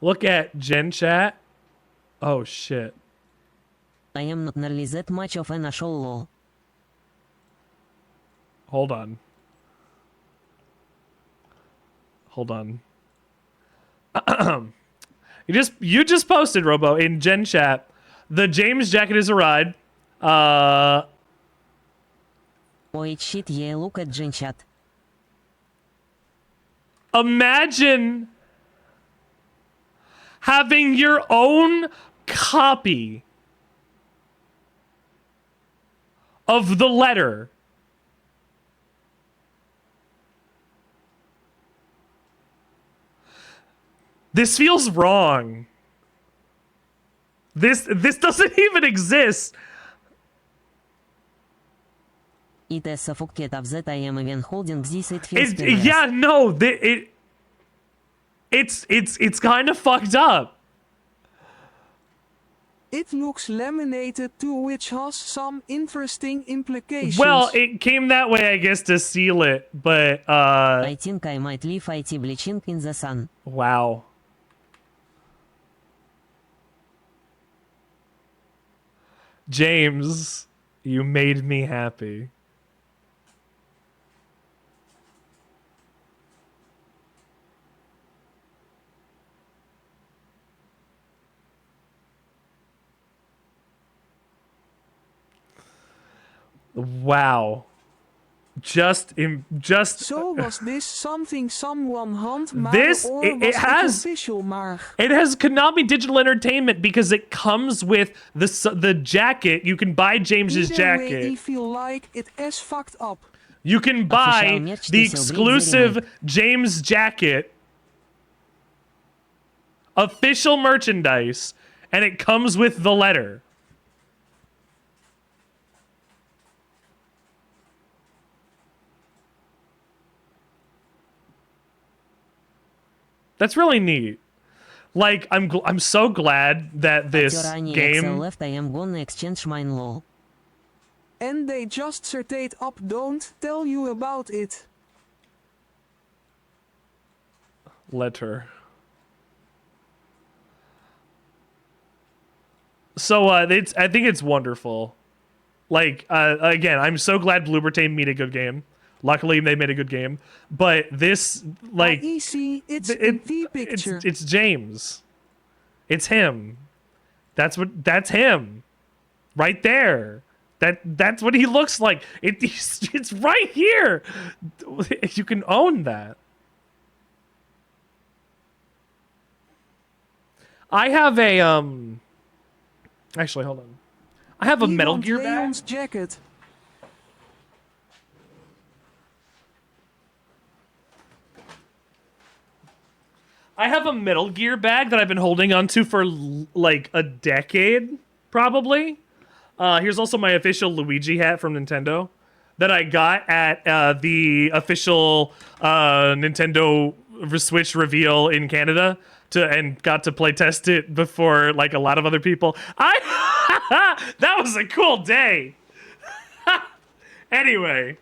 Look at Gen Chat. Oh shit. I am not nearly that much of an asshole lol. Hold on. Hold on. You just posted, Robo, in Gen Chat. The James jacket is a ride. Oh shit, yeah, look at Gen chat. Imagine having your own copy of the letter. This feels wrong. This doesn't even exist. It is suffocated that I am even holding this, it feels Yeah, no, it's kind of fucked up. It looks laminated too, which has some interesting implications. Well, it came that way, I guess, to seal it, but I think I might leave IT bleaching in the sun. wow. James, you made me happy. Wow. So was this something someone handmade This or it was has official maar? it has Konami Digital Entertainment because it comes with the jacket. You can buy James's Either way, jacket. I feel like it is fucked up. You can buy Official merch the to celebrate the exclusive remake. James jacket, official merchandise, and it comes with the letter. That's really neat. Like, I'm so glad that this After any game. Excel left, I am gonna exchange mine lol. And they just straight up don't tell you about it. Letter. So I think it's wonderful. Like again, I'm so glad Bloober Team made a good game. Luckily, they made a good game. But this, like, Easy, it's in the picture. it's James. It's him. That's him. Right there. That's what he looks like. It's right here. You can own that. I have a actually, hold on. I have a We Metal want Gear bag. Leon's jacket. I have a Metal Gear bag that I've been holding onto for like a decade, probably. Here's also my official Luigi hat from Nintendo that I got at the official Nintendo Switch reveal in Canada and got to play test it before like a lot of other people. That was a cool day. Anyway,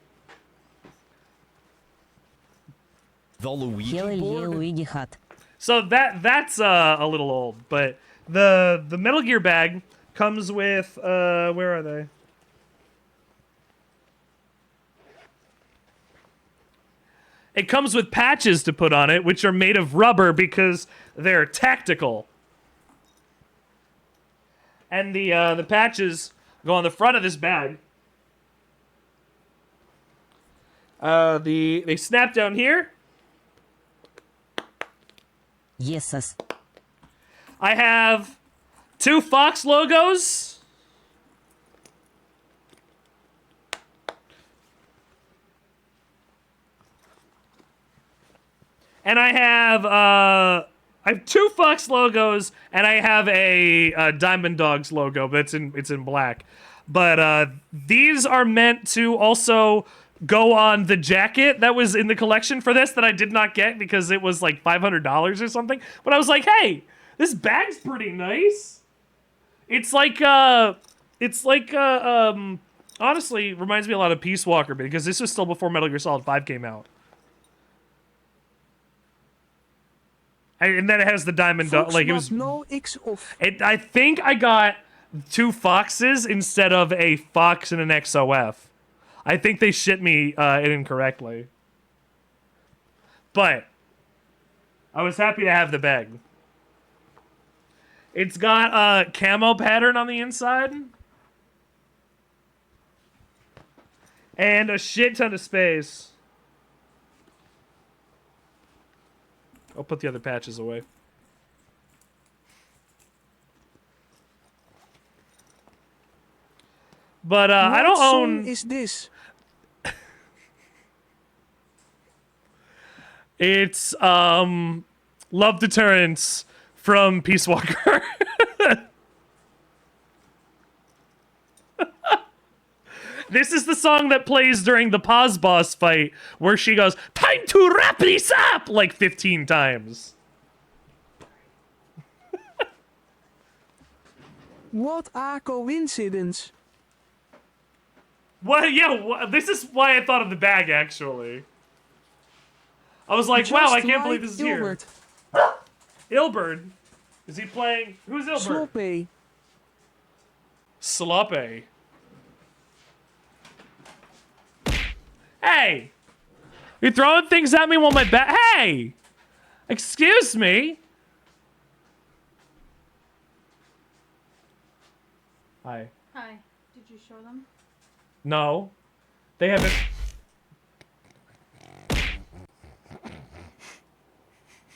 The Luigi Hell yeah, board? Luigi hat. so that's a little old, but the Metal Gear bag comes with where are they? It comes with patches to put on it, which are made of rubber because they're tactical. And the patches go on the front of this bag. They snap down here. Yes, yes. I have 2 Fox logos. And I have 2 Fox logos, and I have a Diamond Dogs logo, but it's in black. But these are meant to also go on the jacket that was in the collection for this that I did not get because it was like $500 or something. But I was like, hey, this bag's pretty nice. It's like honestly reminds me a lot of Peace Walker because this was still before Metal Gear Solid 5 came out. And then it has the diamond dog. Like it was. No X of. I think I got 2 foxes instead of a fox and an XOF. I think they shipped me it incorrectly. But I was happy to have the bag. It's got a camo pattern on the inside. And a shit ton of space. I'll put the other patches away. But I don't own. What song is this? It's Love Deterrence from Peace Walker. This is the song that plays during the pause boss fight where she goes, "Time to wrap this up!" like 15 times. What a coincidence. What? Yeah, this is why I thought of the bag, actually. I was like, wow, I can't believe this is here. Ilbert. Is he playing? Who's Ilbert? Sloppy. Sloppy. Hey! You're throwing things at me while my back. Hey! Excuse me? Hi. Hi. Did you show them? No. They haven't.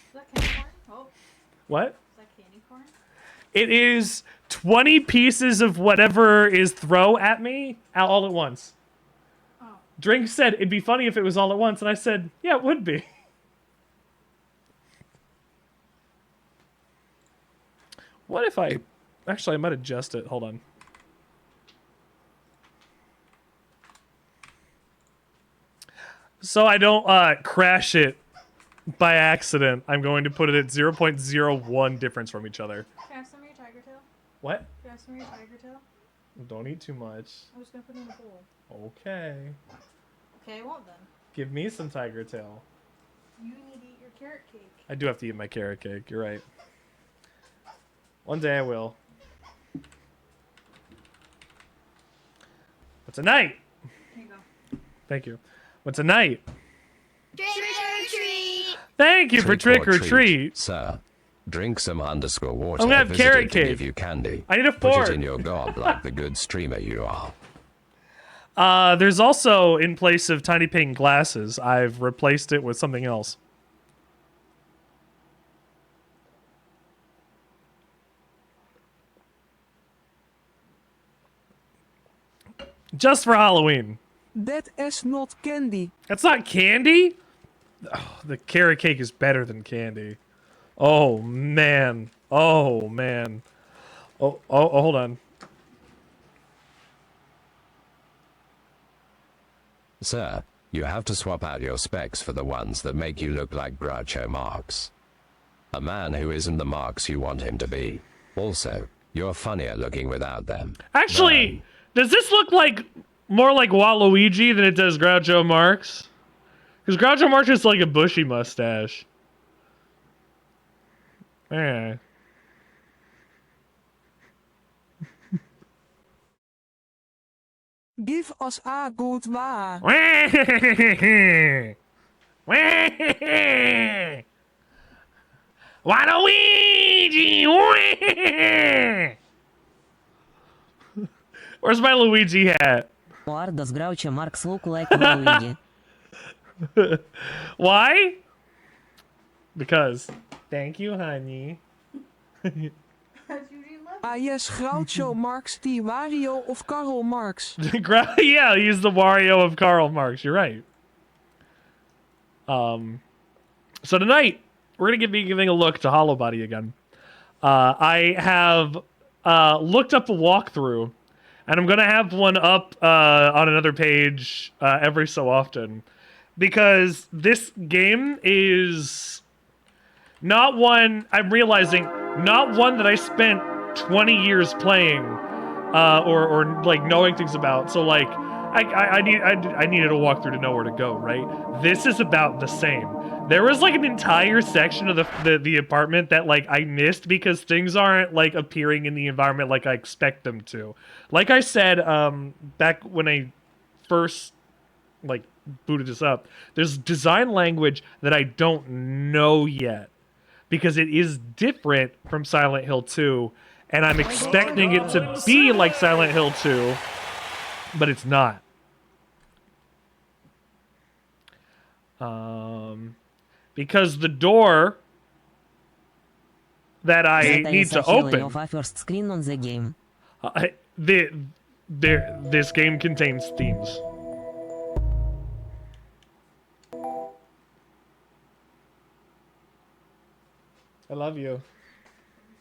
Is that candy corn? Oh, What? is that candy corn? It is 20 pieces of whatever is throw at me all at once. Oh. Drink said it'd be funny if it was all at once, and I said, yeah, it would be. What if I... Actually, I might adjust it. Hold on. So I don't crash it by accident, I'm going to put it at 0.01 difference from each other. Can I have some of your tiger tail? What? Can I have some of your tiger tail? Don't eat too much. I'm just gonna put it in a bowl. Okay. Okay, I won't then. Give me some tiger tail. You need to eat your carrot cake. I do have to eat my carrot cake. You're right. One day I will. But tonight... Here you go. Thank you. But tonight... Trick or treat! Thank you for trick or treat. Sir, drink some _water. I'm gonna have visited carrot to cake. Give you candy. I need a Put fork. it in your gob like the good streamer you are. There's also, in place of tiny pink glasses, I've replaced it with something else. Just for Halloween. That is not candy. That's not candy? Oh, the carrot cake is better than candy. Oh, man. Oh, man. Oh, hold on. Sir, you have to swap out your specs for the ones that make you look like Groucho Marx. A man who isn't the Marx you want him to be. Also, you're funnier looking without them. Actually, does this look like more like Waluigi than it does Groucho Marx? Because Groucho Marx is like a bushy mustache. Yeah. Give us a good war. Waluigi! Where's my Luigi hat? Why does Groucho Marx look like Waluigi? Why? Because. Thank you, honey. Yes, Groucho Marx, the Wario of Karl Marx. Yeah, he's the Wario of Karl Marx. You're right. So tonight we're gonna be giving a look to Hollowbody again. I have looked up a walkthrough, and I'm gonna have one up on another page every so often, because this game is not one I'm realizing, not one that I spent 20 years playing or like knowing things about. So like I needed to walk through to know where to go, right? This is about the same. There was like an entire section of the apartment that like I missed because things aren't like appearing in the environment like I expect them to. Like I said, back when I first like booted this up, there's design language that I don't know yet because it is different from Silent Hill 2, and I'm expecting it to be like Silent Hill 2, but it's not. Because the door that I That need is to a hell open, of a first screen on the game. this game contains themes. I love you.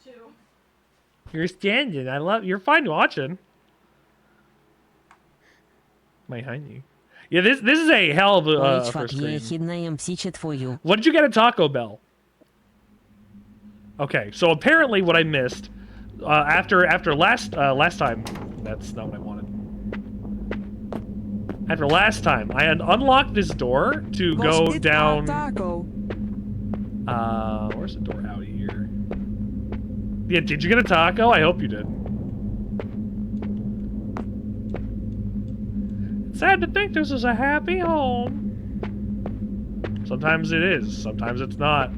Too. You're standing. You're fine watching. My honey. Yeah, this is a hell of a Ой, first чувак, я screen. хидная мсичет for you. What did you get at Taco Bell? Okay, so apparently what I missed after last time, that's not what I wanted. After last time, I had unlocked this door to Was go it down. Taco? Where's the door out of here? Yeah, did you get a taco? I hope you did. It's sad to think this is a happy home. Sometimes it is, sometimes it's not.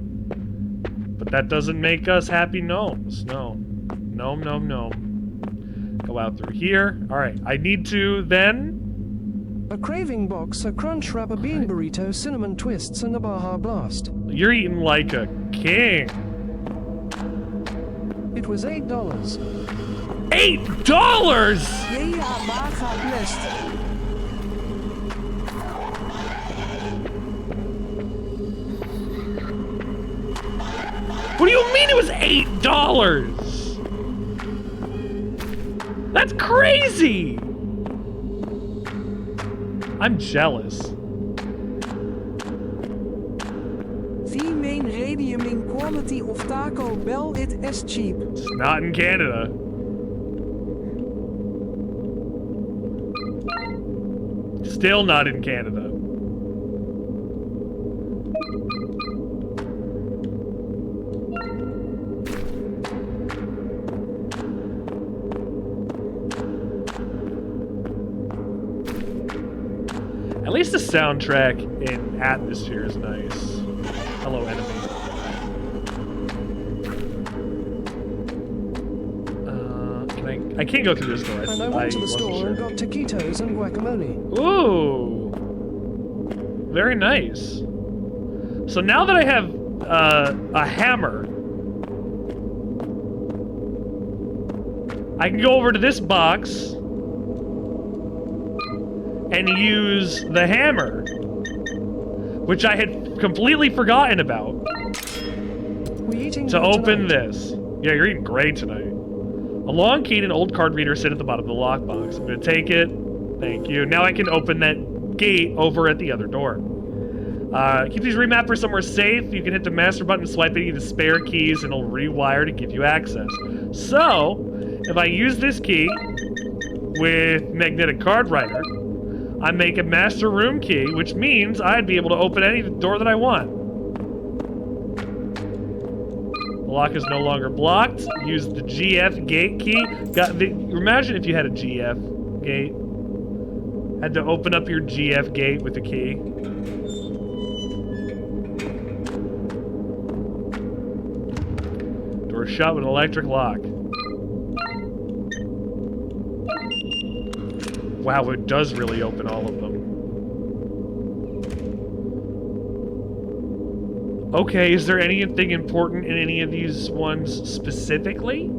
But that doesn't make us happy gnomes. No. Gnome, gnome, gnome. Go out through here. Alright, I need to then... A craving box, a crunch wrap, a bean burrito, cinnamon twists, and a Baja Blast. You're eating like a king. It was $8. $8?! Yeah, Baja Blast. What do you mean it was $8? That's crazy! I'm jealous. The main radium in quality of Taco Bell it is cheap. It's not in Canada. Still not in Canada. At least the soundtrack in Atmosphere is nice. Hello, enemy. I can't go through this door. And I went to the wasn't store sure. and got taquitos and guacamole. Ooh, very nice. So now that I have a hammer, I can go over to this box and use the hammer, which I had completely forgotten about, We eating to good open tonight? this. Yeah, you're eating great tonight. A long key and an old card reader sit at the bottom of the lockbox. I'm gonna take it. Thank you. Now I can open that gate over at the other door. Keep these remappers somewhere safe. You can hit the master button, swipe any of the spare keys, and it'll rewire to give you access. So, if I use this key with magnetic card writer, I make a master room key, which means I'd be able to open any door that I want. The lock is no longer blocked. Use the GF gate key. Imagine if you had a GF gate. Had to open up your GF gate with the key. Door shut with an electric lock. Wow, it does really open all of them. Okay, is there anything important in any of these ones specifically?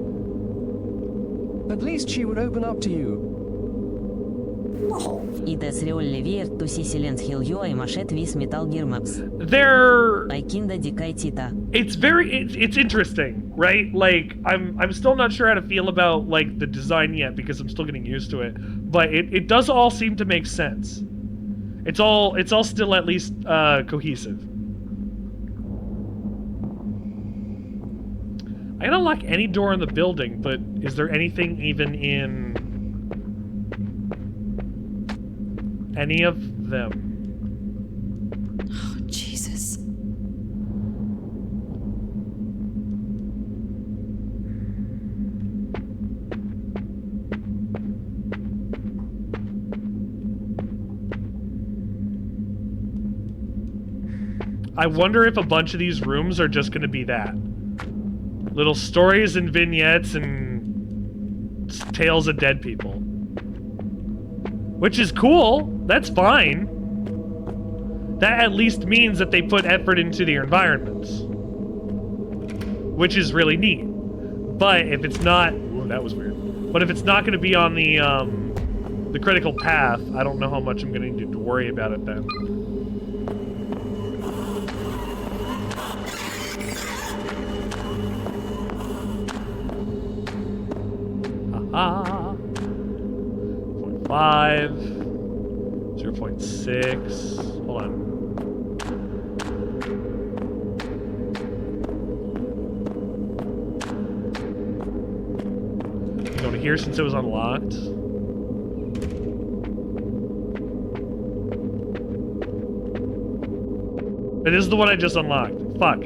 At least she would open up to you. Ides reolle viert to si silent hill yo I mashet vis metal gear maps. They're... I kinda dikai tita. It's interesting, right? Like, I'm still not sure how to feel about, like, the design yet because I'm still getting used to it. But it does all seem to make sense. It's all still at least cohesive. I can unlock any door in the building, but is there anything even in any of them. Oh, Jesus. I wonder if a bunch of these rooms are just gonna be that. Little stories and vignettes and tales of dead people. Which is cool. That's fine. That at least means that they put effort into their environments. Which is really neat. But if it's not... Ooh, that was weird. But if it's not gonna be on the critical path, I don't know how much I'm gonna need to worry about it then. Ah, 0.5, 0.6, hold on. Go to here since it was unlocked. It is the one I just unlocked. Fuck.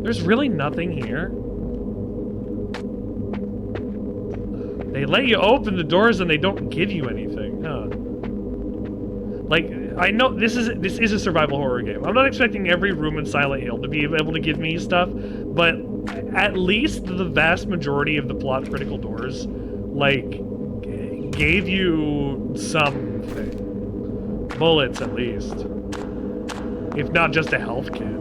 There's really nothing here. They let you open the doors and they don't give you anything, huh? Like, I know this is a survival horror game. I'm not expecting every room in Silent Hill to be able to give me stuff, but at least the vast majority of the plot critical doors, like, gave you something. Bullets, at least. If not just a health kit.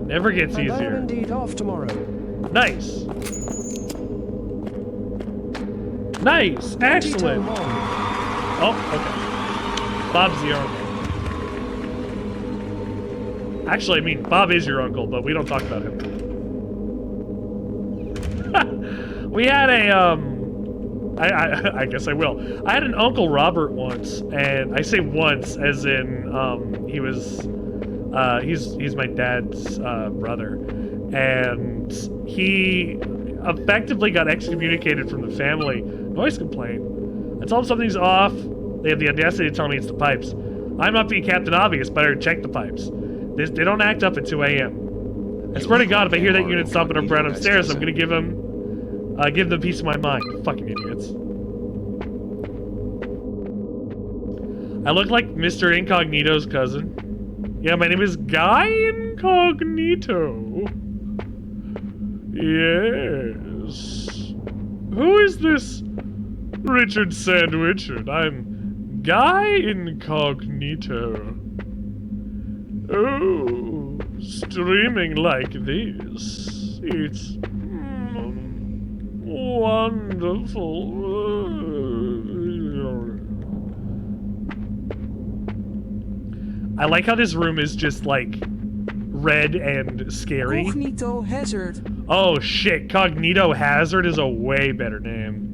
Never gets And I am easier. indeed off tomorrow. Nice. Nice. Excellent. Tito Mom. Oh, okay. Bob's your uncle. Actually, I mean, Bob is your uncle, but we don't talk about him. We had a, I guess I will. I had an Uncle Robert once, and I say once as in, he was, he's my dad's brother, and he effectively got excommunicated from the family. Noise complaint. I told him something's off. They have the audacity to tell me it's the pipes. I'm not being Captain Obvious, but I would check the pipes. They don't act up at 2 a.m. I swear to God, if I hear that unit stomping around upstairs, I'm gonna give them a piece of my mind. Fucking idiots. I look like Mr. Incognito's cousin. Yeah, my name is Guy Incognito. Yes. Who is this Richard Sandwichard? I'm Guy Incognito. Oh, streaming like this. It's wonderful. I like how this room is just like red and scary. Cognito Hazard. Oh shit, Cognito Hazard is a way better name.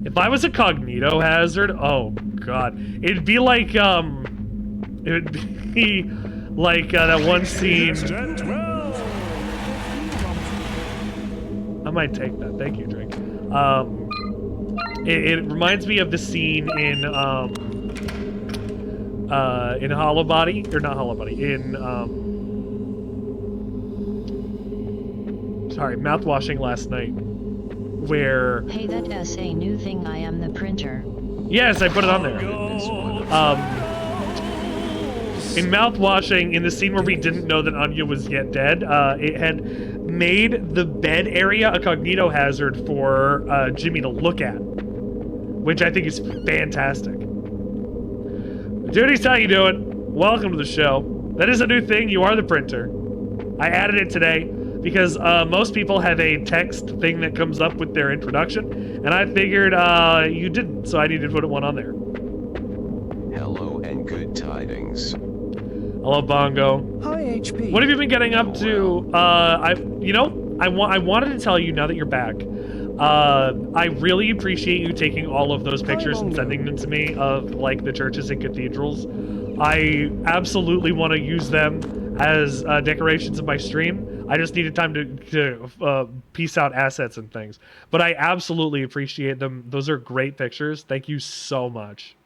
If I was a Cognito Hazard, oh god. It'd be like, it'd be like that one scene. I might take that. Thank you, Drink. It reminds me of the scene in Hollowbody, or not Hollowbody, in sorry, mouthwashing last night, where Hey, that's a new thing. I am the printer. yes, I put it on there. In mouthwashing, in the scene where we didn't know that Anya was yet dead, it had made the bed area a Cognito Hazard for Jimmy to look at, which I think is fantastic. Duties, how you doing? Welcome to the show. That is a new thing. You are the printer. I added it today. because most people have a text thing that comes up with their introduction, and I figured you didn't, so I needed to put one on there. Hello and good tidings. Hello, Bongo. Hi, HP. What have you been getting up to? I wanted to tell you now that you're back. I really appreciate you taking all of those pictures and sending them to me of like the churches and cathedrals. I absolutely want to use them as decorations of my stream. I just needed time to piece out assets and things. But I absolutely appreciate them. Those are great pictures. Thank you so much.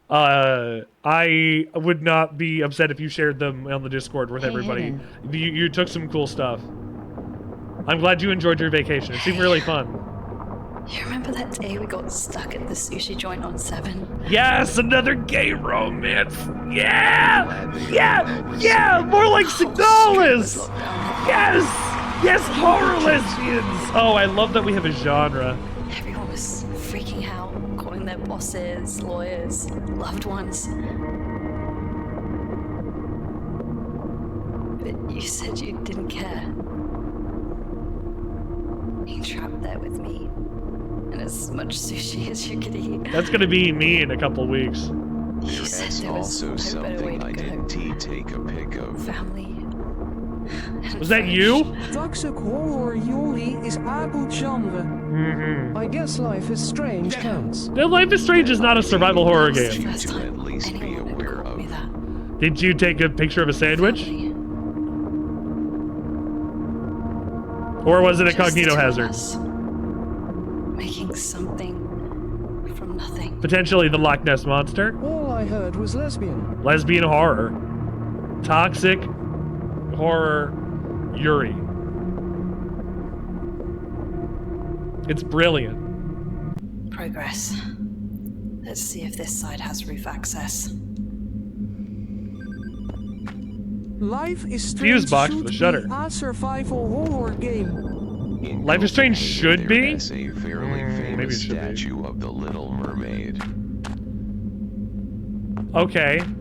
I would not be upset if you shared them on the Discord with everybody. You took some cool stuff. I'm glad you enjoyed your vacation. It seemed really fun. You remember that day we got stuck at the sushi joint on 7? Yes, another gay romance. Yeah, yeah, yeah. More like Signalis. Yes, yes, horror lesbians. Oh, I love that we have a genre. Everyone was freaking out, calling their bosses, lawyers, loved ones. But you said you didn't care. Being trapped there with me, and as much sushi as you could eat. That's gonna be me in a couple weeks. You said there was Also no better way something to I go. didn't take a pic of. Family. and Was that friends. you? Toxic horror Yuri is a good genre. Mm-hmm. I guess life is strange counts. Life is Strange is not a survival horror game. First To time at least be anyone had aware called me of. that. Did you take a picture of a sandwich? Family. Or was it a Just cognito two of hazard? us, making something from nothing. Potentially the Loch Ness Monster? All I heard was lesbian. Lesbian horror. Toxic horror Yuri. It's brilliant. Progress. Let's see if this side has roof access. Life is Fuse Strange box should for the be shutter. a survival horror game. In Life is Strange Copenhagen, should there be? is a fairly Maybe it famous should be. statue of the Little Mermaid. Okay. Have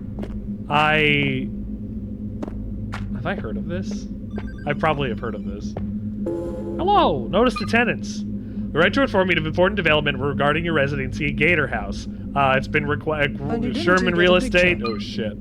I heard of this? I probably have heard of this. Hello! Notice to tenants. We write to inform you of important development regarding your residency at Gator House. It's been required. And you didn't Sherman take Real a Estate. picture. Oh shit.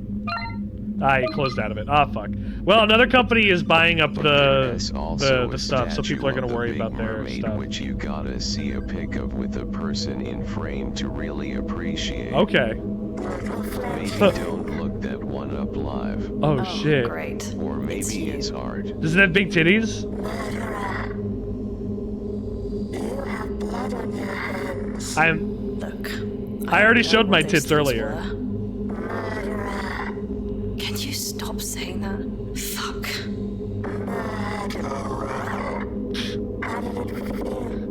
I closed out of it. Ah, fuck. Well, another company is buying up There is also the a stuff, so statue people are of gonna the worry Big about their Mermaid, stuff. which you gotta see a pic of with a person in frame to really appreciate. Okay. Maybe don't look that one up live. Oh, shit. Great. Or It's maybe you. it's hard. Does it have big titties? Look. I already don't showed know my what those tits things earlier. were. Can you stop saying that? Fuck.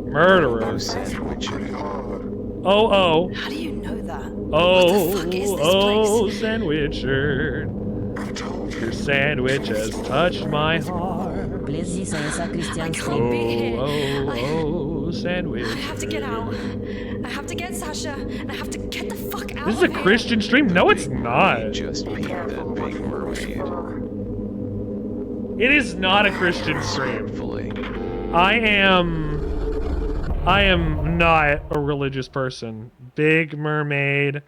Murderer. Oh, Sandwichard. Oh, How do you know that? oh. What the fuck is this Oh, place? Sandwichard. Your sandwich has touched my heart. Plaisir sa Christian Can't stream. be here. Oh, sandwich. I have to get out. I have to get Sasha, and I have to get the fuck out This is a of here. Christian stream? No, it's not. Just peep that Big Mermaid. It is not a Christian stream. Carefully. I am not a religious person. Big Mermaid,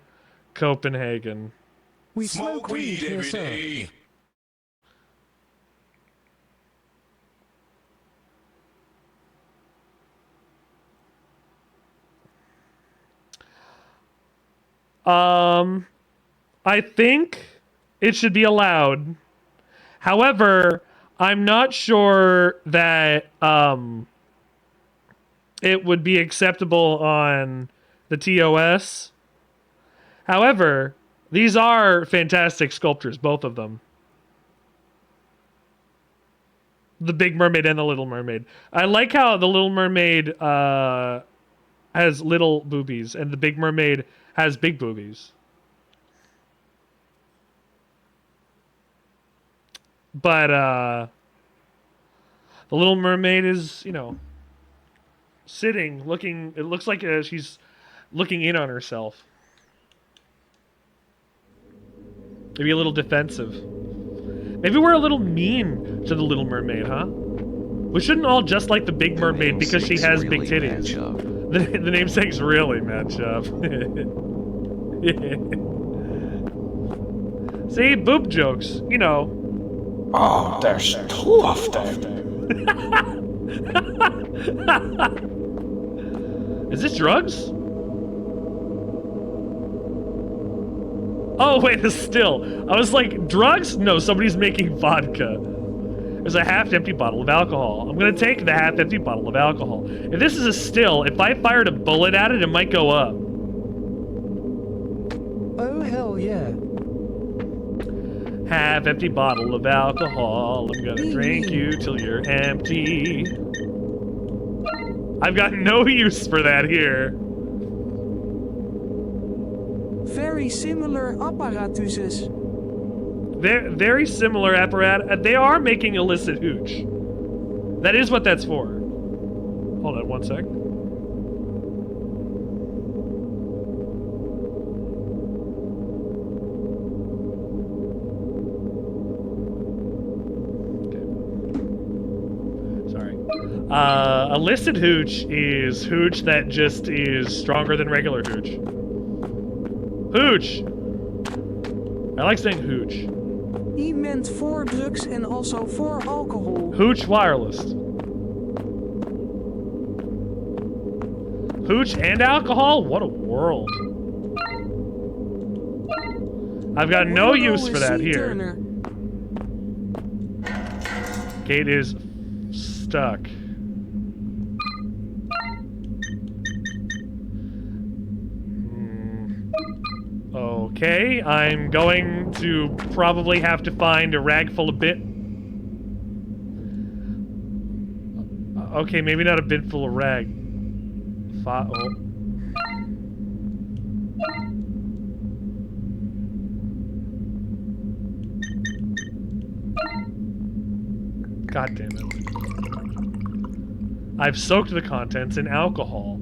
Copenhagen. We smoke weed here, sir. I think it should be allowed. However, I'm not sure that it would be acceptable on the TOS. However, these are fantastic sculptures, both of them. The Big Mermaid and the Little Mermaid. I like how the Little Mermaid has little boobies and the Big Mermaid has big boobies. But the Little Mermaid is, you know, sitting, looking. It looks like she's looking in on herself. Maybe a little defensive. Maybe we're a little mean to the Little Mermaid, huh? We shouldn't all just like the Big Mermaid because she has big titties. The namesake's really match up. See, boob jokes, you know. Oh, there's two of them. Is this drugs? Oh, wait, it's still. I was like, drugs? No, somebody's making vodka. There's a half-empty bottle of alcohol. I'm gonna take the half-empty bottle of alcohol. If this is a still, if I fired a bullet at it, it might go up. Oh, hell yeah. Half-empty bottle of alcohol. I'm gonna drink you till you're empty. I've got no use for that here. Very similar apparatuses. They're very similar apparatus. They are making illicit hooch. That is what that's for. Hold on one sec. Okay. Sorry. Illicit hooch is hooch that just is stronger than regular hooch. Hooch! I like saying hooch. He meant for drugs and also for alcohol. Hooch wireless. Hooch and alcohol? What a world. I've got no use for that here. Gate is stuck. Okay, I'm going to probably have to find a rag full of bit. Okay, maybe not a bit full of rag. Oh. God damn it. I've soaked the contents in alcohol.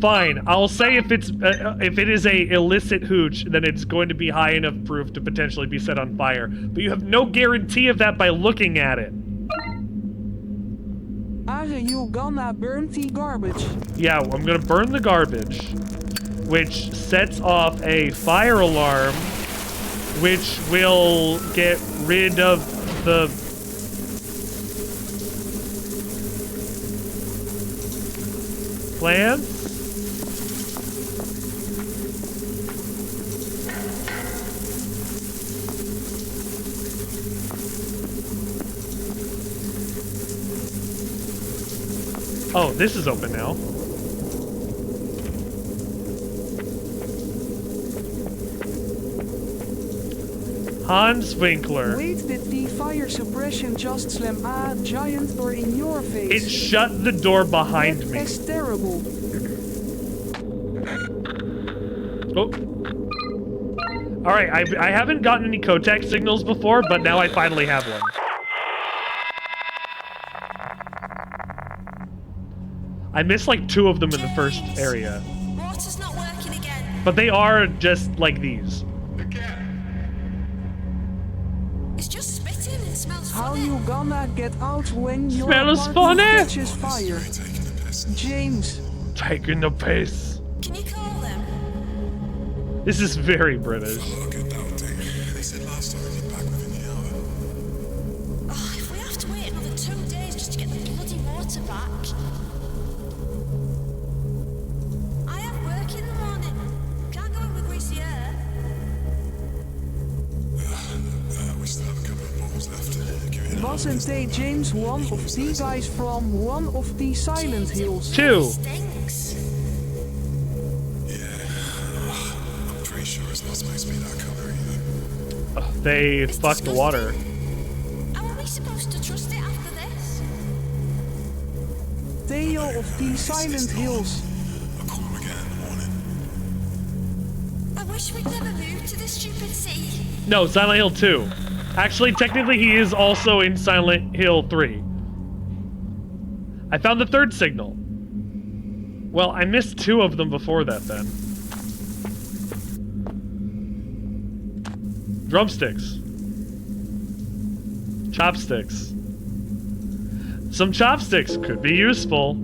Fine, I'll say if it is a illicit hooch, then it's going to be high enough proof to potentially be set on fire. But you have no guarantee of that by looking at it. Are you gonna burn the garbage? Yeah, I'm gonna burn the garbage, which sets off a fire alarm, which will get rid of the plants. Oh, this is open now. Hans Winkler. Wait, did the fire suppression just slam a giant door in your face? It shut the door behind me. That's terrible. Oh. Alright, I haven't gotten any Kotek signals before, but now I finally have one. I missed like 2 of them in the first area. Water's not working again. But they are just like these. It's just spitting. It smells How funny. you gonna get out when your Smells party funny. catches fire? James. Taking the piss. Can you call them? This is very British. Oh, if we have to wait another 2 days just to get the bloody water back. I have work in the morning. Can't go in with greasy air. We still have a couple of bottles left. Wasn't they James one of the guys from one of the Silent Hills? 2. Stinks. I'm pretty sure it's not supposed to be that colour either. They fucked the water. How are we supposed to trust it after this? Tale of the Silent Hills. I'll call him again in the morning. I wish we'd never moved to this stupid city. No, Silent Hill 2. Actually, technically, he is also in Silent Hill 3. I found the 3rd signal. Well, I missed 2 of them before that, then. Drumsticks. Chopsticks. Some chopsticks could be useful.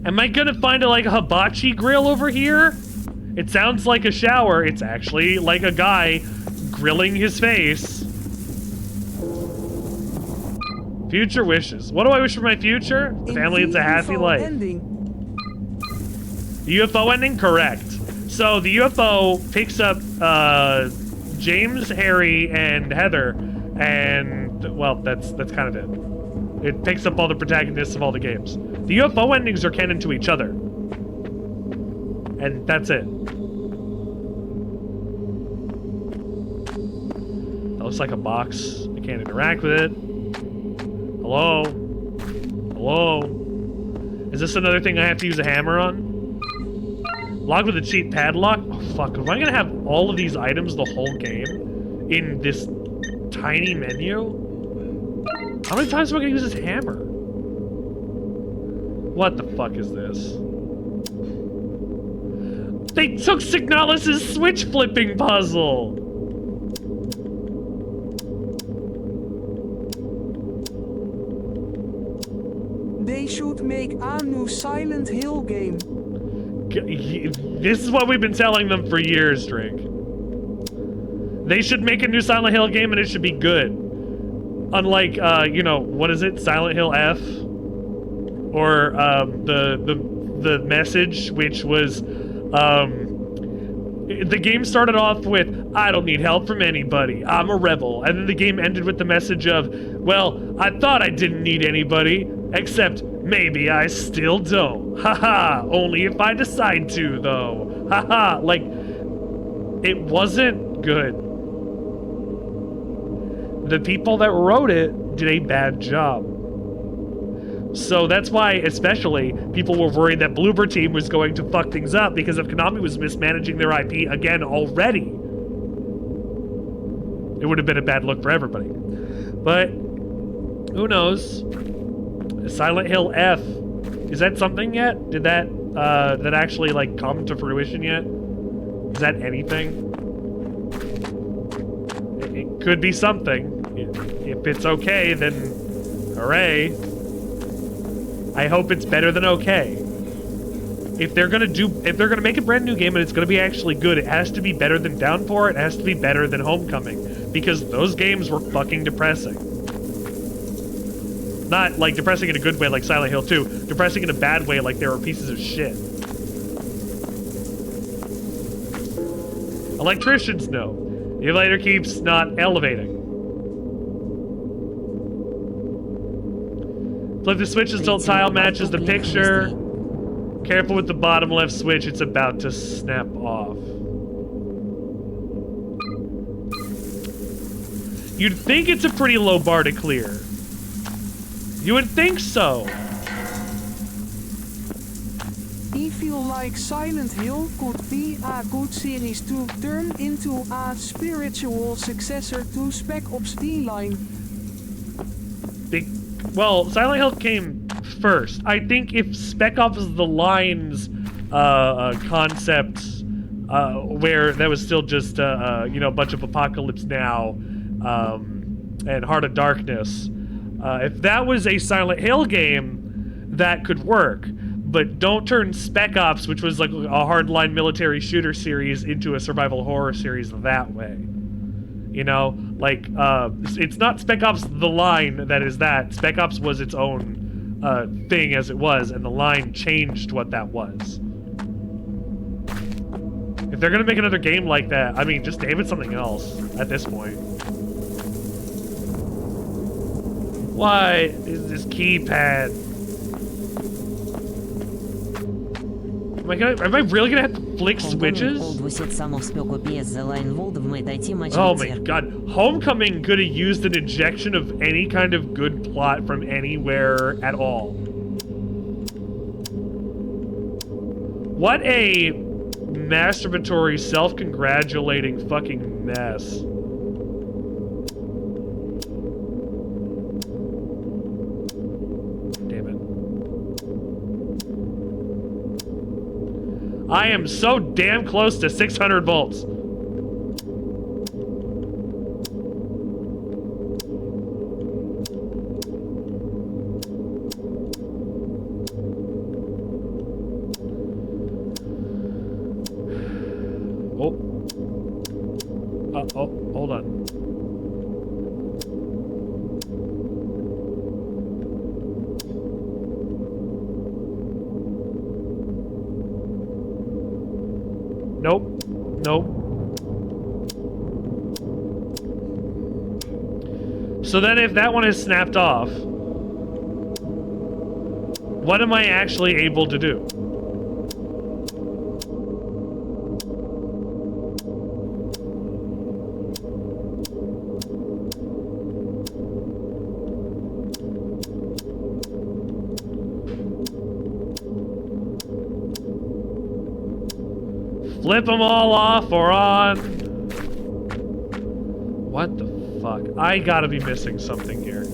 Am I gonna find like a hibachi grill over here? It sounds like a shower. It's actually like a guy grilling his face. Future wishes. What do I wish for my future? Family, it's a happy life. Ending. The UFO ending? Correct. So the UFO picks up James, Harry, and Heather, and well, that's kind of it. It picks up all the protagonists of all the games. The UFO endings are canon to each other. And that's it. That looks like a box. I can't interact with it. Hello? Hello? Is this another thing I have to use a hammer on? Lock with a cheap padlock? Oh, fuck. Am I gonna have all of these items the whole game in this tiny menu? How many times am I gonna use this hammer? What the fuck is this? They took Signalis' switch flipping puzzle! They should make a new Silent Hill game. This is what we've been telling them for years, Drake. They should make a new Silent Hill game and it should be good. Unlike, you know, what is it? Silent Hill F? Or, the message, which was, the game started off with, I don't need help from anybody, I'm a rebel. And then the game ended with the message of, well, I thought I didn't need anybody, except maybe I still don't. Haha, only if I decide to, though. Haha, like, it wasn't good. The people that wrote it did a bad job. So that's why, especially, people were worried that Bloober Team was going to fuck things up because if Konami was mismanaging their IP again already, it would have been a bad look for everybody. But who knows? Silent Hill F, is that something yet? Did that actually like come to fruition yet? Is that anything? It could be something. If it's okay, then hooray. I hope it's better than okay. If they're gonna make a brand new game and it's gonna be actually good, it has to be better than Downpour, it has to be better than Homecoming. Because those games were fucking depressing. Not like depressing in a good way like Silent Hill 2, depressing in a bad way like they were pieces of shit. Electricians know. The elevator keeps not elevating. Flip the switch until tile matches the picture. Careful with the bottom left switch, it's about to snap off. You'd think it's a pretty low bar to clear. You would think so. I feel like Silent Hill could be a good series to turn into a spiritual successor to Spec Ops The Line. Well, Silent Hill came first. I think if Spec Ops The Line's concept, where that was still just you know, a bunch of Apocalypse Now and Heart of Darkness, if that was a Silent Hill game, that could work. But don't turn Spec Ops, which was like a hardline military shooter series, into a survival horror series that way. You know, like, it's not Spec Ops The Line that is that. Spec Ops was its own thing as it was, and The Line changed what that was. If they're gonna make another game like that, I mean, just name it something else at this point. What is this keypad? Am I really gonna have to flick switches? Oh my god. Homecoming could have used an injection of any kind of good plot from anywhere at all. What a masturbatory, self-congratulating fucking mess. I am so damn close to 600 volts. Oh, hold on. Nope. Nope. So then if that one is snapped off, what am I actually able to do? Flip them all off or on. What the fuck? I gotta be missing something here.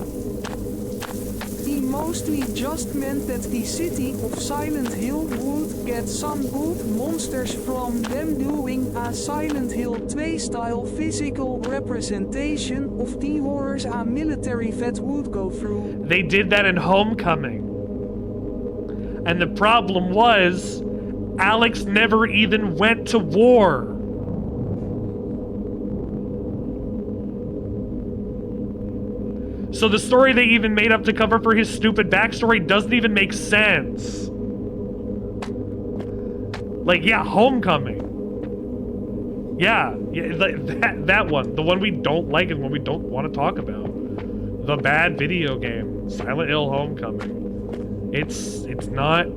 He mostly just meant that the city of Silent Hill would get some good monsters from them doing a Silent Hill 2 style physical representation of the horrors a military vet would go through. They did that in Homecoming. And the problem was, Alex never even went to war. So the story they even made up to cover for his stupid backstory doesn't even make sense. Like, yeah, Homecoming. Yeah, that one. The one we don't like and one we don't want to talk about. The bad video game, Silent Hill Homecoming. It's not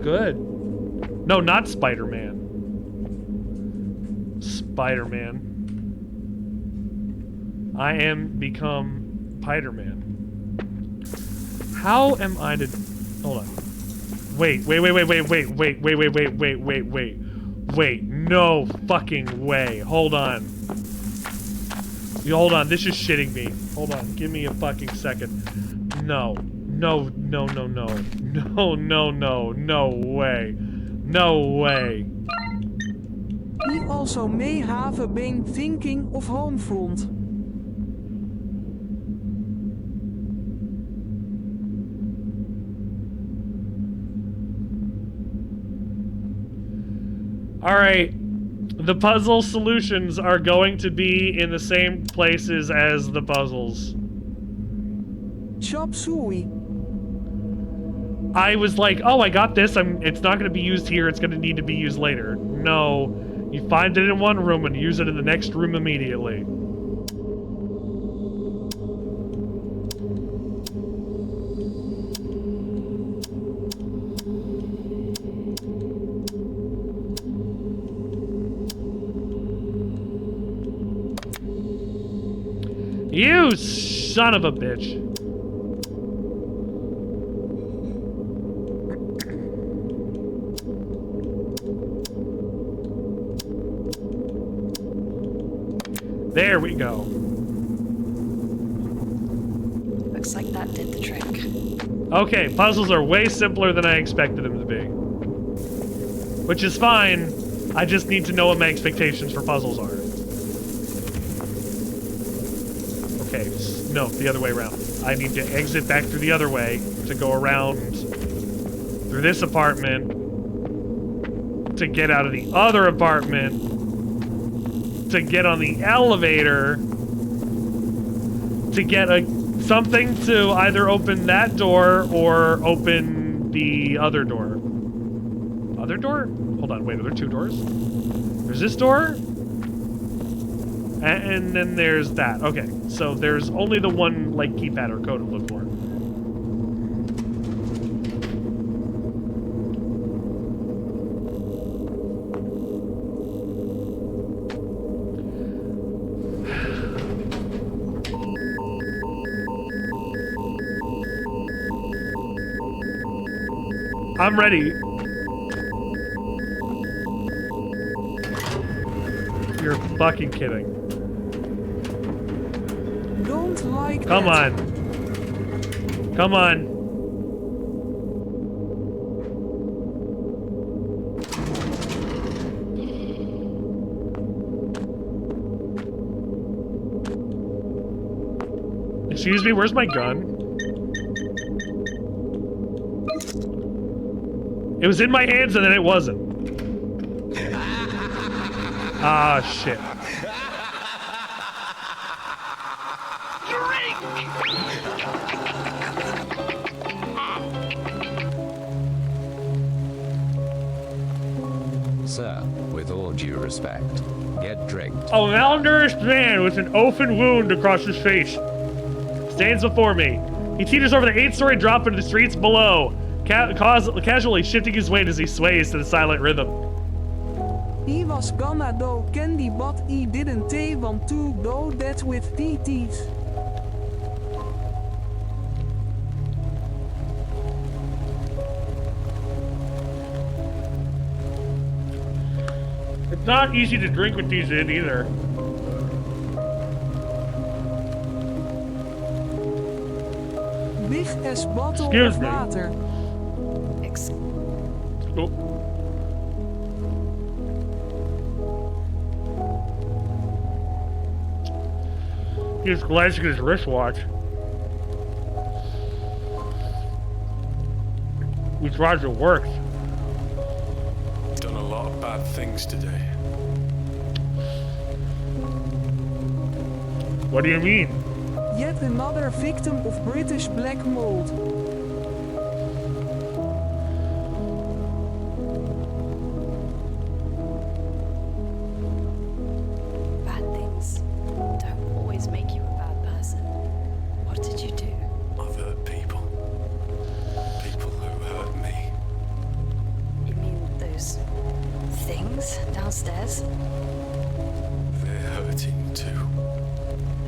good. No, not Spider-Man. Spider-Man. I am become Spider-Man. How am I to... Hold on. Wait. Wait, no fucking way. Hold on. Hold on, this is shitting me. Hold on, give me a fucking second. No way. No way. He also may have been thinking of Homefront. Alright, the puzzle solutions are going to be in the same places as the puzzles. Chop suey. I was like, oh, I got this. It's not going to be used here. It's going to need to be used later. No, you find it in one room and use it in the next room immediately. You son of a bitch. There we go. Looks like that did the trick. Okay, puzzles are way simpler than I expected them to be. Which is fine. I just need to know what my expectations for puzzles are. Okay, no, the other way around. I need to exit back through the other way to go around through this apartment to get out of the other apartment to get on the elevator to get something to either open that door or open the other door. Other door? Hold on, wait, are there two doors? There's this door? And then there's that. Okay, so there's only the one, like, keypad or code to look for. I'm ready. You're fucking kidding. Don't like Come that. on. Come on. Excuse me, where's my gun? It was in my hands and then it wasn't. Ah, shit. Sir, with all due respect, get drinked. A malnourished man with an open wound across his face stands before me. He teeters over the 8-story drop into the streets below, casually shifting his weight as he sways to the silent rhythm. He was gonna do candy but he didn't want to do that with teeth. It's not easy to drink with these in either. Big ass bottle Excuse of me. water. Oh. He's glancing at his wristwatch. Which Roger works. Done a lot of bad things today. What do you mean? Yet another victim of British black mold. Bad things don't always make you a bad person. What did you do? I've hurt people. People who hurt me. You mean those things downstairs? They're hurting too.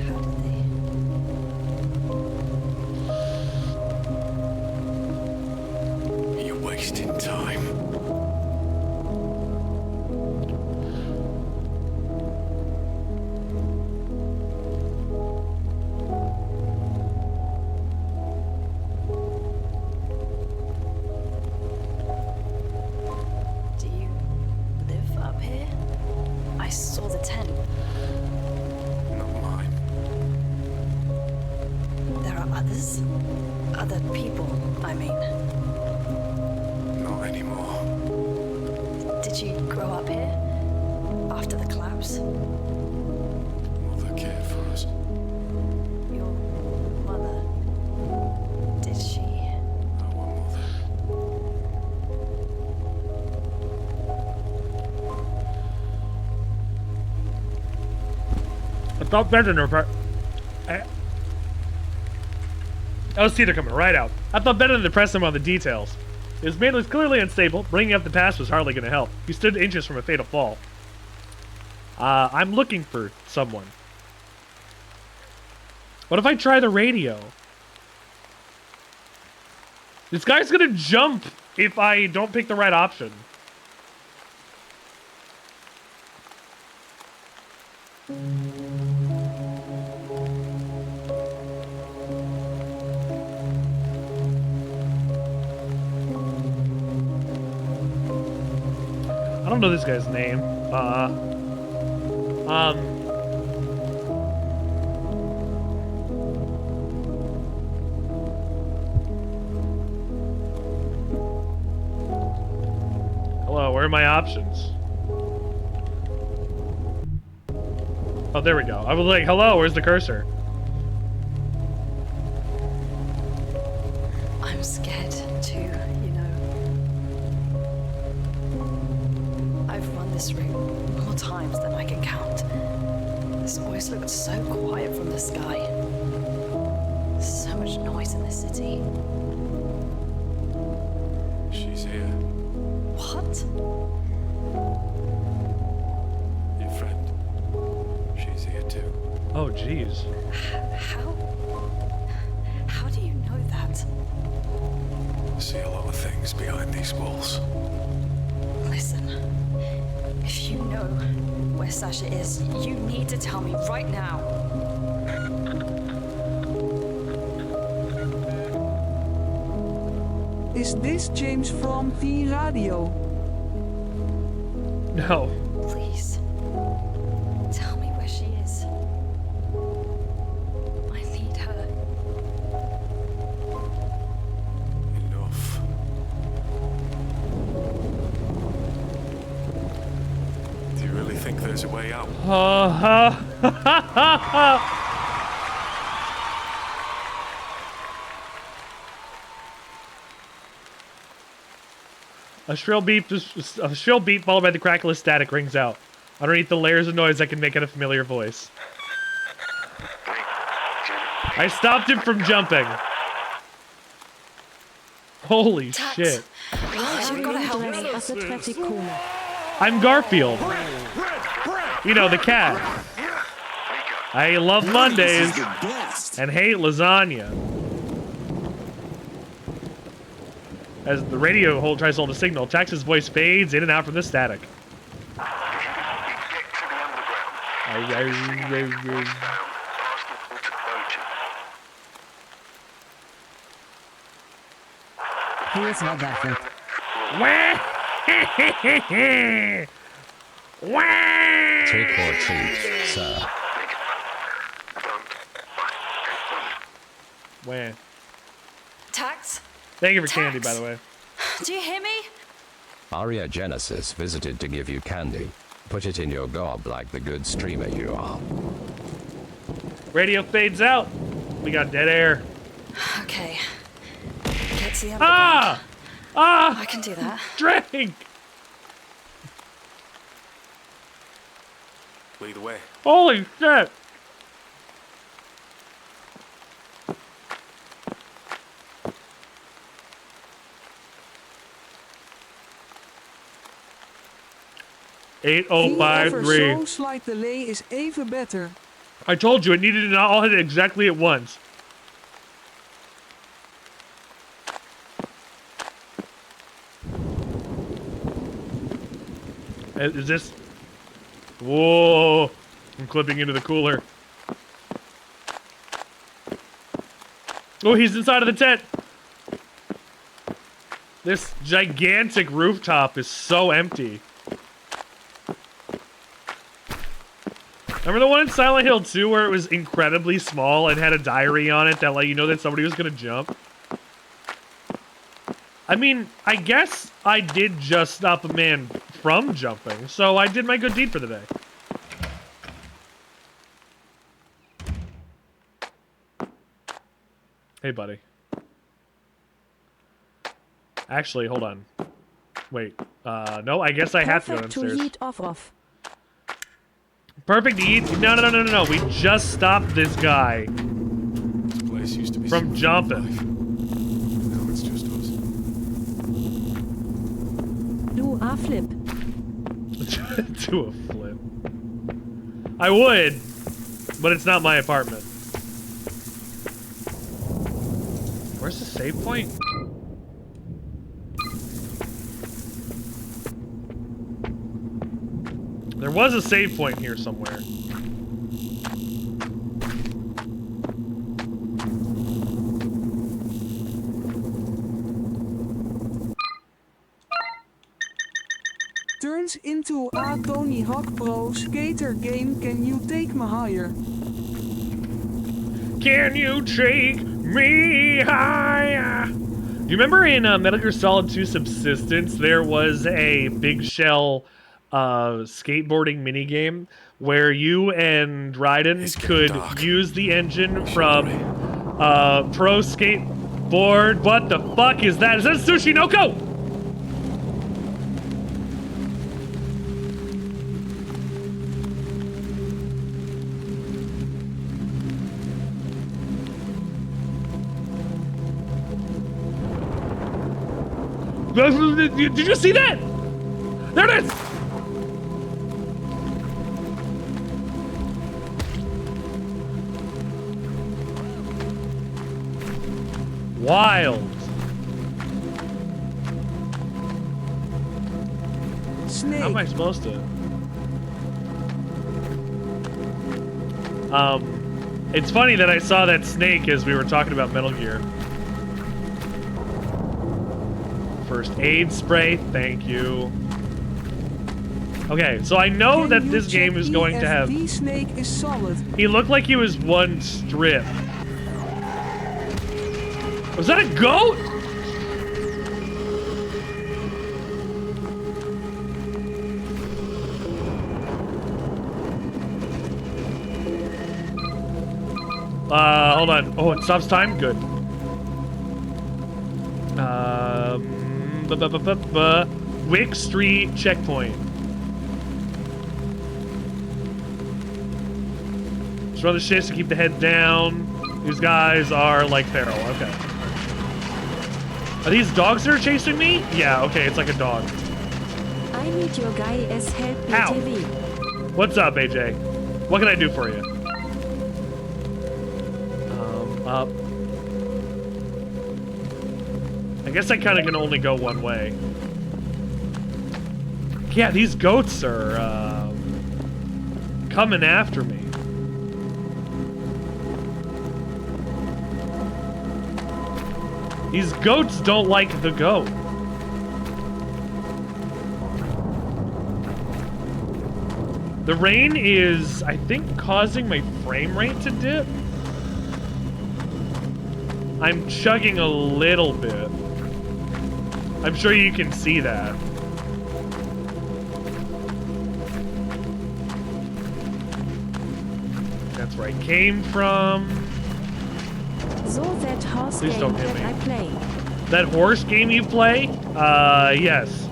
How did they? You're wasting time. Do you live up here? I saw the tent. Not mine. There are others? Other people, I mean. Not anymore. Did you grow up here? After the collapse? Mother cared for us. Your mother? Did she? Our mother. I thought better than her. Oh, see, they're coming right out. I thought better than to press him on the details. His man was clearly unstable. Bringing up the past was hardly going to help. He stood inches from a fatal fall. I'm looking for someone. What if I try the radio? This guy's going to jump if I don't pick the right option. I don't know this guy's name. Hello, where are my options? Oh, there we go. I was like, hello, where's the cursor? I'm scared too, you know. I've run this route more times than I can count. This always looked so quiet from the sky. So much noise in this city. She's here. What? Your friend. She's here too. Oh, jeez. How do you know that? I see a lot of things behind these walls. Listen, if you know where Sasha is, you need to tell me right now. Is this James from T Radio? No. Please, tell me where she is. I need her. Enough. Do you really think that There's a way out. A shrill beep followed by the crackle of static rings out. Underneath the layers of noise, I can make out a familiar voice. I stopped him from jumping. Holy shit. Guys, you've got to help me. At the traffic corner. I'm Garfield. You know, the cat. I love Mondays and hate lasagna. As the radio tries to hold a signal, Jax's voice fades in and out from the static. Here's what happened. Trick or treat, sir. Wah. Tax? Thank you for candy, by the way. Do you hear me? Aria Genesis visited to give you candy. Put it in your gob like the good streamer you are. Radio fades out. We got dead air. Okay. Get to the underground. Ah! Ah! I can do that. Drink! Lead the way. Holy shit! Whoever 8053. so slight delay is even better. I told you it needed to not all hit exactly at once. Is this? Whoa! I'm clipping into the cooler. Oh, he's inside of the tent. This gigantic rooftop is so empty. Remember the one in Silent Hill 2 where it was incredibly small and had a diary on it that let you know that somebody was gonna jump? I mean, I guess I did just stop a man from jumping, so I did my good deed for the day. Hey, buddy. Actually, hold on. Wait. No, I guess I have to go downstairs. Off. Perfect to eat? No. We just stopped this guy This place used to be from jumping. Now it's just us. Do a flip. Do a flip. I would, but it's not my apartment. Where's the save point? There was a save point here somewhere. Turns into a Tony Hawk Pro Skater game. Can you take me higher? Can you take me higher? Do you remember in Metal Gear Solid 2 Subsistence, there was a Big Shell skateboarding minigame where you and Raiden could use the engine from Pro Skateboard. What the fuck is that? Is that Tsushinoko? Did you see that? There it is! Wild. Snake. How am I supposed to? It's funny that I saw that snake as we were talking about Metal Gear. First aid spray, thank you. Okay, so I know that this game is going to have... The snake is solid. He looked like he was one strip. Was that a goat? Hold on. Oh, it stops time? Good. Wick Street checkpoint. Just run the shifts to keep the head down. These guys are like feral. Okay. Are these dogs that are chasing me? Yeah, okay, it's like a dog. I need your guy as help Ow. TV. What's up, AJ? What can I do for you? Up. I guess I kind of can only go one way. Yeah, these goats are coming after me. These goats don't like the goat. The rain is, I think, causing my frame rate to dip. I'm chugging a little bit. I'm sure you can see that. That's where I came from. So that horse Please game don't hit that me. I play. That horse game you play? Yes.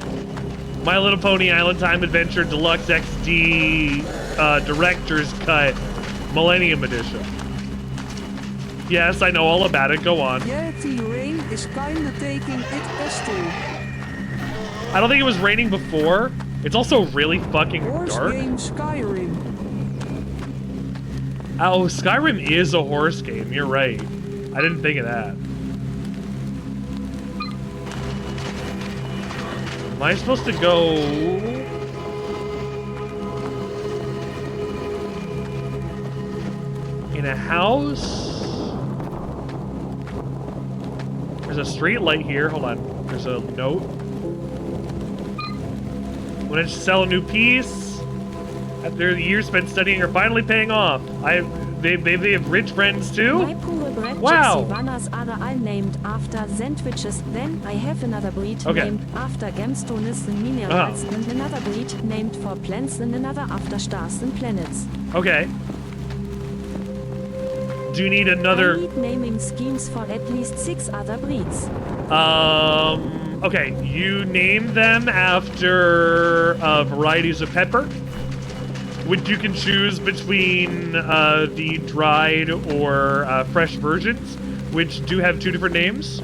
My Little Pony Island Time Adventure Deluxe XD Director's Cut Millennium Edition. Yes, I know all about it. Go on. Yeah, the rain is kinda taking it as tool. I don't think it was raining before. It's also really fucking Horse dark. game Skyrim. Oh, Skyrim is a horse game. You're right. I didn't think of that. Am I supposed to go... in a house? There's a street light here. Hold on. There's a note. When I sell a new piece, after the years spent studying are finally paying off. They have rich friends too? My poor bread Wow. gypsy runners are all named after sandwiches. Then I have another breed Okay. named after gemstones and minerals, and another breed named for plants, and another after stars and planets. Okay. Do you need another... I need naming schemes for at least 6 other breeds. Okay, you name them after varieties of pepper, which you can choose between the dried or fresh versions, which do have 2 different names.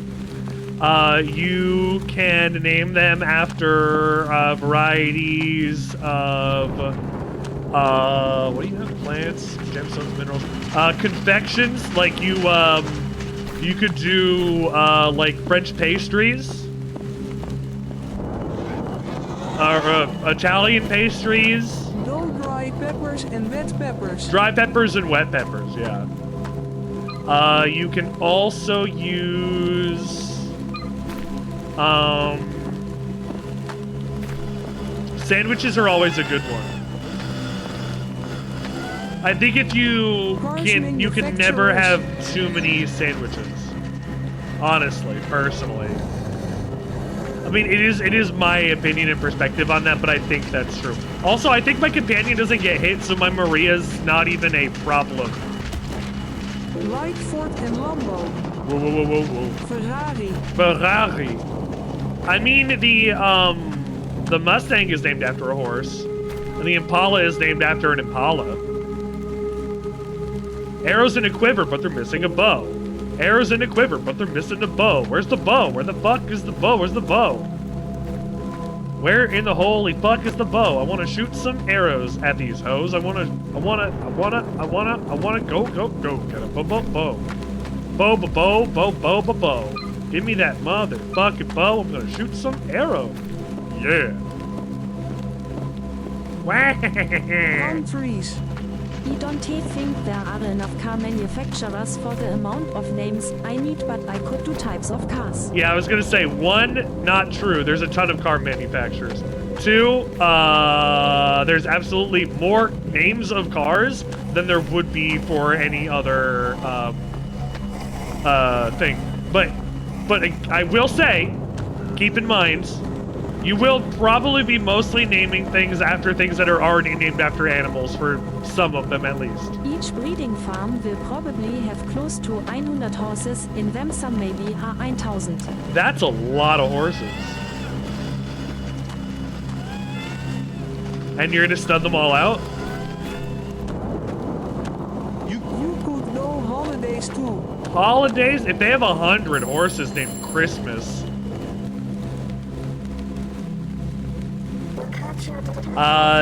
You can name them after varieties of what do you have? Plants, gemstones, minerals, confections. Like you could do like French pastries. Italian pastries. No dry peppers and wet peppers. Dry peppers and wet peppers, yeah. You can also use sandwiches are always a good one. I think if you can never have too many sandwiches. Honestly, personally. I mean, it is my opinion and perspective on that, but I think that's true. Also, I think my companion doesn't get hit, so my Maria's not even a problem. Like Ford and Lambo. Whoa, whoa, whoa, whoa, whoa. Ferrari. Ferrari. I mean, the Mustang is named after a horse, and the Impala is named after an Impala. Arrows in a quiver, but they're missing a bow. Arrows in a quiver, but they're missing a bow. Where's the bow? Where the fuck is the bow? Where's the bow? Where in the holy fuck is the bow? I want to shoot some arrows at these hoes. I wanna go. Get a bow. Bow. Give me that motherfucking bow. I'm gonna shoot some arrows. Yeah. Palm trees. Don't you think there are enough car manufacturers for the amount of names I need, but I could do types of cars? Yeah, I was gonna say, 1, not true. There's a ton of car manufacturers. 2, there's absolutely more names of cars than there would be for any other thing. But I will say, keep in mind, You will probably be mostly naming things after things that are already named after animals, for some of them at least. Each breeding farm will probably have close to 100 horses, in them some maybe are 1000. That's a lot of horses. And you're gonna stun them all out? You could know holidays too. Holidays? If they have 100 horses named Christmas.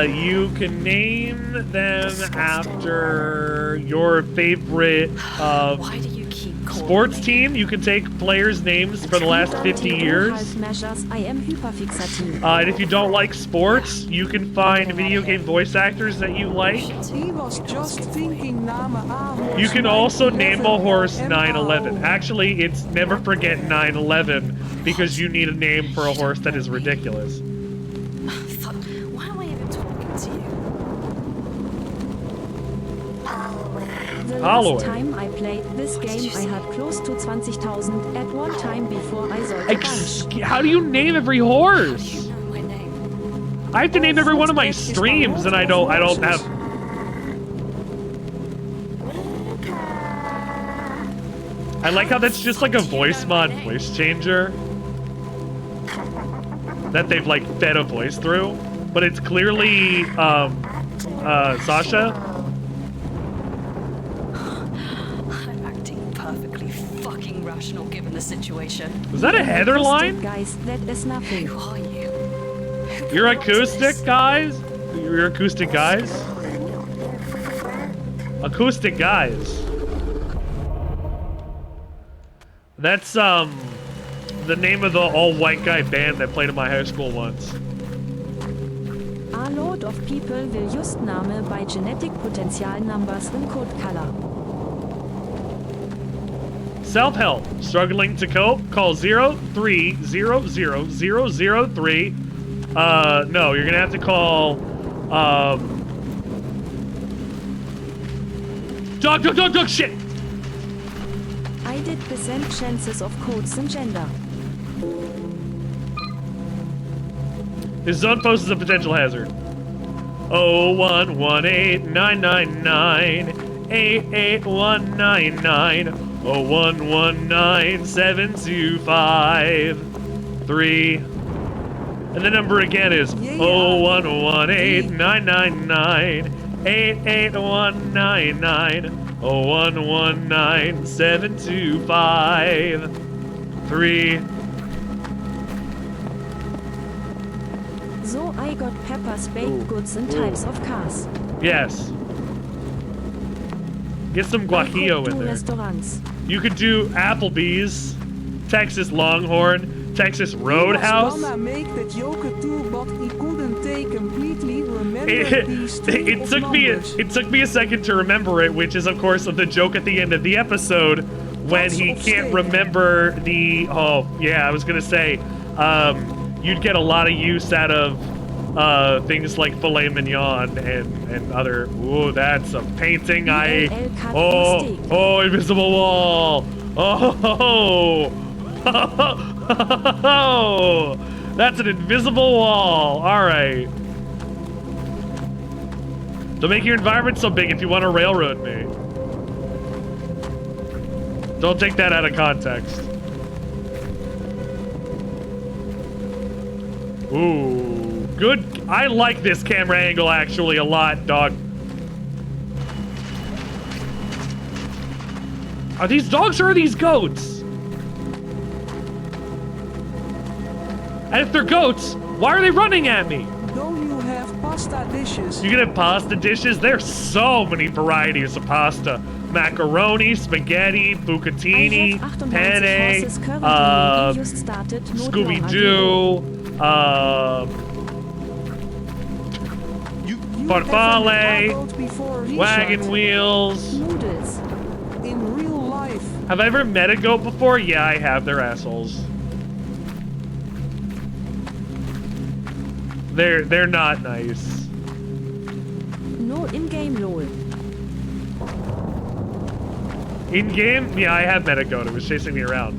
You can name them after your favorite Why do you keep calling sports me? team. You can take players' names for the last 50 years. I am hyperfixativ. And if you don't like sports, you can find video game voice actors that you like. He was just thinking name a horse. You can also name a horse 911. 911. Actually, it's never forget 911 because you need a name for a horse that is ridiculous. Fuck, why am I even talking to you? The Holloway. last time I played this game, I had close to 20,000 at one time before I sold a bunch. How do you name every horse? You know my name. I have to name every one of my streams, and I don't have. I like how that's just like a voice mod voice changer that they've like fed a voice through, but it's clearly Sasha. I'm acting perfectly fucking rational given the situation. Was that a Heather line? Guys, that is nothing. Who are you? You're acoustic guys? You're acoustic guys? Acoustic guys. That's the name of the all-white guy band that played in my high school once. A lot of people will use Name by genetic potential numbers in code color. Self-help. Struggling to cope? Call 03000003. No, you're gonna have to call, Dog, shit! I did percent chances of codes and gender. His zone poses a potential hazard. 0118999881199 0119725 and the number again is 0118999881199 0119725 So I got Pepper's baked goods and types of cars. Yes. Get some guajillo in there. Restaurants. You could do Applebee's, Texas Longhorn, Texas Roadhouse. He was gonna make the joke too, but he couldn't completely remember these string It of took me a second to remember it, which is of course the joke at the end of the episode when he can't remember the. Oh yeah, I was gonna say, you'd get a lot of use out of things like filet mignon and other. Ooh, that's a painting. Oh, invisible wall. Oh, that's an invisible wall. All right. Don't make your environment so big if you want to railroad me. Don't take that out of context. Ooh, good. I like this camera angle actually a lot, dog. Are these dogs or are these goats? And if they're goats, why are they running at me? Don't you have pasta dishes? You can have pasta dishes. There's so many varieties of pasta. Macaroni, spaghetti, bucatini, penne, Scooby-Doo, farfalle, wagon wheels. Noodles. In real life. Have I ever met a goat before? Yeah, I have. They're assholes. They're not nice. No in-game lol. In game, yeah, I have met a goat. It was chasing me around.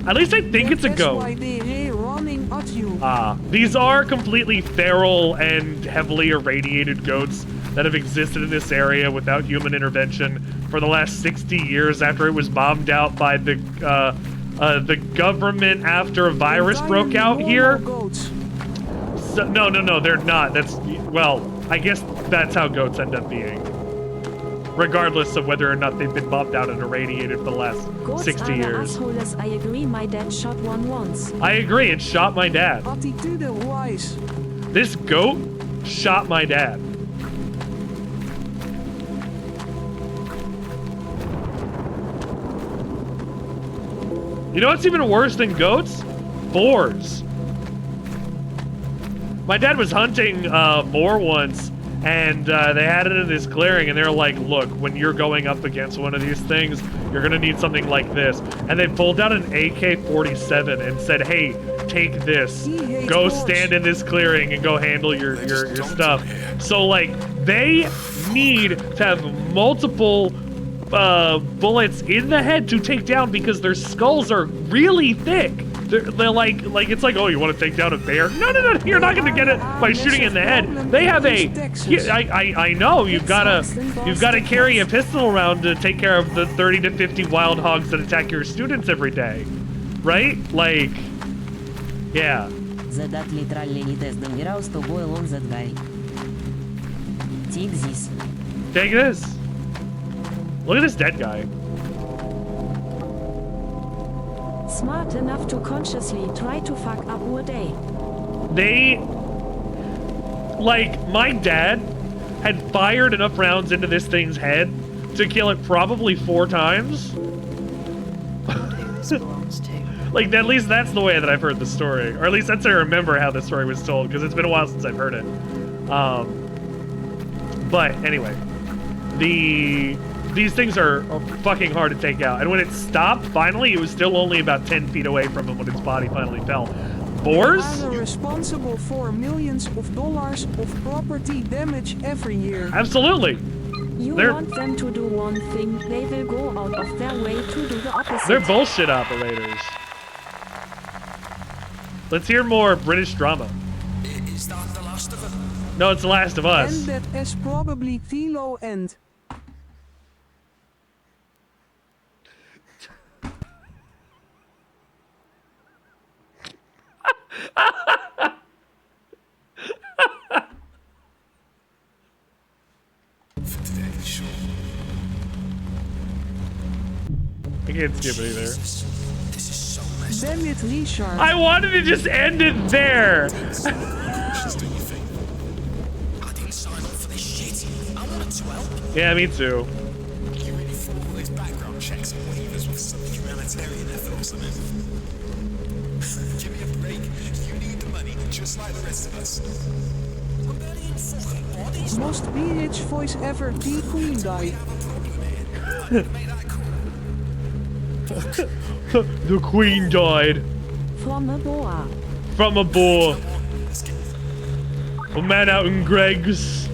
At least I think it's a That's goat. why they run running at you. These are completely feral and heavily irradiated goats that have existed in this area without human intervention for the last 60 years after it was bombed out by the government after a virus broke out here. Goats. So, no, they're not. That's, well, I guess that's how goats end up being. Regardless of whether or not they've been bombed out and irradiated for the last Goats 60 are the years. assholes. I agree, my dad shot one once. I agree, it shot my dad. Attitude wise. This goat shot my dad. You know what's even worse than goats? Boars. My dad was hunting boar once, and they had it in this clearing, and they're like, look, when you're going up against one of these things, you're gonna need something like this. And they pulled out an AK-47 and said, hey, take this. Go stand in this clearing and go handle your stuff. So, like, they need to have multiple bullets in the head to take down because their skulls are really thick. They're like it's like, oh, you want to take down a bear? No, you're not gonna get it by shooting in the head. They have a, I know, you've gotta carry a pistol around to take care of the 30 to 50 wild hogs that attack your students every day, right? Like, yeah. Задат литеральный не тест домирал, с тобой лом задгай. Take this. Take this. Look at this dead guy. Smart enough to consciously try to fuck up your day. My dad had fired enough rounds into this thing's head to kill it probably 4 times. Like, at least that's the way that I've heard the story. Or at least that's how I remember how the story was told, because it's been a while since I've heard it. But anyway, these things are fucking hard to take out. And when it stopped, finally, it was still only about 10 feet away from him when its body finally fell. Boars? They are responsible for millions of dollars of property damage every year. Absolutely. You want them to do one thing, they will go out of their way to do the opposite. They're bullshit operators. Let's hear more British drama. Is that The Last of Us? No, it's The Last of Us. And that is probably Tilo and... I can't skip it either. Damn it, Richard. I wanted to just end it there. I didn't sign up for this shit. I wanted to help. Yeah, me too. You really thought all these background checks and waivers with some humanitarian effort or something? Give me a break. You need the money just like the rest of us. We're barely in fucking bodies. Most BH voice ever, the Queen died. The Queen died. From a boa. From a boar. A man out in Greg's.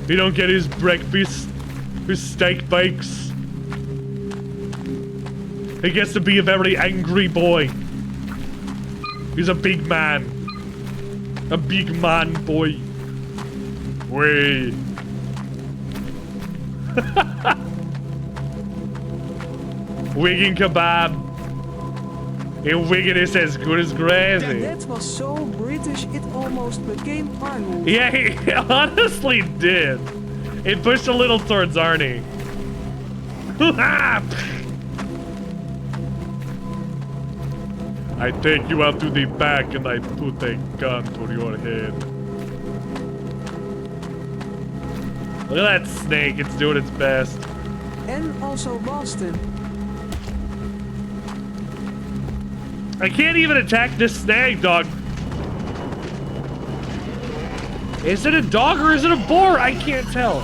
He don't get his breakfast. His steak bakes. He gets to be a very angry boy. He's a big man. A big man boy. Way. Wigan kebab. In Wigan it's as good as gravy. That was so British it almost became Arnold. Yeah, he honestly did. It pushed a little towards Arnie. I take you out to the back and I put a gun to your head. Look at that snake, it's doing its best. And also Boston. I can't even attack this snake, dog. Is it a dog or is it a boar? I can't tell.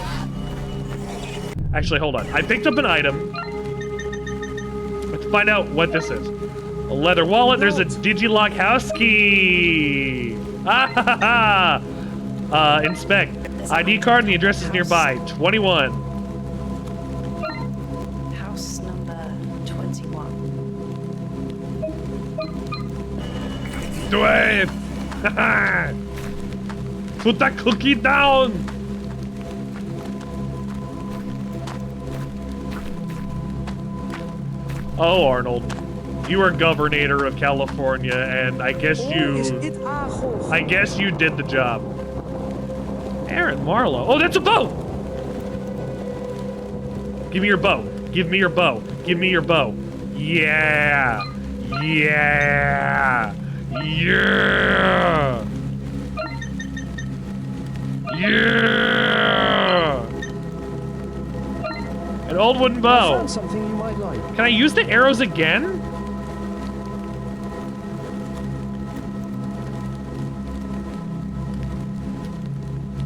Actually, hold on. I picked up an item. Let's find out what this is. A leather wallet. There's a Digilock house key. Ah ha ha ha. Inspect. ID card and the address is nearby. 21. House number 21. Do it! Put that cookie down! Oh, Arnold. You are governor of California, and I guess I guess you did the job. Aaron Marlowe. Oh, that's a bow! Give me your bow. Give me your bow. Give me your bow. Yeah! Yeah! Yeah! Yeah! An old wooden bow. I found something you might like. Can I use the arrows again?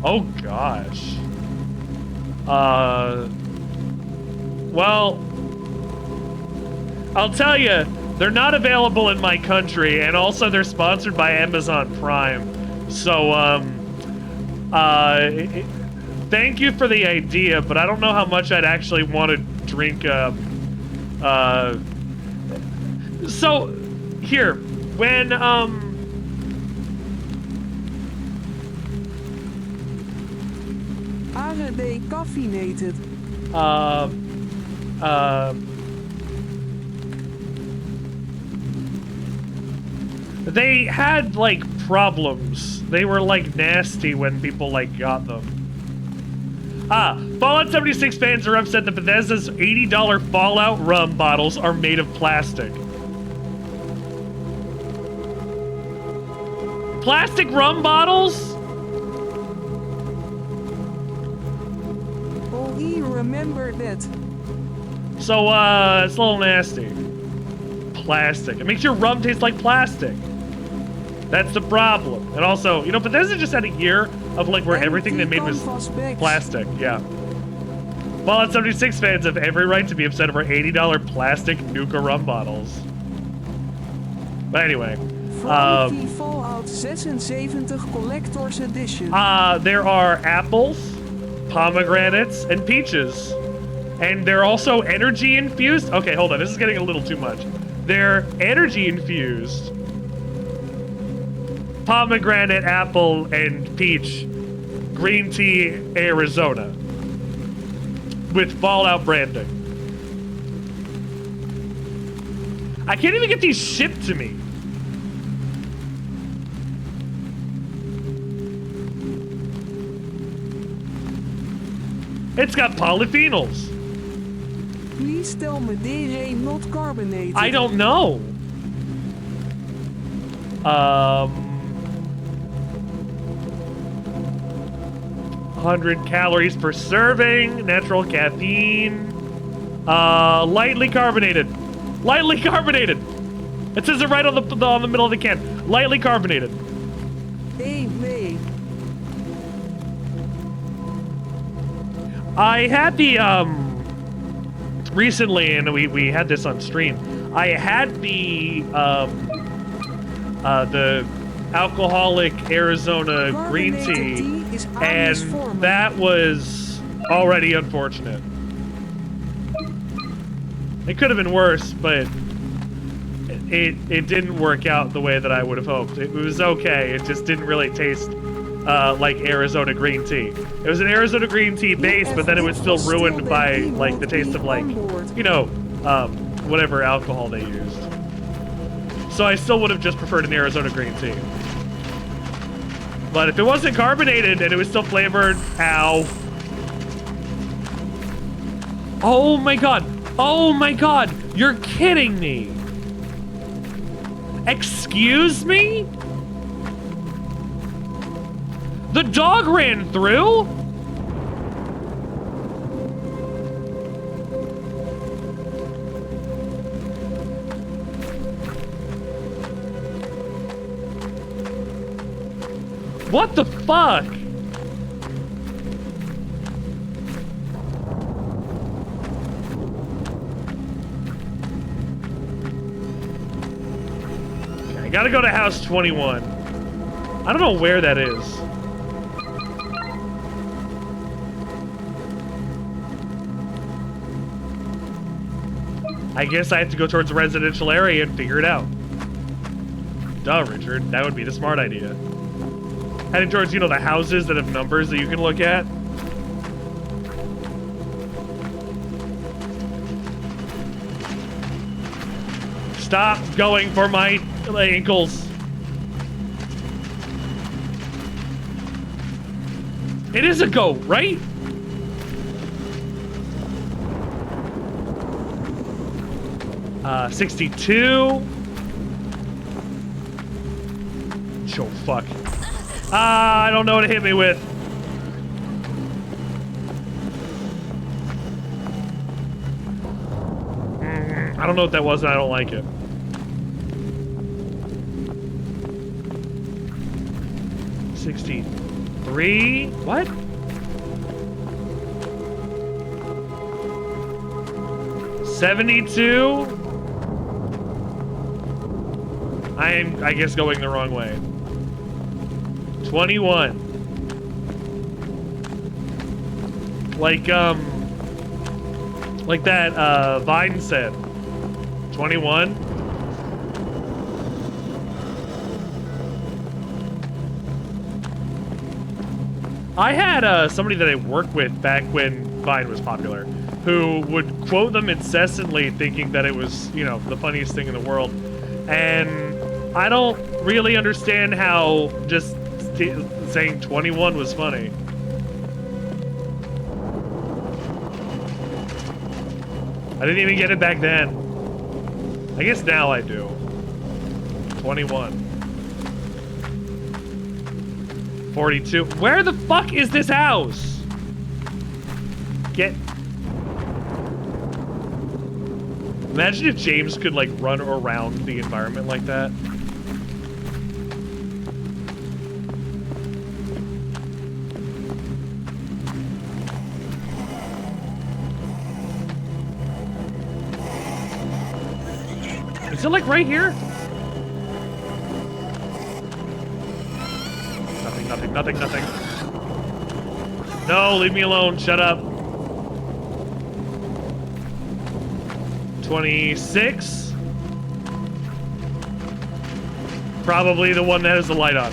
Oh gosh. Well, I'll tell you, they're not available in my country, and also they're sponsored by Amazon Prime. So, thank you for the idea, but I don't know how much I'd actually want to drink, so, here, when, Are they caffeinated? They had, like, problems. They were, like, nasty when people, like, got them. Fallout 76 fans are upset that Bethesda's $80 Fallout rum bottles are made of plastic. Plastic rum bottles? Oh, he remembered that. So, it's a little nasty. Plastic. It makes your rum taste like plastic. That's the problem. And also, you know, Bethesda just had a year of, like, where everything they made was plastic. Yeah. Fallout 76 fans have every right to be upset over $80 plastic Nuka rum bottles. But anyway. From Fallout 76 Collector's Edition. There are apples, pomegranates, and peaches. And they're also energy infused. Okay, hold on. This is getting a little too much. They're energy infused. Pomegranate, apple, and peach. Green tea, Arizona. With Fallout branding. I can't even get these shipped to me. It's got polyphenols. Please tell me they ain't not carbonated. I don't know. 100 calories per serving, natural caffeine, lightly carbonated. Lightly carbonated. It says it right on the middle of the can. Lightly carbonated. Hey, mate. I had the recently, and we had this on stream. I had the alcoholic Arizona green tea, and that was already unfortunate. It could have been worse, but it didn't work out the way that I would have hoped. It was okay. It just didn't really taste like Arizona green tea. It was an Arizona green tea base, but then it was still ruined by like the taste of like, you know, whatever alcohol they used. So I still would have just preferred an Arizona green tea. But if it wasn't carbonated and it was still flavored, ow. Oh my god. Oh my god. You're kidding me. Excuse me? The dog ran through? What the fuck? Okay, I gotta go to house 21. I don't know where that is. I guess I have to go towards the residential area and figure it out. Duh, Richard. That would be the smart idea. Heading towards, you know, the houses that have numbers that you can look at. Stop going for my ankles. It is a go, right? Uh, 62. Oh, fuck. I don't know what to hit me with. I don't know what that was and I don't like it. $63. What? $72. I am, I guess, going the wrong way. 21. Like that, Vine said. 21. I had, somebody that I worked with back when Vine was popular, who would quote them incessantly thinking that it was, you know, the funniest thing in the world. And I don't really understand how just saying 21 was funny. I didn't even get it back then. I guess now I do. 21. 42. Where the fuck is this house? Get... Imagine if James could, like, run around the environment like that. Is it, like, right here? Nothing, nothing, nothing, nothing. No, leave me alone. Shut up. 26. Probably the one that has the light on.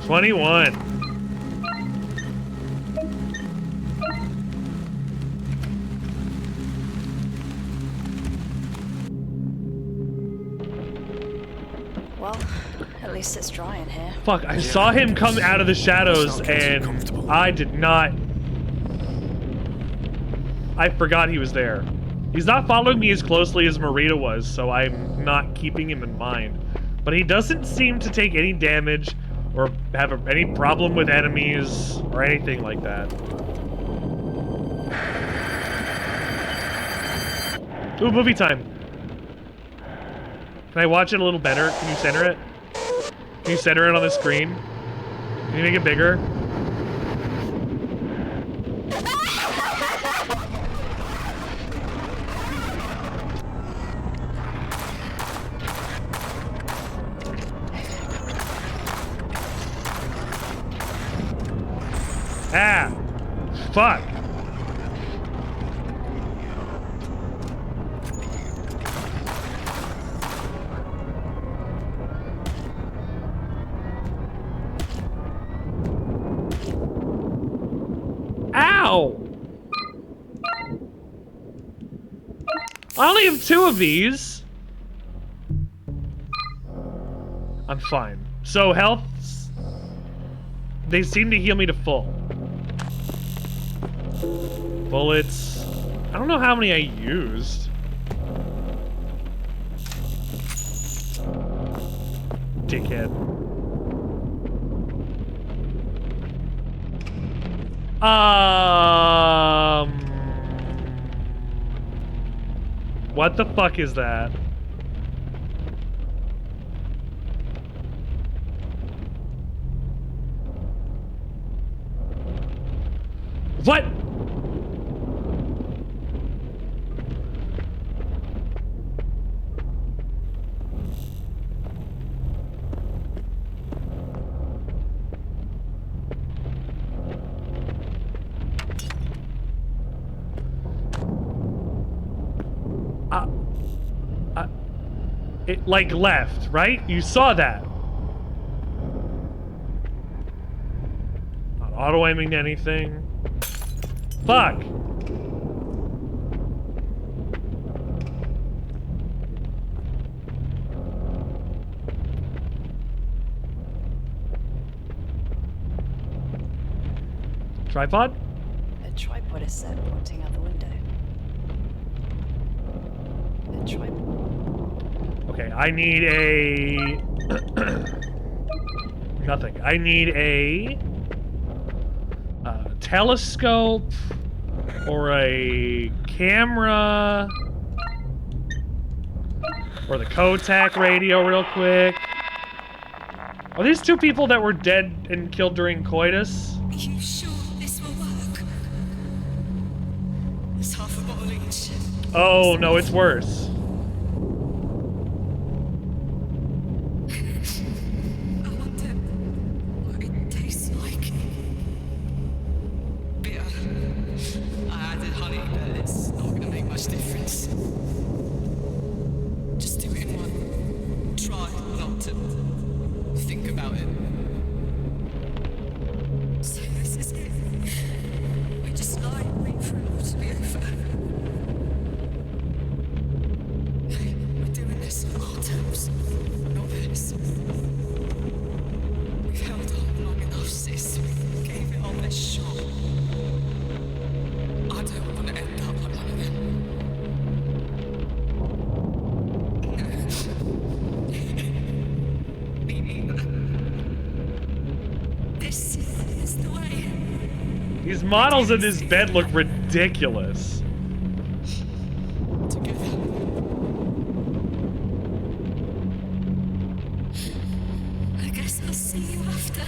$21. Well, at least it's dry in here. Fuck, I saw him come out of the shadows and I did not... I forgot he was there. He's not following me as closely as Marita was, so I'm not keeping him in mind. But he doesn't seem to take any damage or have any problem with enemies or anything like that. Ooh, movie time. Can I watch it a little better? Can you center it? Can you center it on the screen? Can you make it bigger? Ah! Fuck! Ow! I only have 2 of these. I'm fine. So health, they seem to heal me to full. Bullets. I don't know how many I used. Dickhead. What the fuck is that? What? It, like, left, right? You saw that. Not auto-aiming anything. Fuck! Tripod? A tripod is set pointing out the window. A tripod. Okay, I need a... Nothing. I need a... telescope or a camera or the Kotak radio real quick. Are these two people that were dead and killed during coitus? Are you sure this will work? It's half a bottle each. Oh, no, it's worse. I wonder what it tastes like. Bitter. I added honey, but it's not going to make much difference. Just do it in one. Try not to think about it. So this is it. We just lie and wait for it all to be over. We're doing this on our terms, not theirs. We've held on long enough, sis. We gave it our best shot. I don't want to end up like one of them. Me neither. This is the way. These models in this bed look ridiculous. Together. I guess I'll see you after.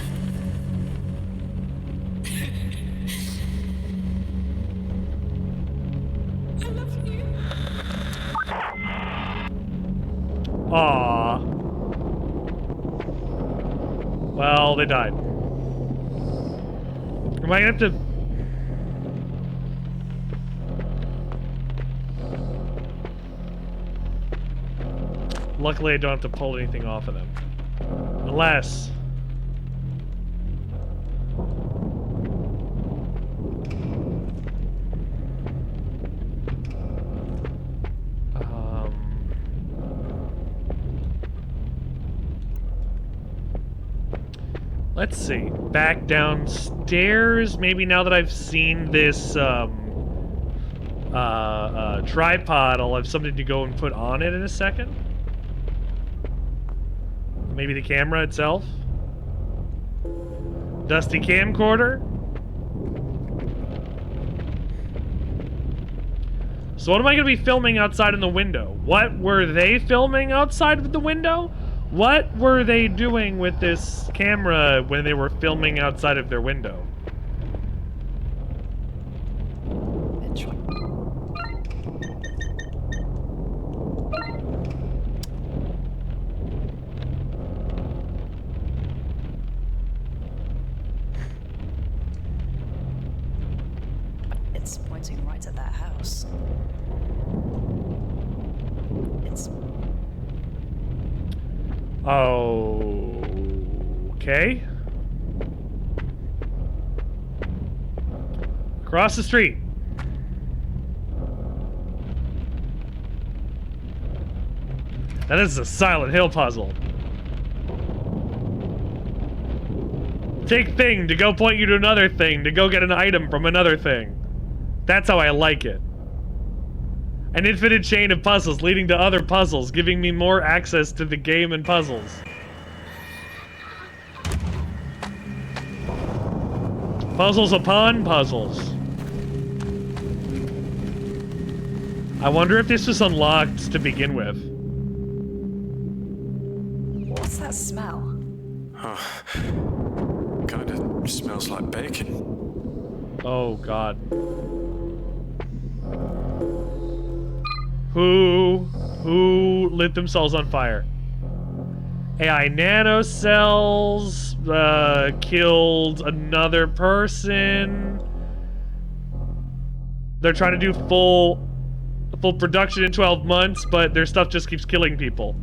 I love you. Aww. Well, they died. Am I gonna have to... Luckily, I don't have to pull anything off of them. Unless... Let's see. Back downstairs. Maybe now that I've seen this tripod, I'll have something to go and put on it in a second. Maybe the camera itself. Dusty camcorder. So what am I going to be filming outside in the window? What were they filming outside of the window? What were they doing with this camera when they were filming outside of their window? It's pointing right at that house. It's... Okay. Across the street. Now this is a Silent Hill puzzle. Take thing to go point you to another thing to go get an item from another thing. That's how I like it. An infinite chain of puzzles leading to other puzzles, giving me more access to the game and puzzles. Puzzles upon puzzles. I wonder if this was unlocked to begin with. What's that smell? Oh, kinda smells like bacon. Oh god. Who lit themselves on fire? AI nanocells killed another person. They're trying to do full production in 12 months, but their stuff just keeps killing people.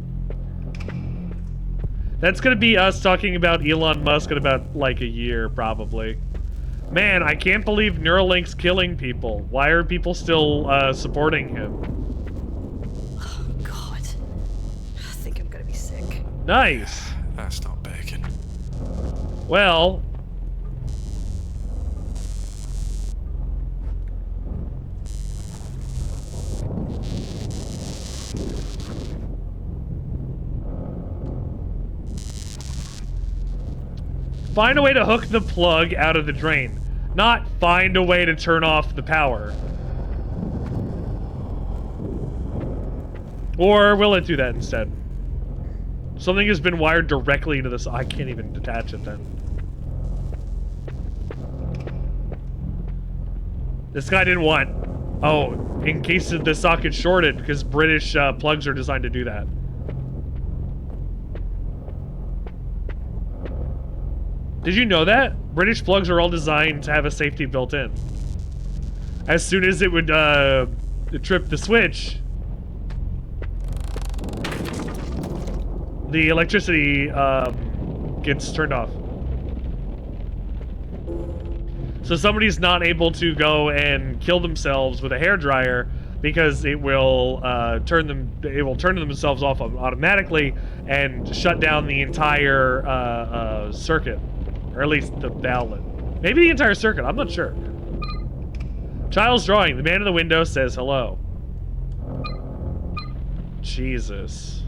That's gonna be us talking about Elon Musk in about like a year, probably. Man, I can't believe Neuralink's killing people. Why are people still supporting him? Oh, God. I think I'm gonna be sick. Nice. That's not bacon. Well... Find a way to hook the plug out of the drain. Not find a way to turn off the power. Or will it do that instead? Something has been wired directly into this. I can't even detach it then. This guy didn't want... Oh, in case the socket shorted, because British plugs are designed to do that. Did you know that? British plugs are all designed to have a safety built in. As soon as it would trip the switch, the electricity gets turned off. So somebody's not able to go and kill themselves with a hairdryer because it will turn themselves off automatically and shut down the entire circuit. Or at least the outlet. Maybe the entire circuit, I'm not sure. Child's drawing. The man in the window says hello. Jesus.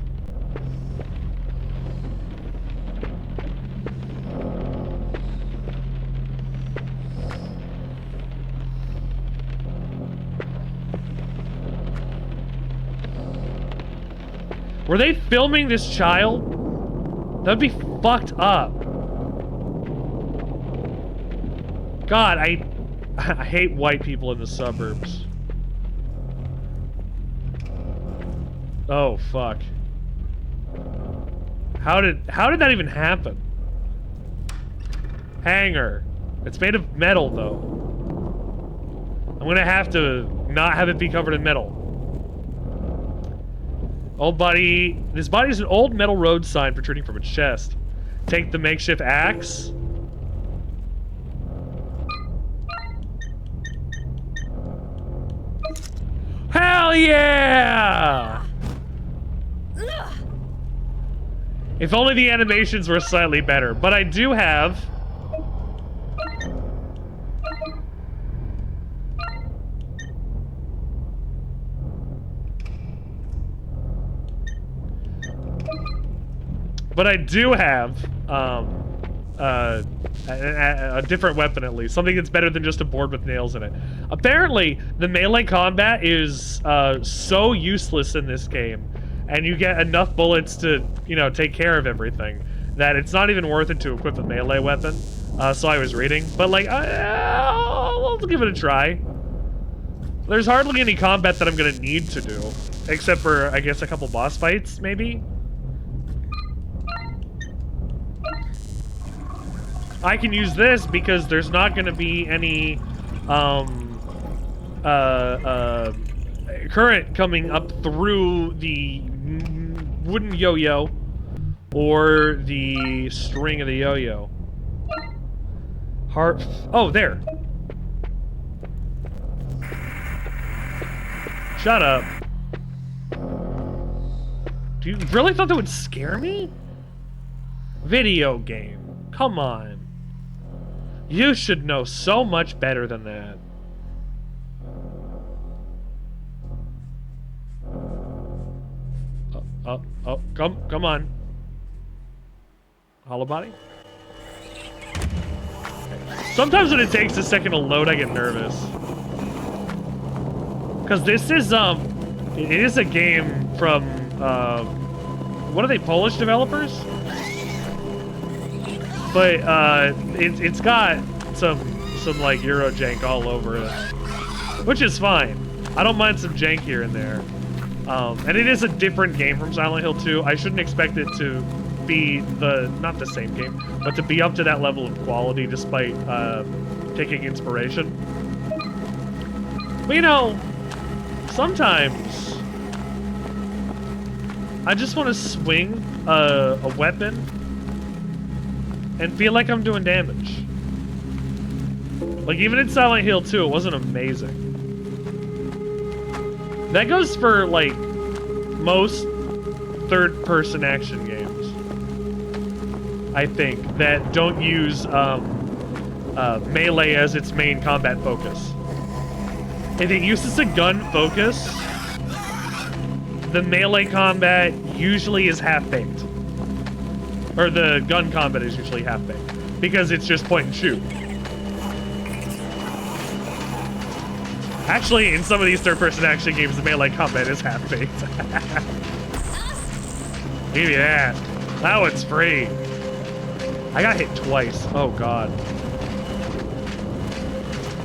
Were they filming this child? That'd be fucked up. God, I hate white people in the suburbs. Oh, fuck. How did that even happen? Hanger. It's made of metal, though. I'm gonna have to not have it be covered in metal. Old body. This body is an old metal road sign protruding from its chest. Take the makeshift axe. Hell yeah! If only the animations were slightly better, but I do have... a different weapon, at least. Something that's better than just a board with nails in it. Apparently, the melee combat is so useless in this game, and you get enough bullets to, you know, take care of everything, that it's not even worth it to equip a melee weapon. So I was reading. But, like, I'll give it a try. There's hardly any combat that I'm gonna need to do, except for, I guess, a couple boss fights, maybe? I can use this because there's not going to be any current coming up through the wooden yo-yo or the string of the yo-yo. Heart. Oh, there. Shut up. Do you really thought that would scare me? Video game. Come on. You should know so much better than that. Come on. Hollowbody? Sometimes when it takes a second to load, I get nervous. Because this is, it is a game from, what are they, Polish developers? But it's got some like Eurojank all over it, which is fine. I don't mind some jank here and there. And it is a different game from Silent Hill 2. I shouldn't expect it to be not the same game, but to be up to that level of quality despite taking inspiration. But you know, sometimes I just want to swing a weapon and feel like I'm doing damage. Like, even in Silent Hill 2, it wasn't amazing. That goes for, like, most third-person action games. I think, that don't use melee as its main combat focus. If it uses a gun focus, the melee combat usually is half-baked. Or the gun combat is usually half-baked. Because it's just point and shoot. Actually, in some of these third-person action games, the melee combat is half-baked. Give me that. That one's free. I got hit twice. Oh, God.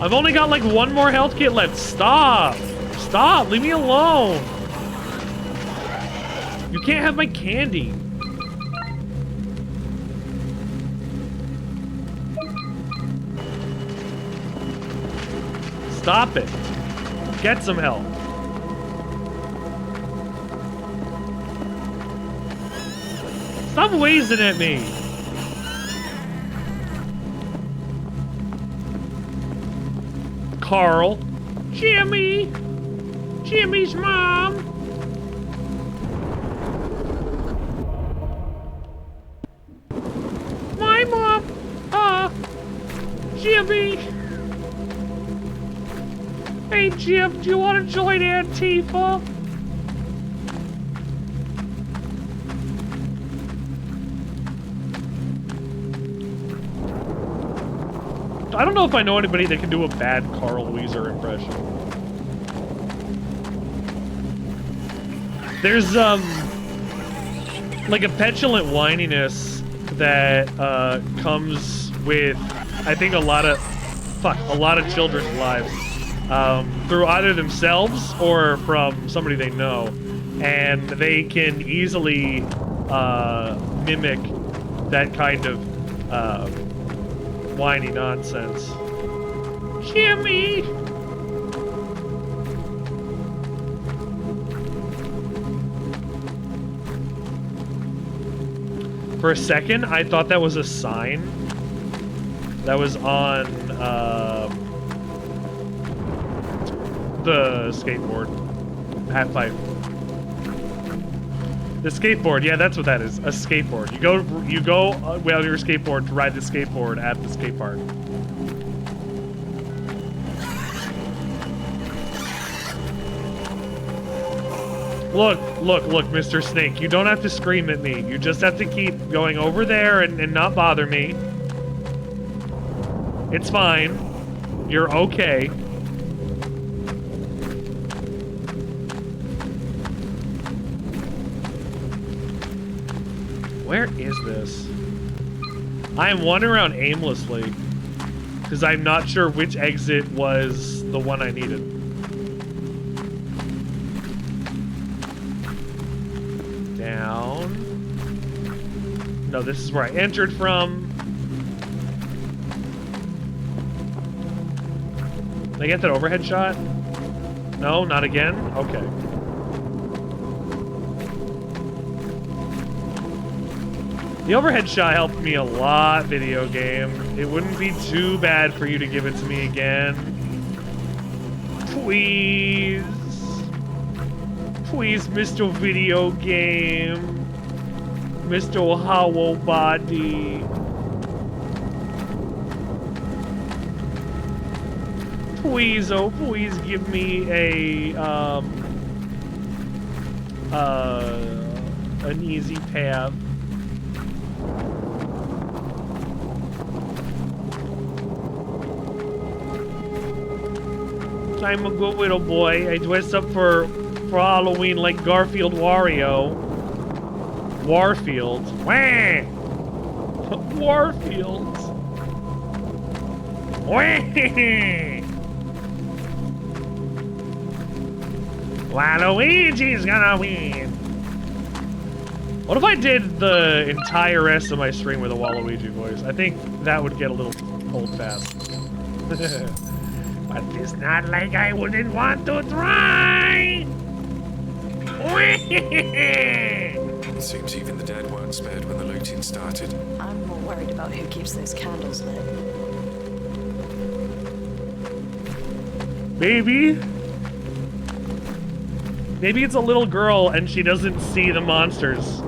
I've only got, like, one more health kit left. Stop. Stop. Leave me alone. You can't have my candy. Stop it. Get some help. Stop wheezing at me. Carl. Jimmy. Jimmy's mom. My mom. Jimmy. Hey, Jim, do you want to join Antifa? I don't know if I know anybody that can do a bad Carl Weezer impression. There's, like a petulant whininess that, comes with, I think, a lot of children's lives. Through either themselves or from somebody they know. And they can easily, mimic that kind of, whiny nonsense. Jimmy! For a second, I thought that was a sign that was on, the skateboard. Hat pipe. The skateboard, yeah, that's what that is. A skateboard. You go well, your skateboard to ride the skateboard at the skate park. Look, Mr. Snake. You don't have to scream at me. You just have to keep going over there and not bother me. It's fine. You're okay. Where is this? I am wandering around aimlessly because I'm not sure which exit was the one I needed. Down. No, this is where I entered from. Did I get that overhead shot? No, not again? Okay. The overhead shot helped me a lot, video game. It wouldn't be too bad for you to give it to me again. Please. Please, Mr. Video Game. Mr. Hollowbody. Please, oh, please give me an easy path. I'm a good little boy. I dress up for Halloween like Garfield Wario. Warfield. Wah! Warfield. Wah! Waluigi's gonna win. What if I did the entire rest of my stream with a Waluigi voice? I think that would get a little old fast. But it's not like I wouldn't want to try. Seems even the dead weren't spared when the looting started. I'm more worried about who keeps those candles lit. Maybe it's a little girl and she doesn't see the monsters.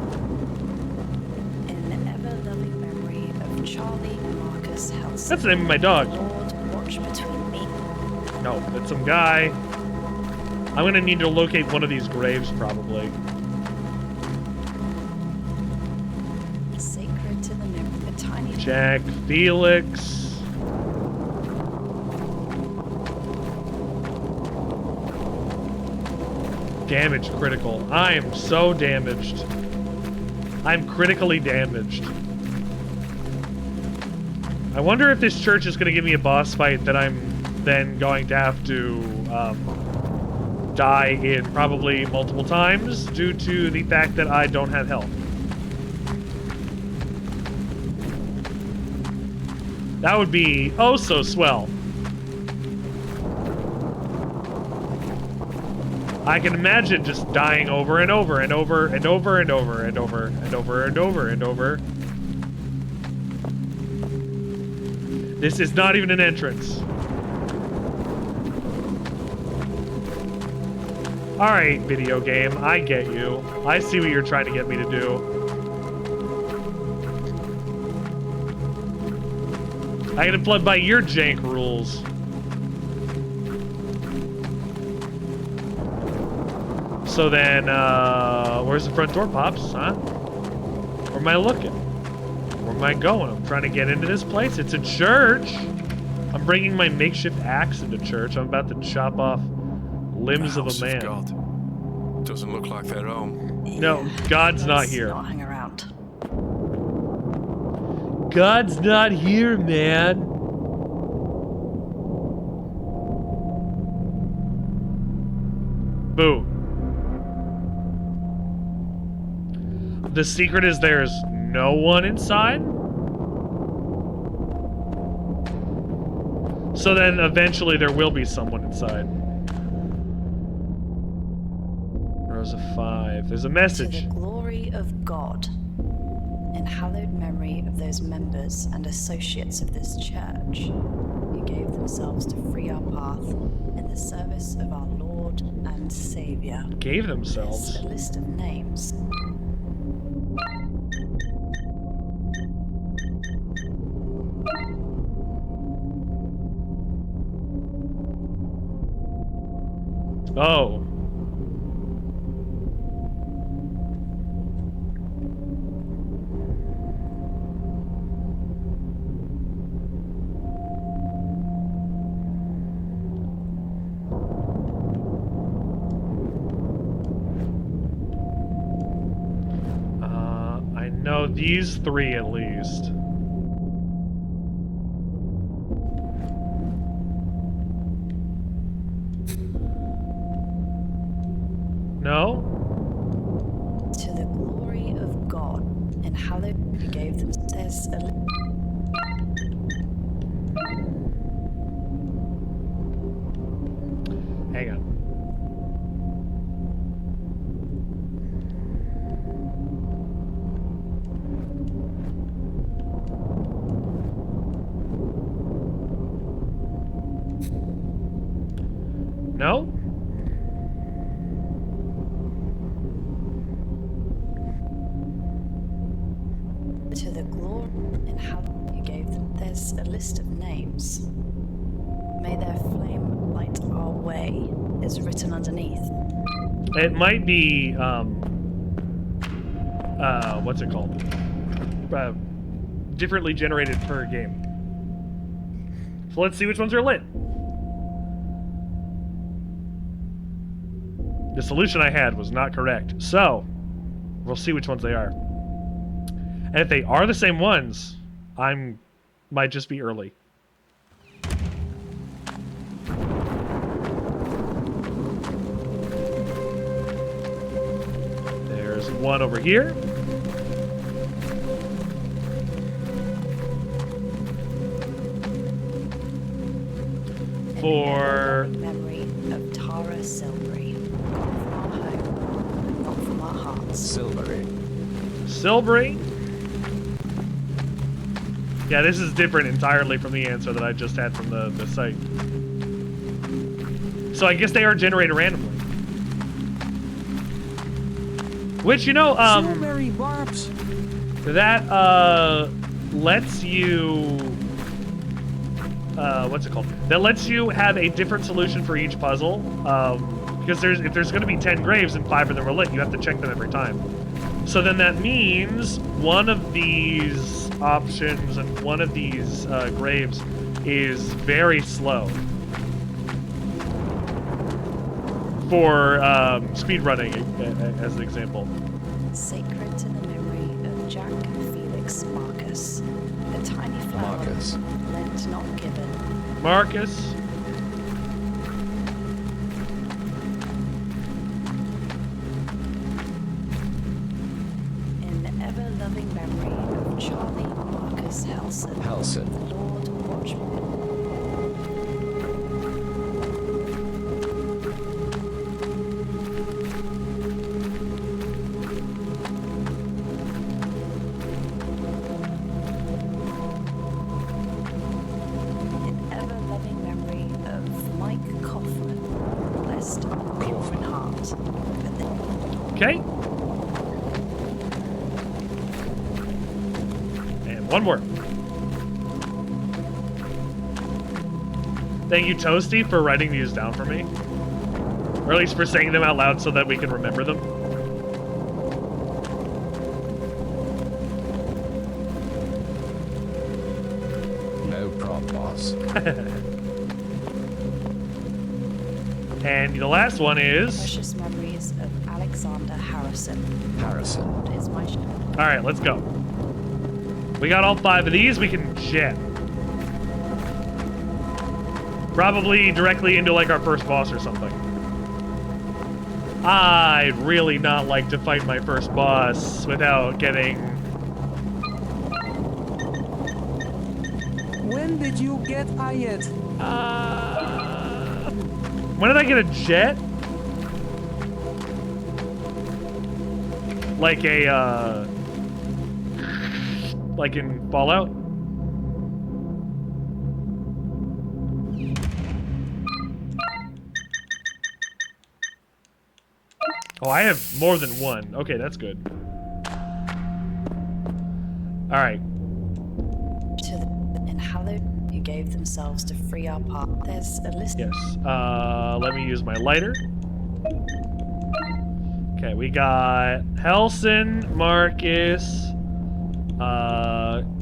In ever-loving memory of Charlie Marcus Helson. That's the name of my dog. Lord, watch between me. No, it's some guy. I'm gonna need to locate one of these graves, probably. Sacred to the memory of a tiny... Jack Felix. Damage critical. I am so damaged. I'm critically damaged. I wonder if this church is going to give me a boss fight that I'm then going to have to die in probably multiple times due to the fact that I don't have health. That would be oh so swell. I can imagine just dying over and over and over and over and over and over and over and over and over. This is not even an entrance. Alright, video game, I get you. I see what you're trying to get me to do. I gotta play by your jank rules. So then, where's the front door, Pops, huh? Where am I looking? Where am I going? I'm trying to get into this place. It's a church. I'm bringing my makeshift axe into church. I'm about to chop off limbs of a man. God. Doesn't look like their own. No, God's not here. Not hang around. God's not here, man. Boo. The secret is there's no one inside. So then eventually there will be someone inside. Rows of 5. There's a message. To the glory of God, in hallowed memory of those members and associates of this church who gave themselves to free our path in the service of our Lord and Savior. Gave themselves? There's a list of names. Oh. I know these 3 at least. No? To the glory of God, in hallowed who gave them. There's a Hang on. No? to the glory and how you gave them. There's a list of names. May their flame light our way is written underneath. It might be, what's it called? Differently generated per game. So let's see which ones are lit. The solution I had was not correct. So, we'll see which ones they are. And if they are the same ones, might just be early. There's one over here. For memory of Tara Silbury, gone from our home, not from our hearts. Silbury. Silbury. Yeah, this is different entirely from the answer that I just had from the site. So I guess they are generated randomly. Which, you know, Silbury barbs. that lets you what's it called? That lets you have a different solution for each puzzle. Because if there's going to be 10 graves and 5 of them are lit, you have to check them every time. So then that means one of these options and one of these graves is very slow for speedrunning, as an example. Sacred to the memory of Jack Felix Marcus, a tiny flower Marcus. lent not given. Marcus. In ever-loving memory of Charlie Marcus Helson, Helson. the Lord Watchman. In ever-loving memory of Mike Kaufman, blessed of pure in heart. Okay. And one more. Thank you, Toasty, for writing these down for me. Or at least for saying them out loud so that we can remember them. No prob, boss. And the last one is... Precious memories of Alexander Harrison. Harrison. Is my show. Alright, let's go. We got all 5 of these, we can jet. Probably directly into like our first boss or something. I'd really not like to fight my first boss without getting... When did you get Ayet? When did I get a jet? Like a, like in Fallout? Oh, I have more than one. Okay, that's good. Alright. To the unhallowed who gave themselves to free our path. There's a list. Yes. Let me use my lighter. Okay, we got Helson, Marcus,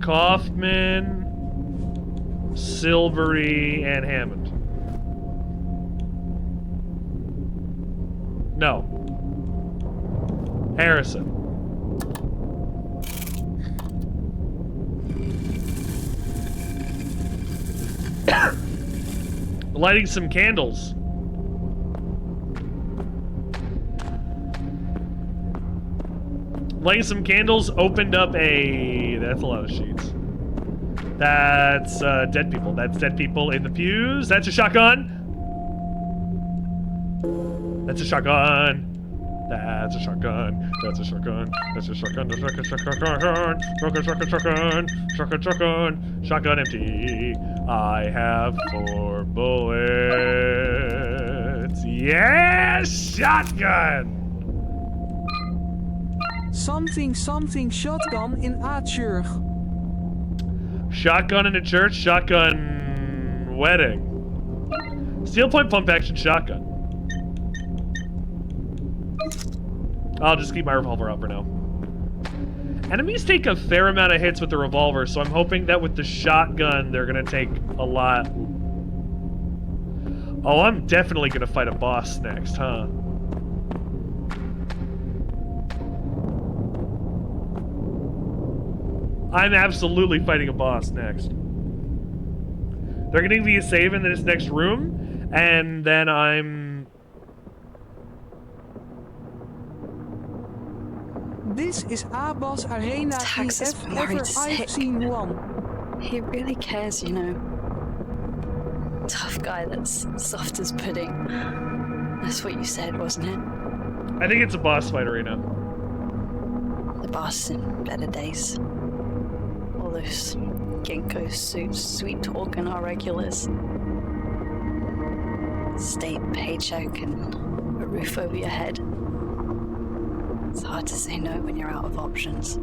Kaufman, Silbury, and Hammond. No. Harrison. Lighting some candles. Lighting some candles opened up a... That's a lot of sheets. That's dead people. That's dead people in the pews. That's a shotgun. That's a shotgun. That's a shotgun. That's a shotgun. That's a shotgun. That's a shotgun. Shotgun. Shotgun empty. I have 4 bullets. Yeah, shotgun. Something shotgun in a church. Shotgun in a church. Shotgun wedding. Steel point pump action shotgun. I'll just keep my revolver out for now. Enemies take a fair amount of hits with the revolver, so I'm hoping that with the shotgun, they're gonna take a lot. Oh, I'm definitely gonna fight a boss next, huh? I'm absolutely fighting a boss next. They're gonna give me a save in this next room, and then I'm... This is Abbas Arena Tax is if very ever sick. I've seen one. He really cares, you know. Tough guy that's soft as pudding. That's what you said, wasn't it? I think it's a boss fight arena. The boss in better days. All those ginkgo suits, sweet talking our regulars. State paycheck and a roof over your head. It's hard to say no when you're out of options.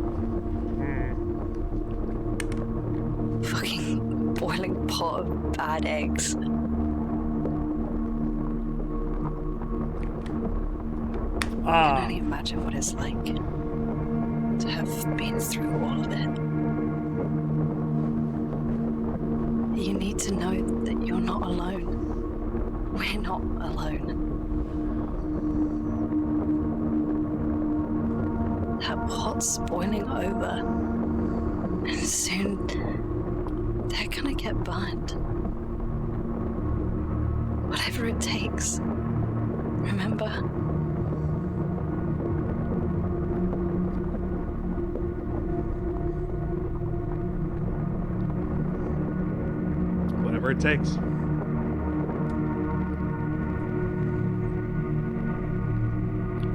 Fucking boiling pot of bad eggs. I can only imagine what it's like to have been through all of it. You need to know that you're not alone. We're not alone. That pot's boiling over, and soon they're gonna get burned. Whatever it takes. Remember? Whatever it takes.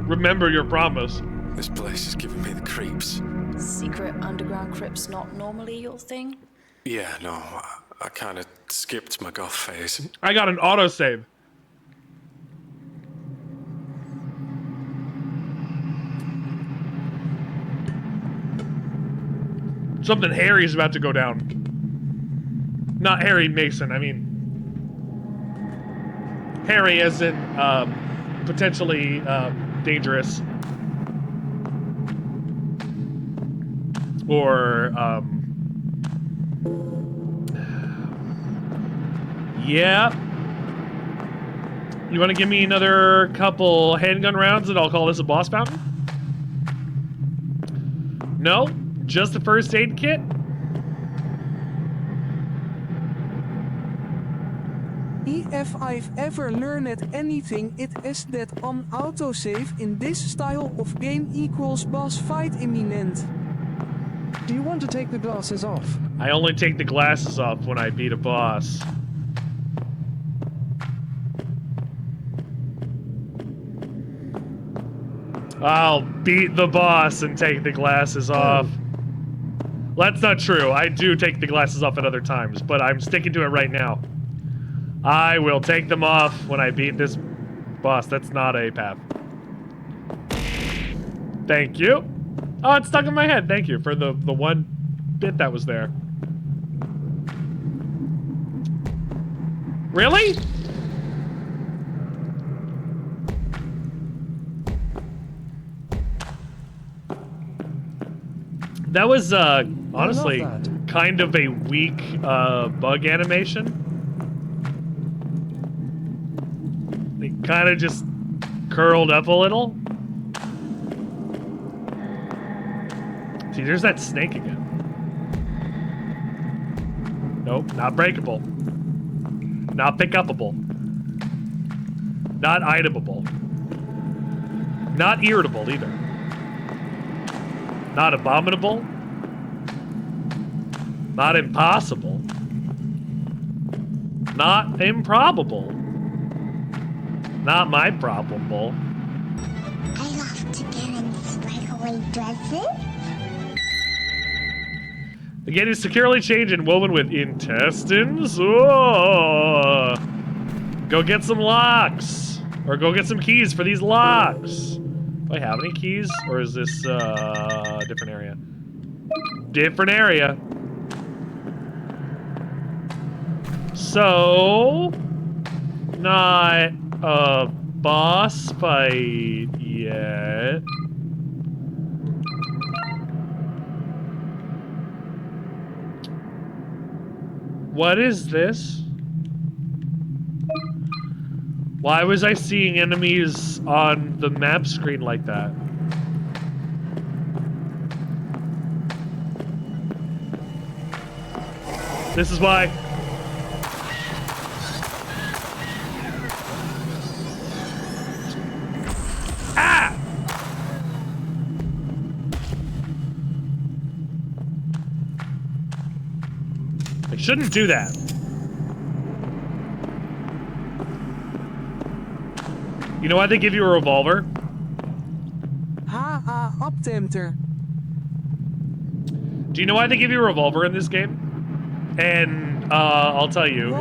Remember your promise. This place is giving me the creeps. Secret underground crypts not normally your thing? Yeah, no, I kind of skipped my goth phase. I got an autosave. Something Harry's about to go down. Not Harry Mason, I mean... Harry as in, potentially, dangerous. Or, yeah. You want to give me another couple handgun rounds and I'll call this a boss fountain? No? Just the first aid kit? If I've ever learned anything, it is that on autosave in this style of game equals boss fight imminent. Do you want to take the glasses off? I only take the glasses off when I beat a boss. I'll beat the boss and take the glasses off. That's not true. I do take the glasses off at other times, but I'm sticking to it right now. I will take them off when I beat this boss. That's not a path. Thank you. Oh, it's stuck in my head. Thank you for the one bit that was there. Really? That was, honestly, kind of a weak, bug animation. It kind of just curled up a little. See, there's that snake again. Nope, not breakable. Not pick-upable. Not itemable. Not irritable either. Not abominable. Not impossible. Not improbable. Not my probable. I love to get in breakaway dresses. The gate is securely chained and woven with intestines. Oh. Go get some locks. Or go get some keys for these locks. Do I have any keys? Or is this a different area? Different area. So, not a boss fight yet. What is this? Why was I seeing enemies on the map screen like that? This is why. Ah! I shouldn't do that. You know why they give you a revolver? Uptempter. Do you know why they give you a revolver in this game? And I'll tell you,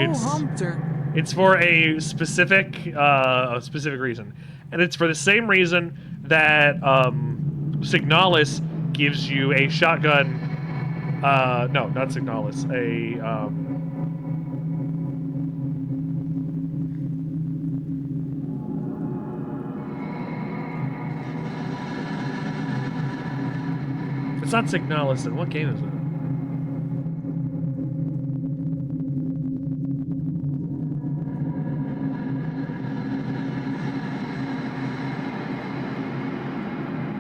it's for a specific reason, and it's for the same reason that Signalis gives you a shotgun. No, not Signalis. It's not Signalis, then what game is it?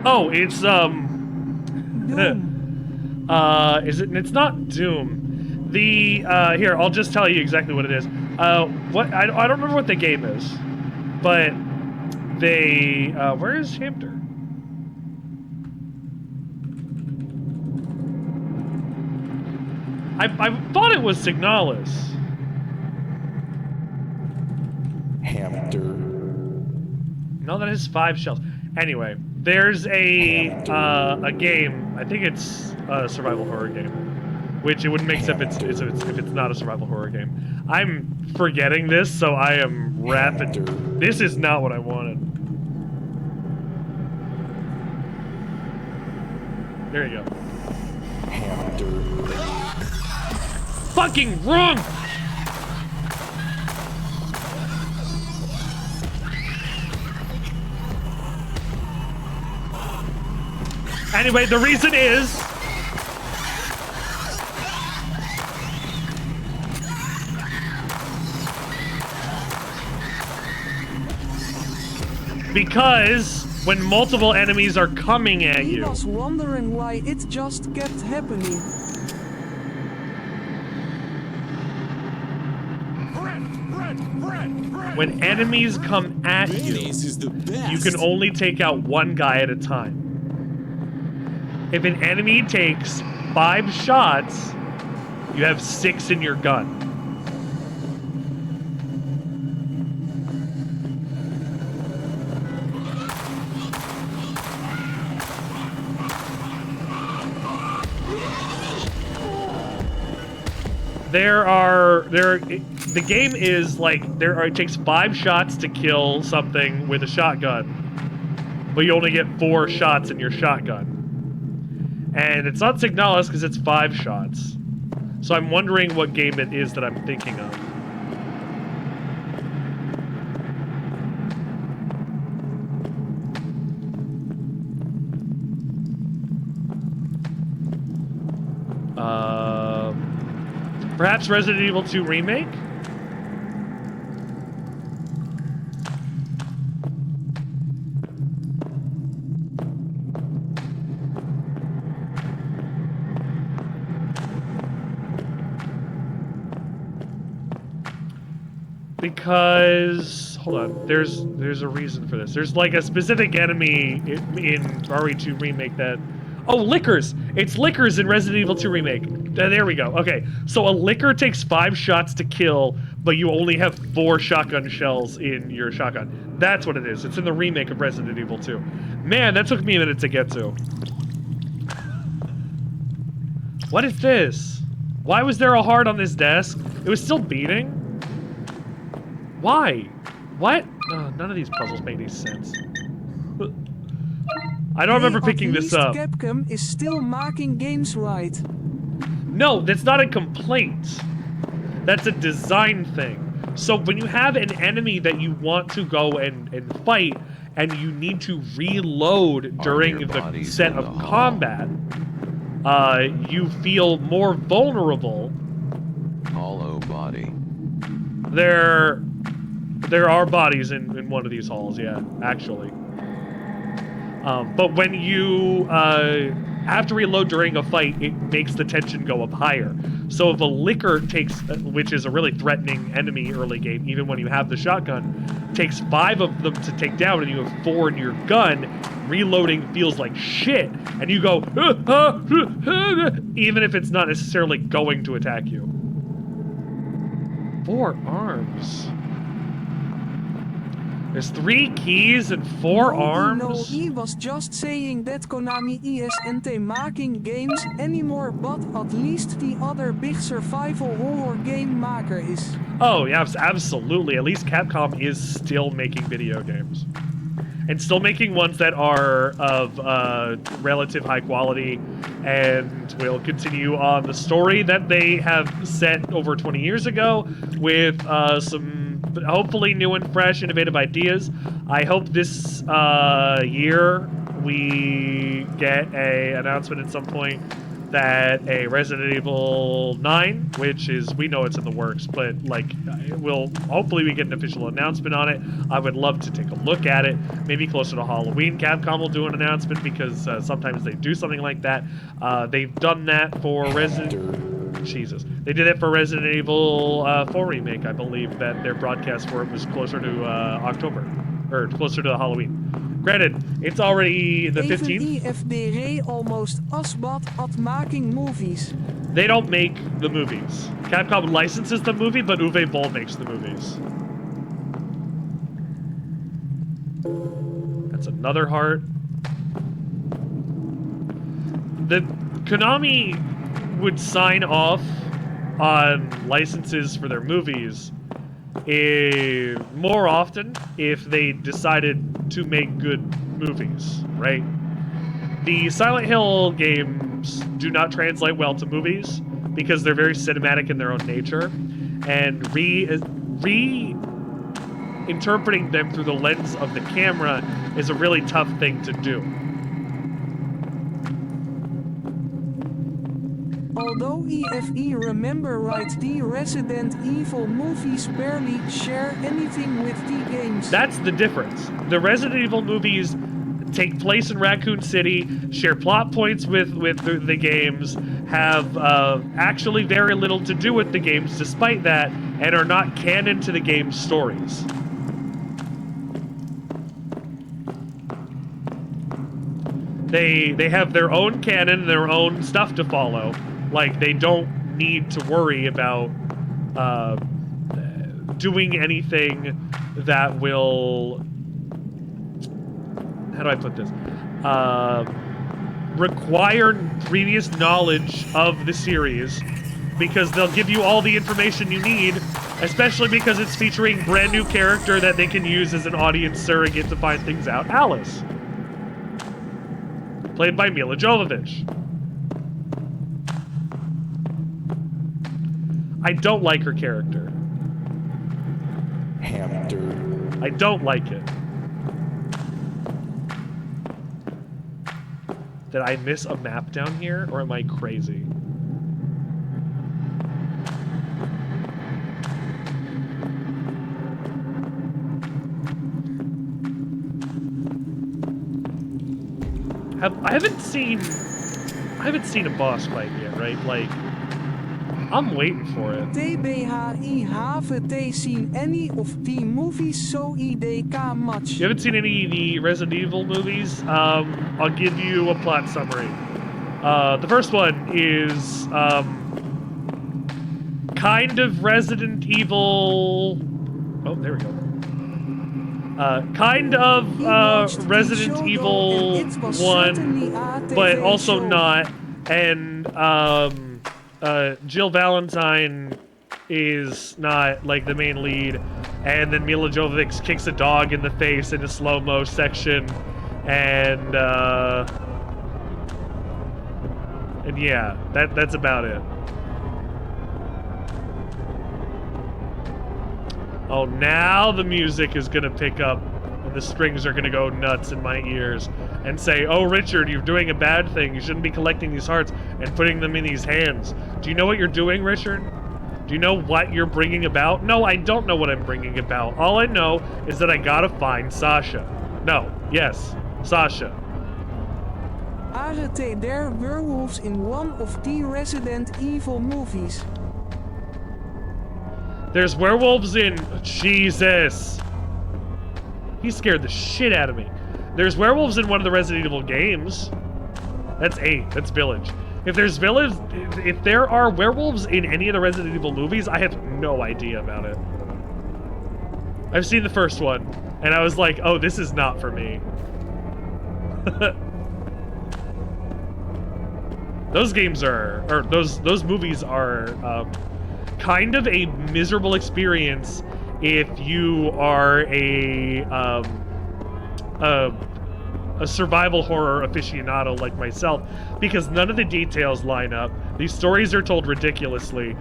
Oh, it's Doom. Is it? It's not Doom. The here, I'll just tell you exactly what it is. What I don't remember what the game is, but they where is Hamter? I thought it was Signalis. Hamter. No, that is 5 shells. Anyway, there's a game. I think it's a survival horror game, which it wouldn't make sense if it's not a survival horror game. I'm forgetting this, so I am rapid. This is not what I wanted. There you go. Hamter. Fucking wrong! Anyway, the reason is because when multiple enemies are coming at you. I was wondering why it just kept happening. When enemies come at you, you can only take out one guy at a time. If an enemy takes 5 shots, you have 6 in your gun. The game is like, it takes 5 shots to kill something with a shotgun, but you only get 4 shots in your shotgun. And it's not Signalis because it's 5 shots. So I'm wondering what game it is that I'm thinking of. Perhaps Resident Evil 2 Remake? Because, hold on, there's a reason for this. There's like a specific enemy in RE2 Remake that... Oh, Lickers! It's Lickers in Resident Evil 2 Remake. There we go. Okay, so a Licker takes 5 shots to kill, but you only have 4 shotgun shells in your shotgun. That's what it is. It's in the remake of Resident Evil 2. Man, that took me a minute to get to. What is this? Why was there a heart on this desk? It was still beating? Why? What? None of these puzzles make any sense. I don't remember picking this up. Capcom is still making games right. No, that's not a complaint. That's a design thing. So when you have an enemy that you want to go and fight, and you need to reload during the set of combat, you feel more vulnerable. Hollowbody. There are bodies in one of these halls, yeah, actually. But when you have to reload during a fight, it makes the tension go up higher. So if a Licker takes, which is a really threatening enemy early game, even when you have the shotgun, takes 5 of them to take down and you have 4 in your gun, reloading feels like shit. And you go, even if it's not necessarily going to attack you. 4 arms. There's 3 keys and 4 arms. No, he was just saying that Konami isn't making games anymore, but at least the other big survival horror game maker is. Oh, yeah, absolutely. At least Capcom is still making video games. And still making ones that are of relative high quality and will continue on the story that they have set over 20 years ago with some hopefully new and fresh, innovative ideas. I hope this year we get an announcement at some point that a Resident Evil 9, which is, we know it's in the works, but like, hopefully we get an official announcement on it. I would love to take a look at it. Maybe closer to Halloween, Capcom will do an announcement because sometimes they do something like that. They've done that for Jesus. They did it for Resident Evil 4 Remake, I believe, that their broadcast for it was closer to October, or closer to Halloween. Granted, it's already the 15th. EFDR almost as bad at making movies. They don't make the movies. Capcom licenses the movie, but Uwe Boll makes the movies. That's another heart. The Konami would sign off on licenses for their movies more often if they decided to make good movies, right? The Silent Hill games do not translate well to movies because they're very cinematic in their own nature, and re-interpreting them through the lens of the camera is a really tough thing to do. Although EFE remember right, the Resident Evil movies barely share anything with the games. That's the difference. The Resident Evil movies take place in Raccoon City, share plot points with the games, have actually very little to do with the games despite that, and are not canon to the game's stories. They have their own canon, their own stuff to follow. Like, they don't need to worry about doing anything that will... How do I put this? Require previous knowledge of the series, because they'll give you all the information you need, especially because it's featuring brand new character that they can use as an audience surrogate to find things out. Alice. Played by Mila Jovovich. I don't like her character. Hamster. I don't like it. Did I miss a map down here, or am I crazy? I haven't seen a boss fight yet, right? Like, I'm waiting for it. TBHI haven't they seen any of the movies so IDK much? You haven't seen any of the Resident Evil movies? I'll give you a plot summary. The first one is kind of Resident Evil... Oh, there we go. Kind of Resident Evil 1, but also not. And Jill Valentine is not like the main lead. And then Mila Jovovich kicks a dog in the face in a slow-mo section. And yeah, that's about it. Oh, now the music is gonna pick up and the strings are gonna go nuts in my ears and say, oh, Richard, you're doing a bad thing. You shouldn't be collecting these hearts and putting them in these hands. Do you know what you're doing, Richard? Do you know what you're bringing about? No, I don't know what I'm bringing about. All I know is that I gotta find Sasha. No, yes, Sasha. Are there werewolves in one of the Resident Evil movies? There's werewolves in... Jesus. He scared the shit out of me. There's werewolves in one of the Resident Evil games. That's 8. That's Village. If there are werewolves in any of the Resident Evil movies, I have no idea about it. I've seen the first one, and I was like, oh, this is not for me. Those games are, or those movies are kind of a miserable experience if you are a survival horror aficionado like myself, because none of the details line up. These stories are told ridiculously.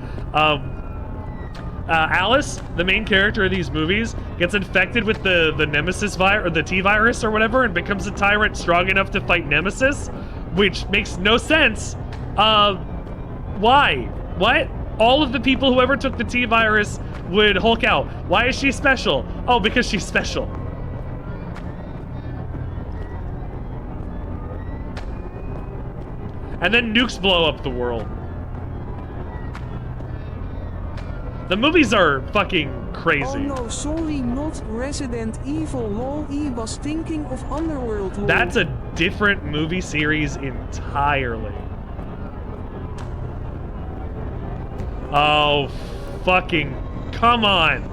Alice, the main character of these movies, gets infected with the Nemesis virus, or the T virus or whatever, and becomes a tyrant strong enough to fight Nemesis, which makes no sense. Why? What? All of the people who ever took the T virus would Hulk out. Why is she special? Oh, because she's special. And then nukes blow up the world. The movies are fucking crazy. Oh no, sorry, not Resident Evil lol, he was thinking of Underworld lol. That's a different movie series entirely. Oh, fucking come on.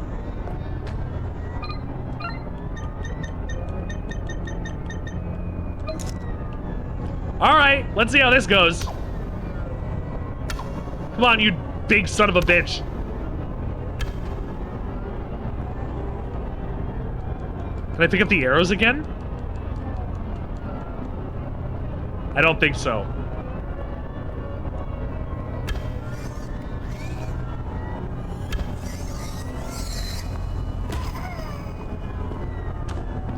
All right, let's see how this goes. Come on, you big son of a bitch. Can I pick up the arrows again? I don't think so.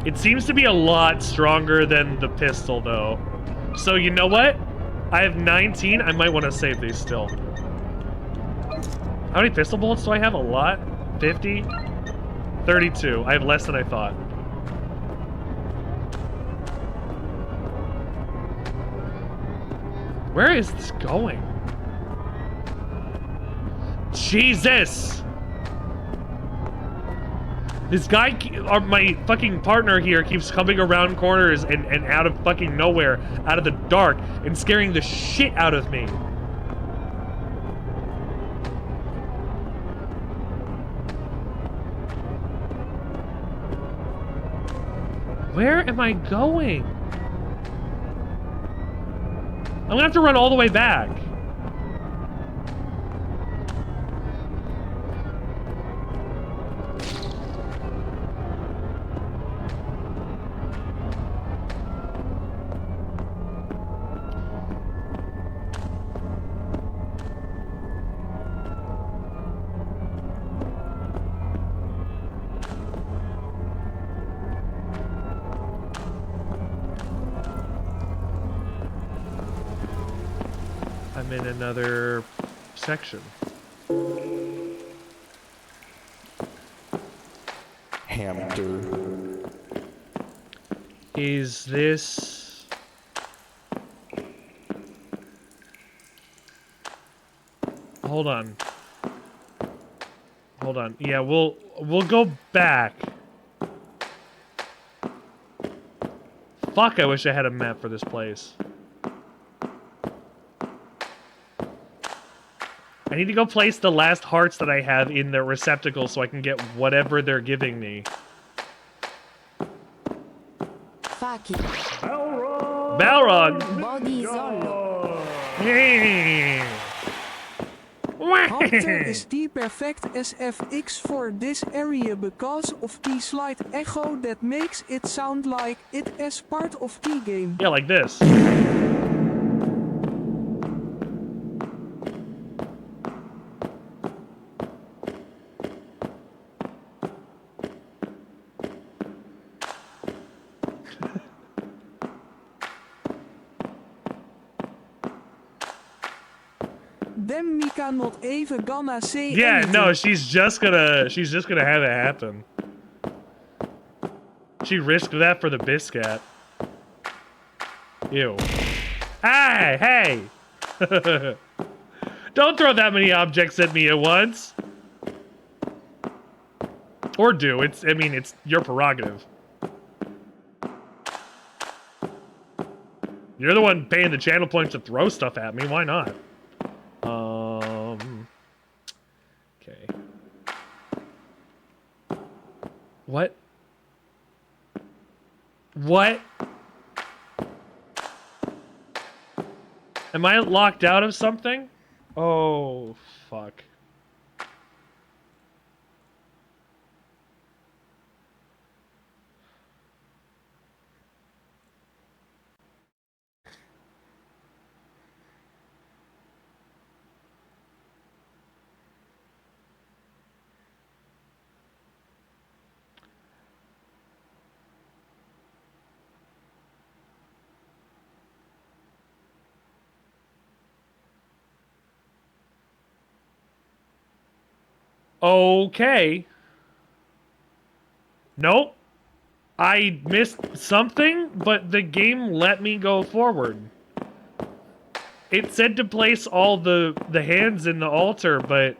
It seems to be a lot stronger than the pistol, though. So you know what? I have 19. I might want to save these still. How many pistol bullets do I have? A lot? 50? 32. I have less than I thought. Where is this going? Jesus! This guy, or my fucking partner here, keeps coming around corners and out of fucking nowhere, out of the dark, and scaring the shit out of me. Where am I going? I'm gonna have to run all the way back. I'm in another section. Hamster. Is this... Hold on. Hold on. Yeah, we'll go back. Fuck, I wish I had a map for this place. I need to go place the last hearts that I have in the receptacle so I can get whatever they're giving me. Fuck it. Balrog! Body solo. Hunter is the perfect SFX for this area because of the slight echo that makes it sound like it is part of the game. Yeah, like this. Then Mika not even gonna say Yeah, anything. no, she's just gonna have it happen. She risked that for the biscuit. Ew. Hey! Don't throw that many objects at me at once. Or do. It's your prerogative. You're the one paying the channel points to throw stuff at me. Why not? Okay. What? What? Am I locked out of something? Oh, fuck. Okay. Nope. I missed something, but the game let me go forward. It said to place all the hands in the altar, but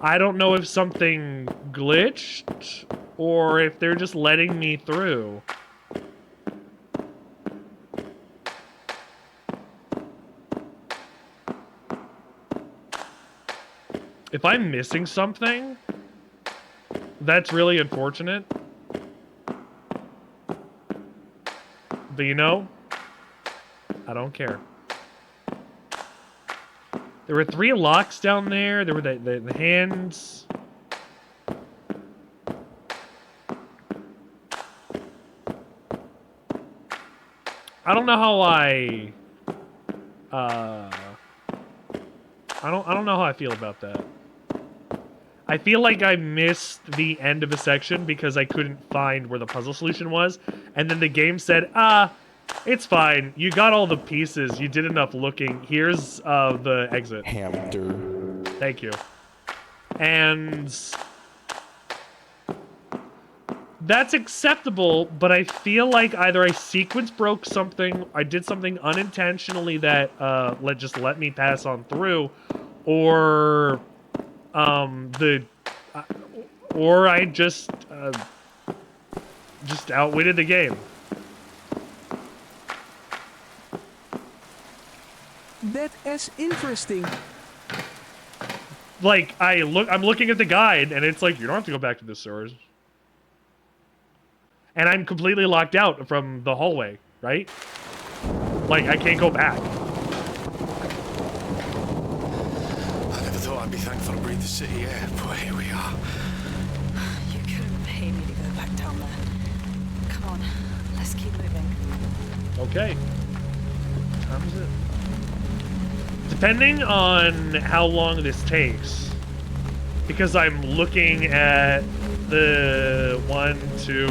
I don't know if something glitched or if they're just letting me through. If I'm missing something, that's really unfortunate. But you know, I don't care. There were 3 locks down there. There were the hands. I don't know how I don't know how I feel about that. I feel like I missed the end of a section because I couldn't find where the puzzle solution was, and then the game said, it's fine. You got all the pieces. You did enough looking. Here's the exit. Hamster. Thank you. And that's acceptable, but I feel like either I sequence broke something, I did something unintentionally that just let me pass on through, or or I just outwitted the game. That is interesting. Like, I'm looking at the guide, and it's like, you don't have to go back to the sewers. And I'm completely locked out from the hallway, right? Like, I can't go back. I never thought I'd be thankful to breathe the city air, but here we are. You couldn't pay me to go back down there. Come on, let's keep moving. Okay. What time is it? Depending on how long this takes, because I'm looking at the 1, 2,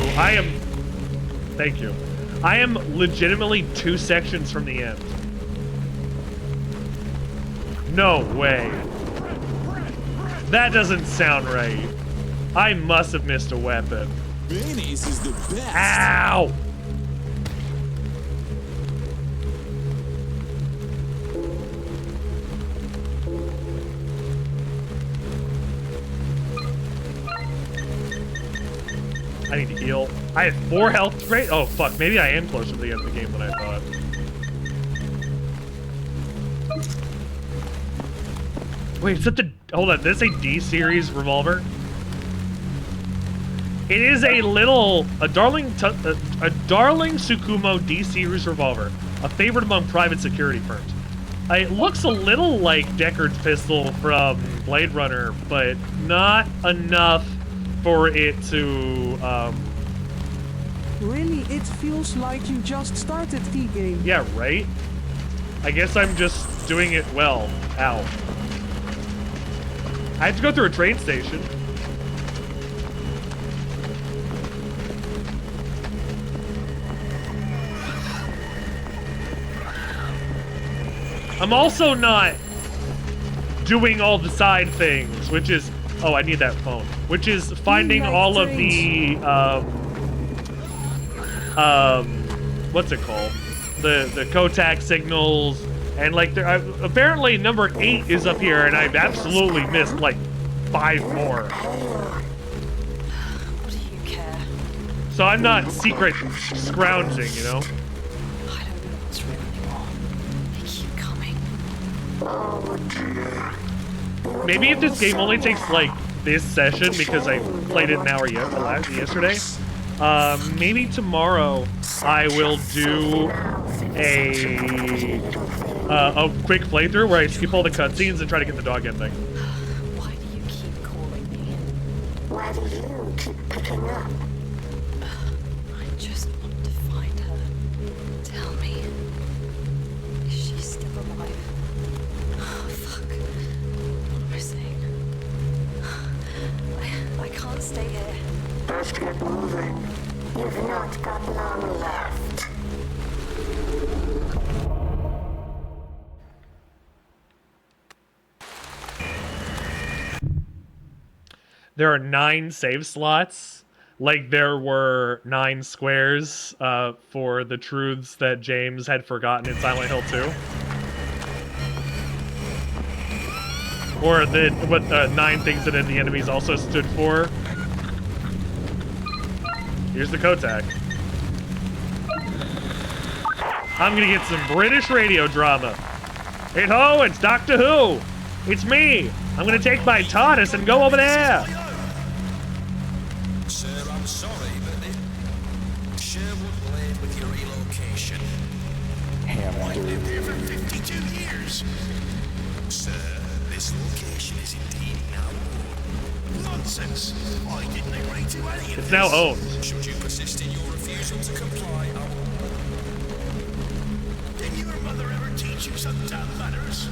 thank you. I am legitimately 2 sections from the end. No way. That doesn't sound right. I must have missed a weapon. Mayonnaise is the best. Ow! I need to heal. I have 4 health straight. Oh, fuck. Maybe I am closer to the end of the game than I thought. Wait, is that the... Hold on. This is a D-series revolver? It is a Darling Tsukumo D-series revolver. A favorite among private security firms. It looks a little like Deckard's pistol from Blade Runner, but not enough for it to, Really, it feels like you just started the game. Yeah, right? I guess I'm just doing it well. Ow. I have to go through a train station. I'm also not doing all the side things, which is... Oh, I need that phone. Which is finding all of the, what's it called? The Kotak signals, and like, apparently number 8 is up here, and I've absolutely missed like 5 more. What do you care? So I'm not secret scrounging, you know? I don't know what's real anymore. They keep coming. Maybe if this game only takes like this session because I played it an hour yesterday. Maybe tomorrow I will do a quick playthrough where I skip all the cutscenes and try to get the dog ending. Why do you keep calling me? Why do you keep picking up? I just want to find her. Tell me. Is she still alive? Oh, fuck. What am I saying? I can't stay here. Best get moving. You've not got long left. There are 9 save slots, like there were 9 squares for the truths that James had forgotten in Silent Hill 2. Or what 9 things that the enemies also stood for. Here's the Kotak. I'm gonna get some British radio drama. Hey ho, it's Doctor Who! It's me! I'm gonna take my TARDIS and go over there! Sir, I'm sorry, but it sure would lane with your relocation. I lived here for 52 years. Sir, this location is indeed now owned. Nonsense! I didn't agree to any of It's this. now owned. Should you persist in your refusal to comply, Did your mother ever teach you some damn manners?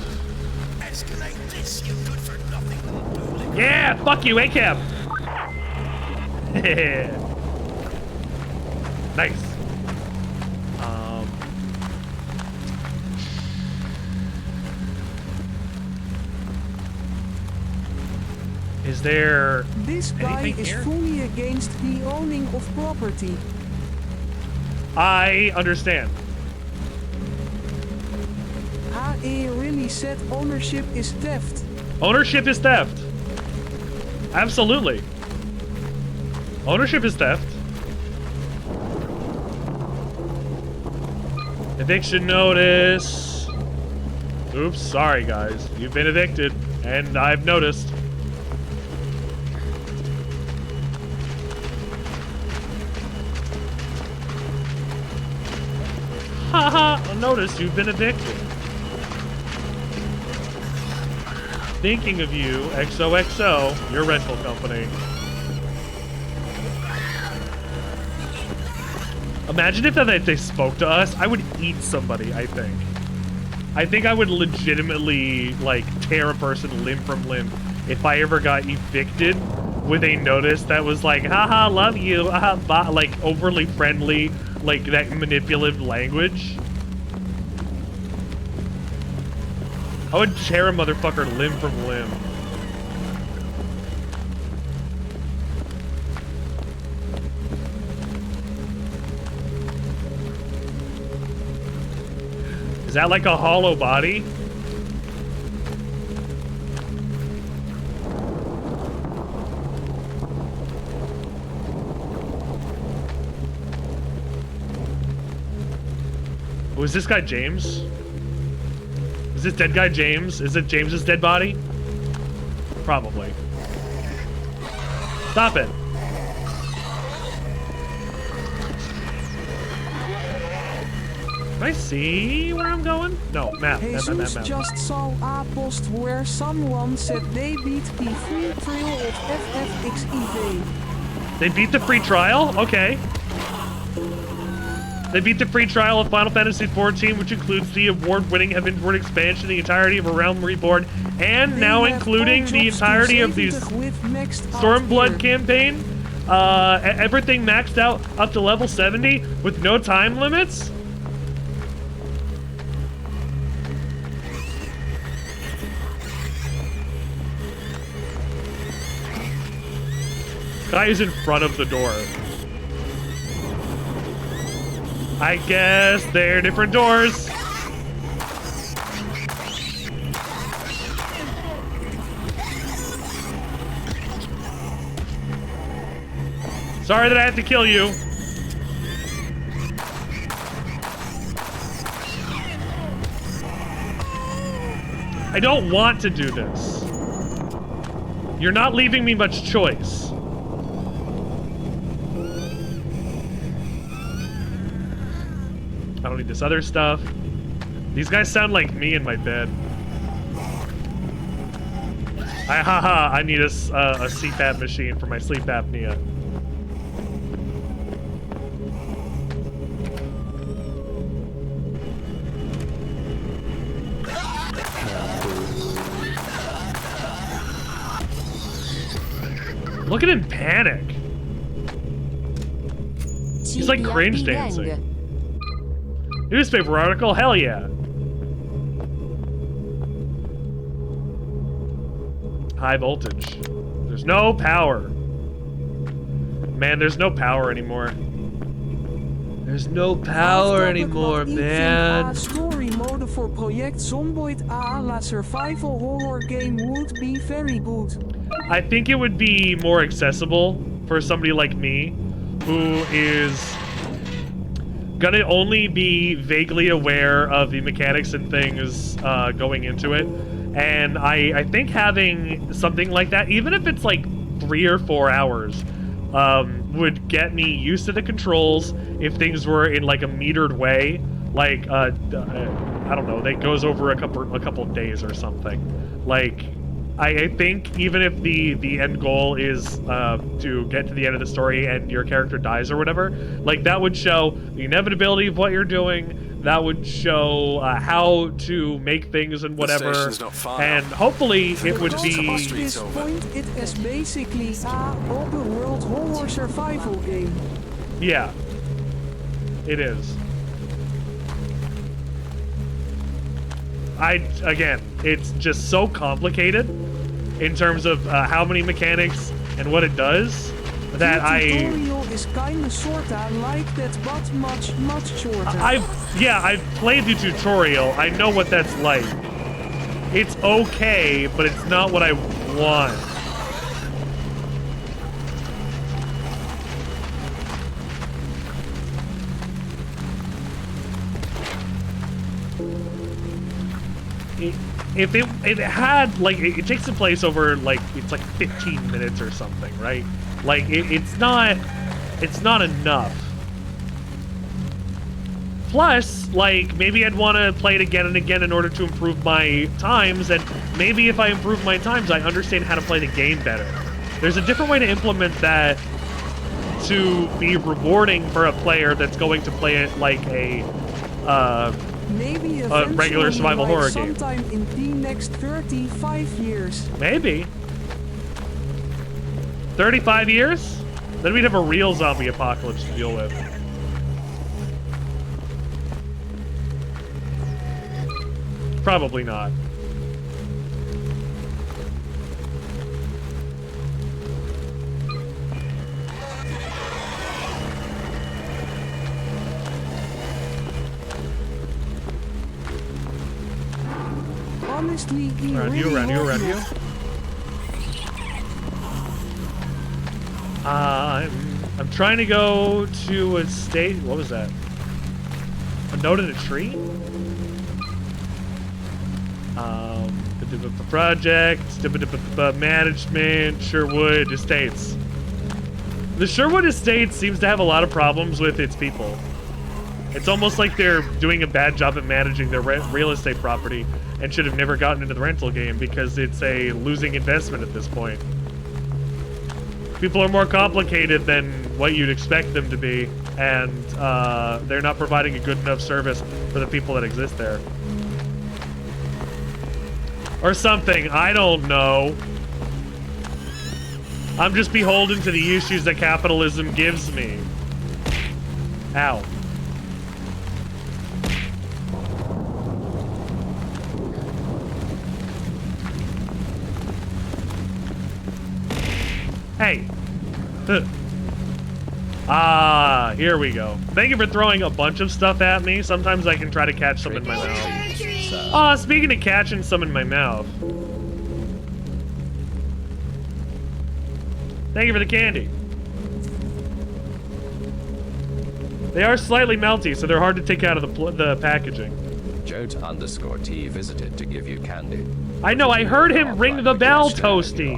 Escalate this, you good-for-nothing little bully. Yeah, fuck you, ACAB! Nice. Is there This guy anything is here? fully against the owning of property. I understand. He really said ownership is theft. Ownership is theft. Absolutely. Ownership is theft. Eviction notice. Oops, sorry guys. You've been evicted, and I've noticed. Haha, notice you've been evicted. Thinking of you, XOXO, your rental company. Imagine if they spoke to us. I would eat somebody, I think. I think I would legitimately, like, tear a person limb from limb if I ever got evicted with a notice that was like, haha, love you, haha, like, overly friendly, like, that manipulative language. I would tear a motherfucker limb from limb. Is that like a hollow body? Was this guy James? Is this dead guy James? Is it James's dead body? Probably. Stop it. Can I see where I'm going? No, map. Jesus just saw a post where someone said they beat the free trial of FFXEV. They beat the free trial? Okay. They beat the free trial of Final Fantasy XIV, which includes the award-winning Heavenward expansion, the entirety of A Realm Reborn, and now including the entirety of the Stormblood campaign. Everything maxed out up to level 70 with no time limits. Guy is in front of the door. I guess they're different doors. Sorry that I have to kill you. I don't want to do this. You're not leaving me much choice. I don't need this other stuff. These guys sound like me in my bed. I need a CPAP machine for my sleep apnea. Look at him panic. He's like cringe dancing. Newspaper article? Hell yeah. High voltage. There's no power. Man, there's no power anymore. There's no power anymore, man. Story mode for Project Zomboid a survival horror game would be very good. I think it would be more accessible for somebody like me, who is gonna only be vaguely aware of the mechanics and things going into it. And I think having something like that, even if it's like 3 or 4 hours, would get me used to the controls if things were in like a metered way. Like, I don't know, that goes over a couple of days or something. Like, I think even if the end goal is to get to the end of the story and your character dies or whatever, like that would show the inevitability of what you're doing. That would show how to make things and whatever. And hopefully it would be. At this point, it is basically a open world horror survival game. Yeah, it is. Again, it's just so complicated in terms of how many mechanics and what it does that the tutorial is kinda sorta like that, but much shorter. I've played the tutorial. I know what that's like. It's okay, but it's not what I want. If it had, like, it takes place over, like, it's like 15 minutes or something, right? Like, it's not enough. Plus, like, maybe I'd want to play it again and again in order to improve my times, and maybe if I improve my times, I understand how to play the game better. There's a different way to implement that to be rewarding for a player that's going to play it like a regular survival horror game. Sometime in the next 35 years. Maybe. 35 years? Then we'd have a real zombie apocalypse to deal with. Probably not. Honestly, around you. I'm trying to go to a state. What was that? A note in a tree? Project, management, Sherwood Estates. The Sherwood Estates seems to have a lot of problems with its people. It's almost like they're doing a bad job at managing their real estate property and should have never gotten into the rental game because it's a losing investment at this point. People are more complicated than what you'd expect them to be, and they're not providing a good enough service for the people that exist there. Or something, I don't know. I'm just beholden to the issues that capitalism gives me. Ow. Hey. Ah, here we go. Thank you for throwing a bunch of stuff at me. Sometimes I can try to catch some in my mouth. Oh, speaking of catching some in my mouth. Thank you for the candy. They are slightly melty, so they're hard to take out of the packaging. Jote_T visited to give you candy. I know, I heard him ring the bell, Toasty.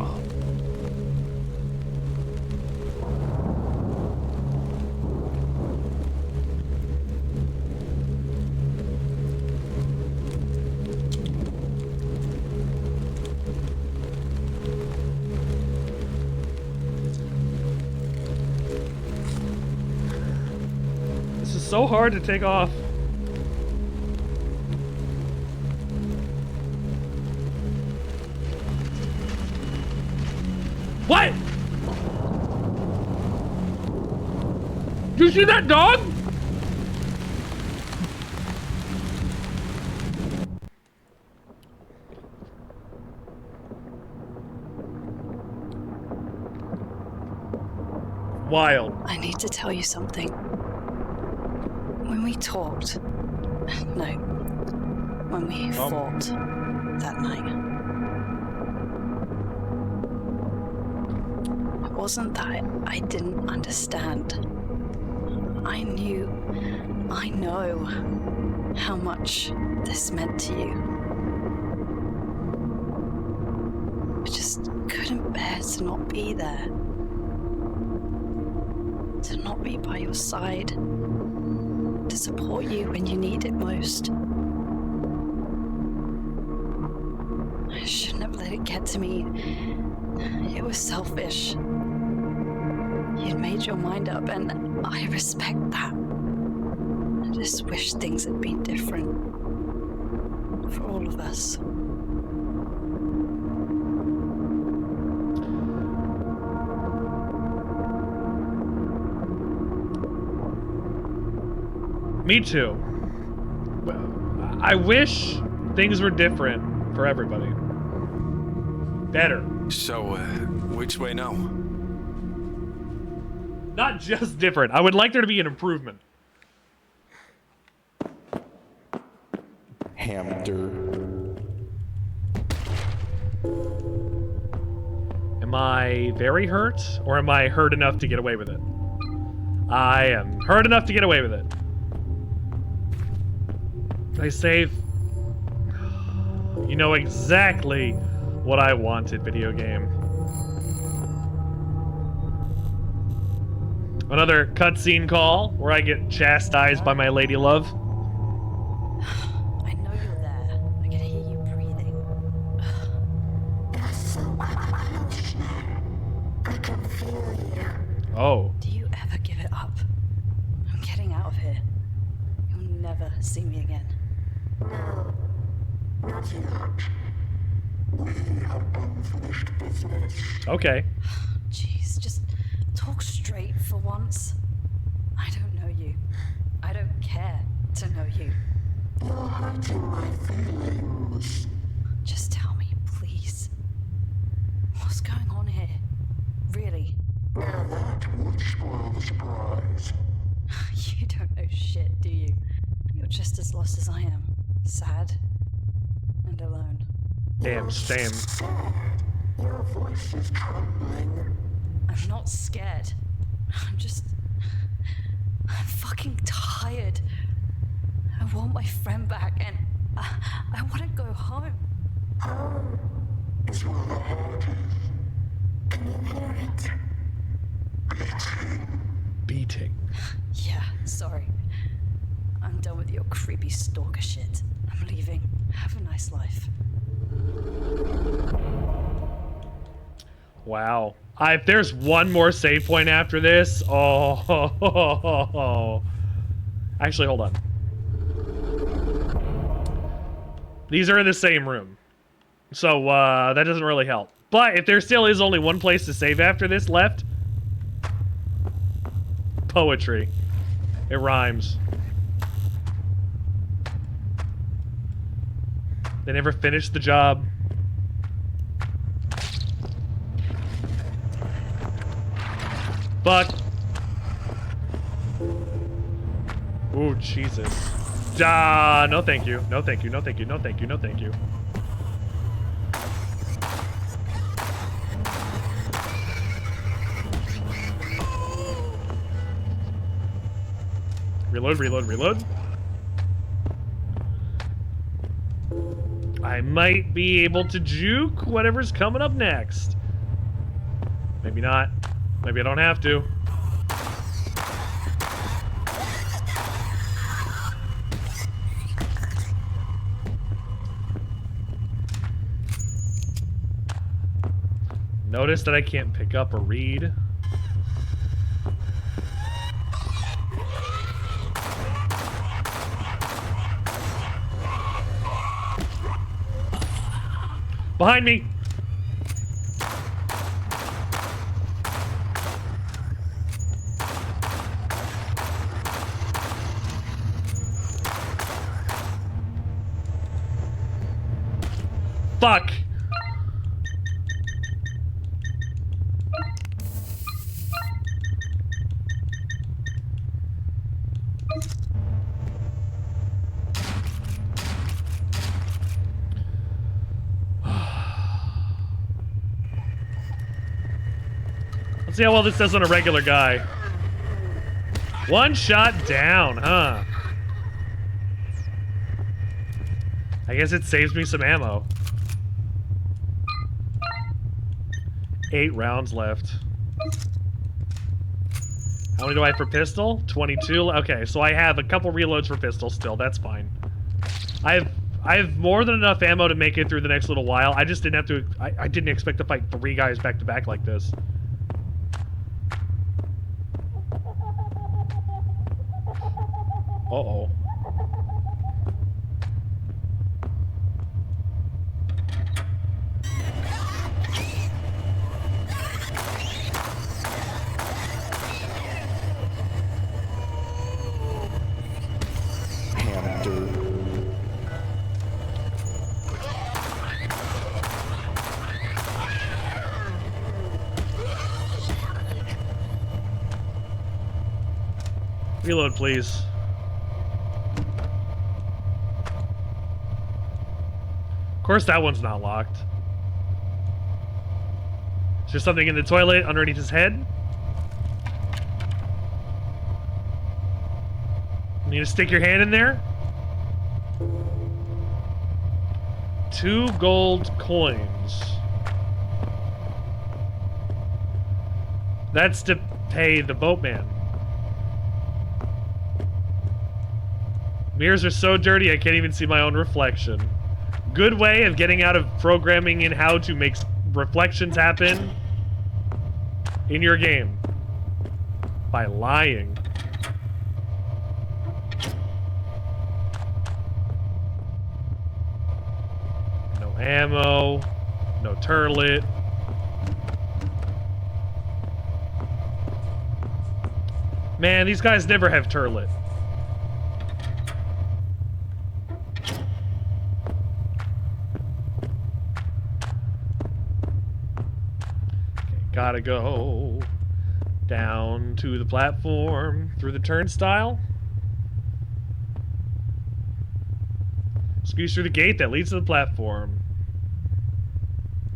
so hard to take off. What? Did you see that dog? Wild. I need to tell you something. When we talked, no, when we fought that night, it wasn't that I didn't understand. I know how much this meant to you. I just couldn't bear to not be there. To not be by your side. To support you when you need it most. I shouldn't have let it get to me. It was selfish. You'd made your mind up, and I respect that. I just wish things had been different. For all of us. Me too. I wish things were different for everybody. Better. So, which way now? Not just different. I would like there to be an improvement. Hamster. Am I very hurt, or am I hurt enough to get away with it? I am hurt enough to get away with it. I save. You know exactly what I wanted, video game. Another cutscene call where I get chastised by my lady love. I know you're there. I can hear you breathing. I can feel you. Oh. Do you ever give it up? I'm getting out of here. You'll never see me again. No, not yet. We have unfinished business. Okay. Jeez, just talk straight for once. I don't know you. I don't care to know you. You're hurting my feelings. Just tell me, please. What's going on here? Really? Now that would spoil the surprise. You don't know shit, do you? You're just as lost as I am. Sad and alone. Damn, same. Your voice is trembling. I'm not scared. I'm fucking tired. I want my friend back, and I want to go home. Home is where the heart is. Can you hear it? Beating. Yeah, sorry. I'm done with your creepy stalker shit. I'm leaving. Have a nice life. Wow. If there's one more save point after this, oh. Actually, hold on. These are in the same room. So, that doesn't really help. But if there still is only one place to save after this left, poetry. It rhymes. They never finished the job. Fuck. Ooh, Jesus. No thank you. No thank you. No thank you. No thank you. No thank you. Reload, reload, reload. I might be able to juke whatever's coming up next. Maybe not. Maybe I don't have to. Notice that I can't pick up or read. Behind me! Fuck! Let's see how well this does on a regular guy. One shot down, huh? I guess it saves me some ammo. 8 rounds left. How many do I have for pistol? 22. Okay, so I have a couple reloads for pistol still. That's fine. I have more than enough ammo to make it through the next little while. I just didn't have to. I didn't expect to fight 3 guys back to back like this. Uh-oh. Reload, please. Of course, that one's not locked. Is there something in the toilet underneath his head? You need to stick your hand in there? 2 gold coins. That's to pay the boatman. Mirrors are so dirty I can't even see my own reflection. Good way of getting out of programming in how to make reflections happen in your game. By lying. No ammo. No turlet. Man, these guys never have turlet. Gotta go down to the platform through the turnstile. Squeeze through the gate that leads to the platform.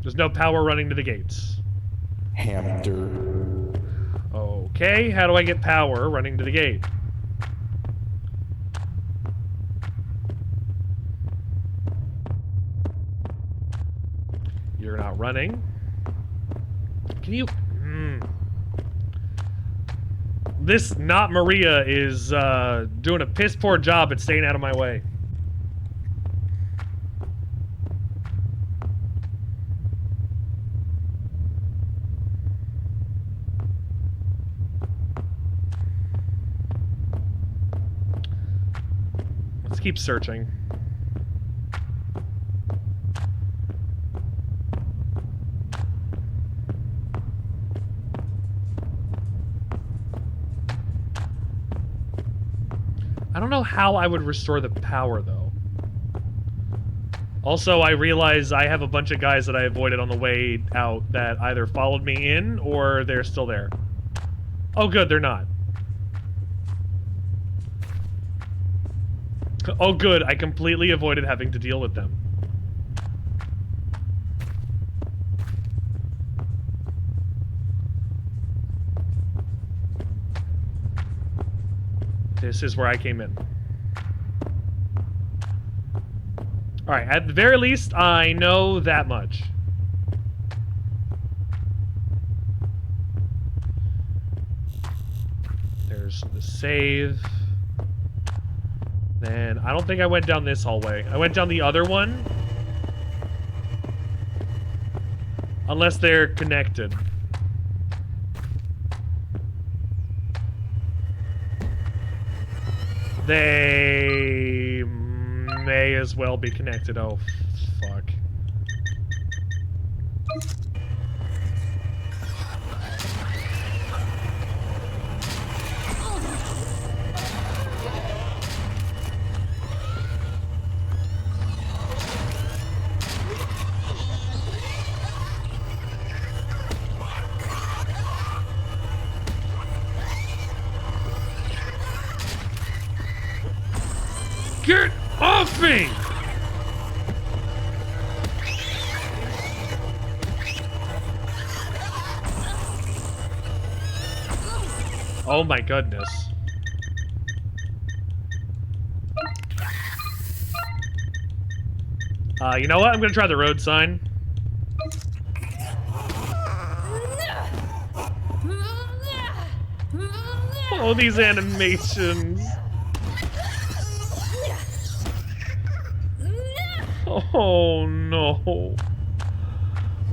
There's no power running to the gates. Hamster. Okay, how do I get power running to the gate? You're not running. Can you... This not Maria is doing a piss poor job at staying out of my way. Let's keep searching. I don't know how I would restore the power, though. Also, I realize I have a bunch of guys that I avoided on the way out that either followed me in or they're still there. Oh, good, they're not. Oh, good, I completely avoided having to deal with them. This is where I came in. Alright, at the very least, I know that much. There's the save. Then, I don't think I went down this hallway. I went down the other one. Unless they're connected. They may as well be connected. Oh, fuck. Get off me! Oh my goodness. You know what? I'm gonna try the road sign. Oh, these animations. Oh no.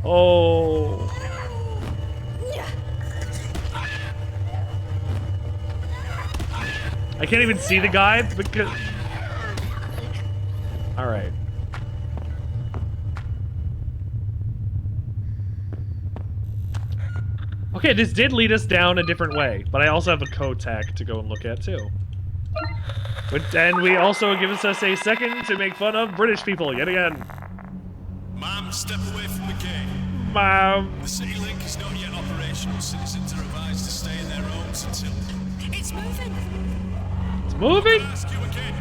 Oh. I can't even see the guy because... Alright. Okay, this did lead us down a different way, but I also have a Kotak to go and look at too. And we also give us a second to make fun of British people yet again. Ma'am, step away from the gate. Ma'am. The city link is not yet operational. Citizens are advised to stay in their homes until... It's moving! It's moving? I ask you again.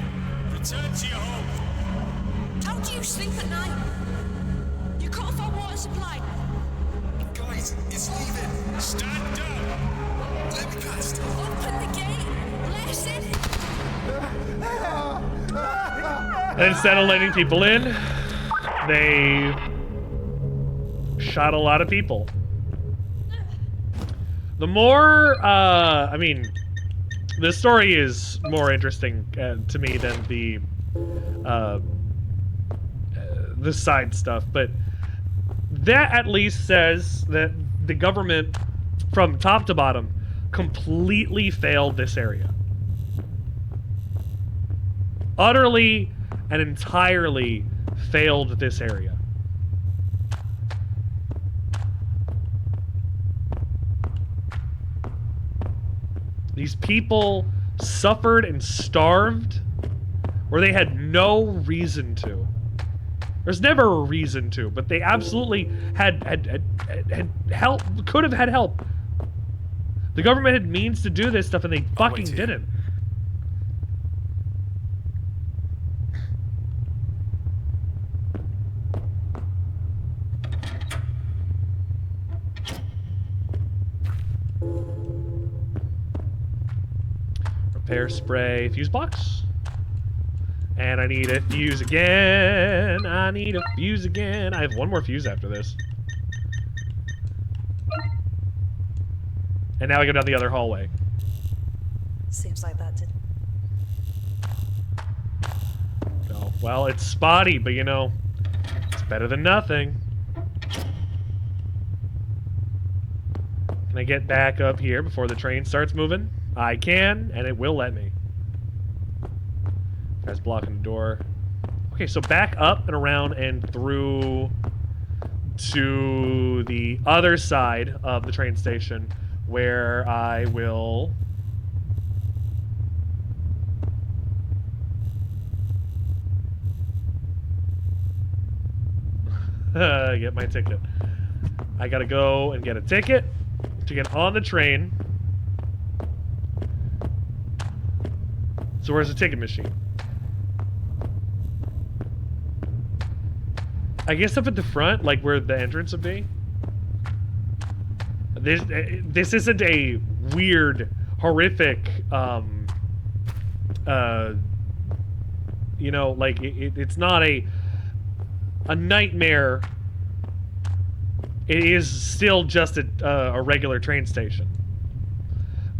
Return to your home. How do you sleep at night? You cut off our water supply. Guys, it's leaving. Stand down. Let me past. Open the gate. Let us in. And instead of letting people in, they shot a lot of people. The more, I mean, the story is more interesting to me than the side stuff, but that at least says that the government, from top to bottom, completely failed this area. Utterly and entirely failed this area. These people suffered and starved where they had no reason to. There's never a reason to, but they absolutely had help, could have had help. The government had means to do this stuff and they fucking didn't. Repair spray fuse box. And I need a fuse again. I need a fuse again. I have one more fuse after this. And now I go down the other hallway. Seems like that did. Oh, well, it's spotty, but you know, it's better than nothing. Can I get back up here before the train starts moving? I can, and it will let me. Guy's blocking the door. Okay, so back up and around and through to the other side of the train station where I will get my ticket. I gotta go and get a ticket to get on the train. So where's the ticket machine? I guess up at the front, like where the entrance would be. This isn't a weird, horrific, you know, like it's not a nightmare. It is still just a regular train station.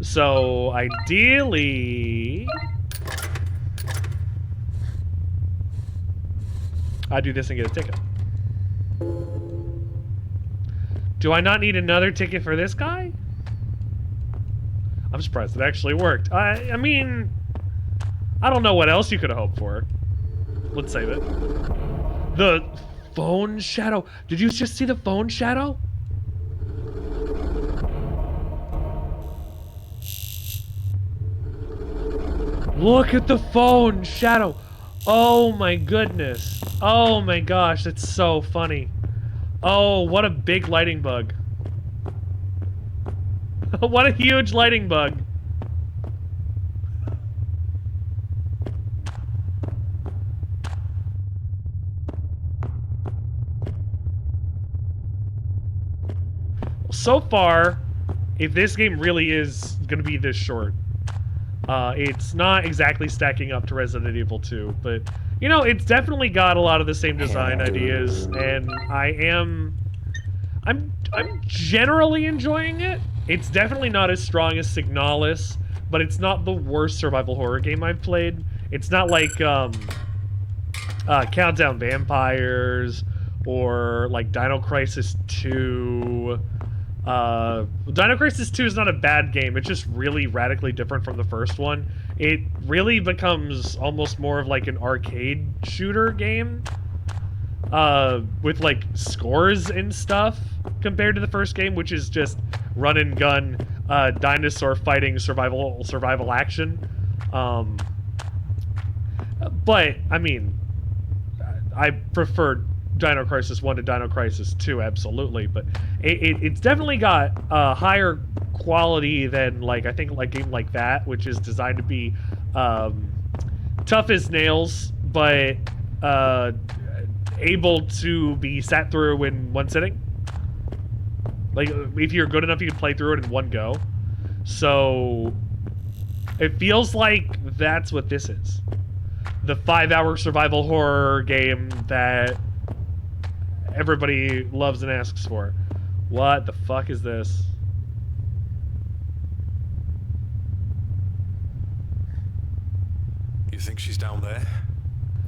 So ideally, I do this and get a ticket. Do I not need another ticket for this guy? I'm surprised it actually worked. I mean, I don't know what else you could have hoped for. Let's save it. The phone shadow. Did you just see the phone shadow? Look at the phone shadow. Oh my goodness. Oh my gosh, that's so funny. Oh, what a big lighting bug. What a huge lighting bug. so far, if this game really is going to be this short, it's not exactly stacking up to Resident Evil 2, but, you know, it's definitely got a lot of the same design ideas, and I'm generally enjoying it. It's definitely not as strong as Signalis, but it's not the worst survival horror game I've played. It's not like, Countdown Vampires, or, like, Dino Crisis 2. Dino Crisis 2 is not a bad game, it's just really radically different from the first one. It really becomes almost more of like an arcade shooter game, with like scores and stuff compared to the first game, which is just run and gun, dinosaur fighting survival action. But, I mean, I prefer Dino Crisis 1 to Dino Crisis 2, absolutely, but it's definitely got a higher quality than, like, I think, like, a game like that, which is designed to be tough as nails, but able to be sat through in one sitting. Like, if you're good enough, you can play through it in one go. So, it feels like that's what this is. The 5-hour survival horror game that everybody loves and asks for. What the fuck is this? You think she's down there?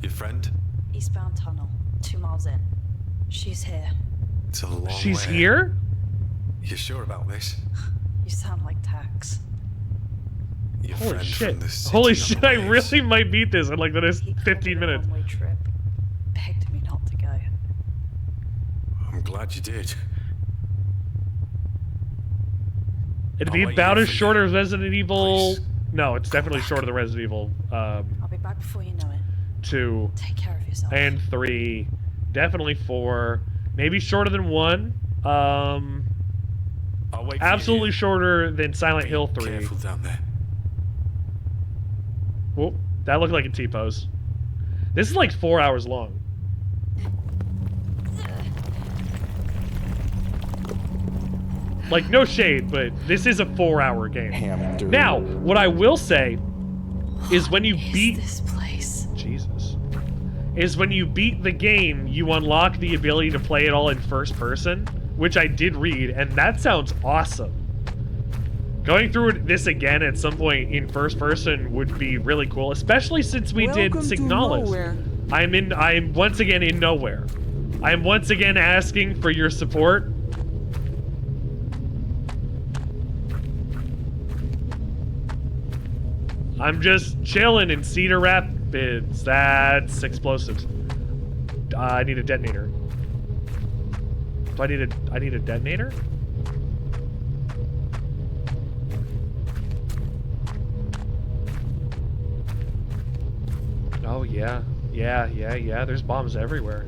Your friend? Eastbound tunnel, 2 miles in. She's here. It's a long way. She's here? You sure about this? You sound like Tax. Your Holy friend shit. from the city Holy on shit, the I waves. really might beat this in like the next 15 minutes. One-way trip. Begged me not to go. I'm glad you did. It'd I'll be wait about here as for short you. as Resident Evil. No, it's definitely shorter than Resident Evil I'll be back before you know it. 2 Take care of yourself. and 3. Definitely 4. Maybe shorter than 1. I'll wait for Absolutely you. shorter than Silent Hill 3. Careful down there. Whoop, that looked like a T-pose. This is like 4 hours long. Like, no shade, but this is a 4-hour game. Hamster. Now, what I will say is when you beat... this place? Jesus. Is when you beat the game, you unlock the ability to play it all in first person, which I did read, and that sounds awesome. Going through this again at some point in first person would be really cool, especially since we did Welcome to Signalis. nowhere. I'm once again in nowhere. I am once again asking for your support. I'm just chilling in Cedar Rapids. That's explosives. I need a detonator. Do I need a detonator? Oh yeah. Yeah. There's bombs everywhere.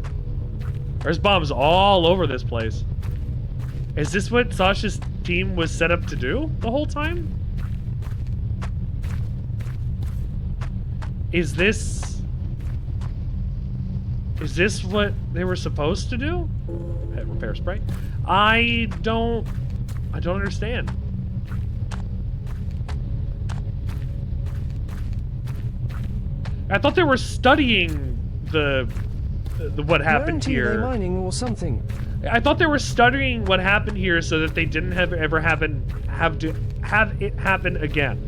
There's bombs all over this place. Is this what Sasha's team was set up to do the whole time? Is this what they were supposed to do? Repair spray? I don't understand. I thought they were studying the what happened Guarantee here. they mining or something. I thought they were studying what happened here so that they didn't have it happen again.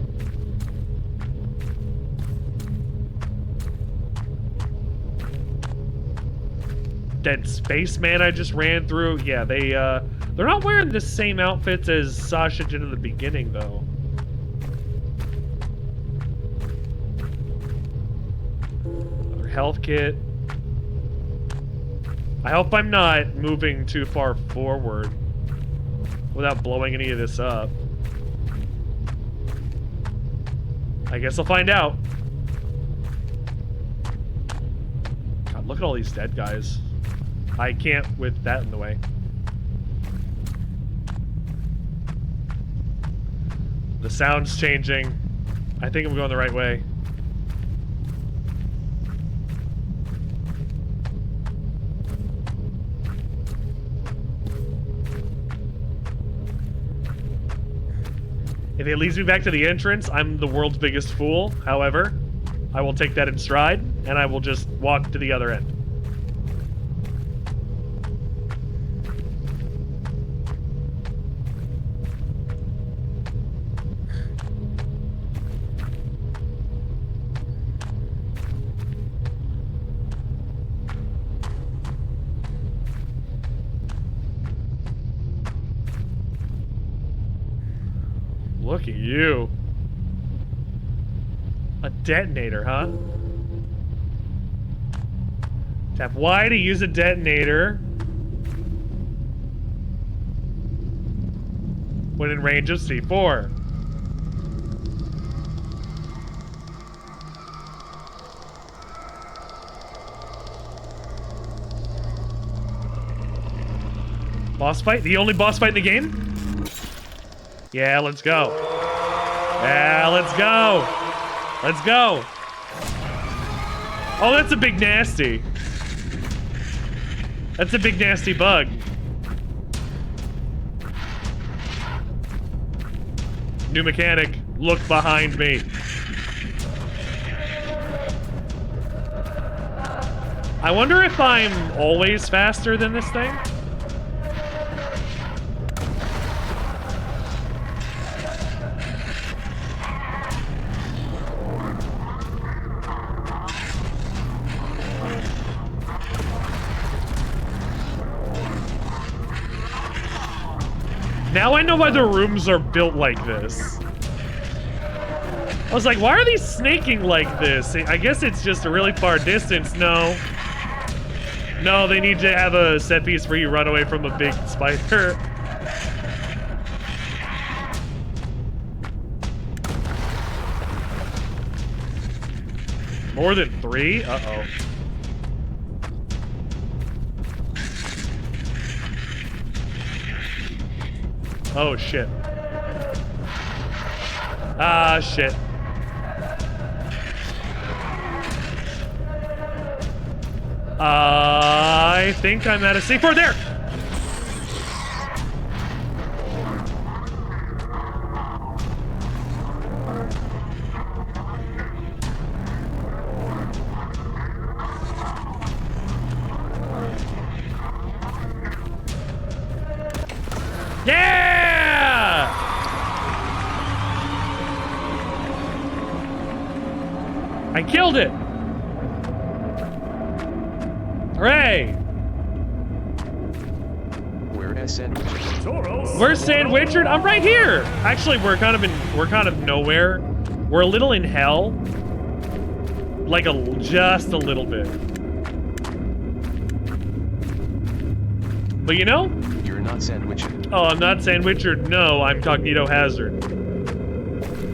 Dead spaceman I just ran through. Yeah, they're not wearing the same outfits as Sasha did in the beginning though. Another health kit. I hope I'm not moving too far forward without blowing any of this up. I guess I'll find out. God, look at all these dead guys. I can't with that in the way. The sound's changing. I think I'm going the right way. If it leads me back to the entrance, I'm the world's biggest fool. However, I will take that in stride, and I will just walk to the other end. Look at you. A detonator, huh? Tap Y to use a detonator when in range of C4. Boss fight? The only boss fight in the game? Yeah, let's go. Yeah, let's go. Let's go. Oh, that's a big nasty. That's a big nasty bug. New mechanic, look behind me. I wonder if I'm always faster than this thing? Now I know why the rooms are built like this. I was like, why are these snaking like this? I guess it's just a really far distance. No. No, they need to have a set piece where you run away from a big spider. More than 3? Uh-oh. Oh, shit. Ah, shit. I think I'm at a C4 there! Yeah! I killed it! Hooray! Where's Sandwichard? Where's Sandwichard? I'm right here! Actually, we're kind of nowhere. We're a little in hell. Like just a little bit. But you know? You're not Sandwichard. Oh, I'm not Sandwichard. No, I'm Cognito Hazard.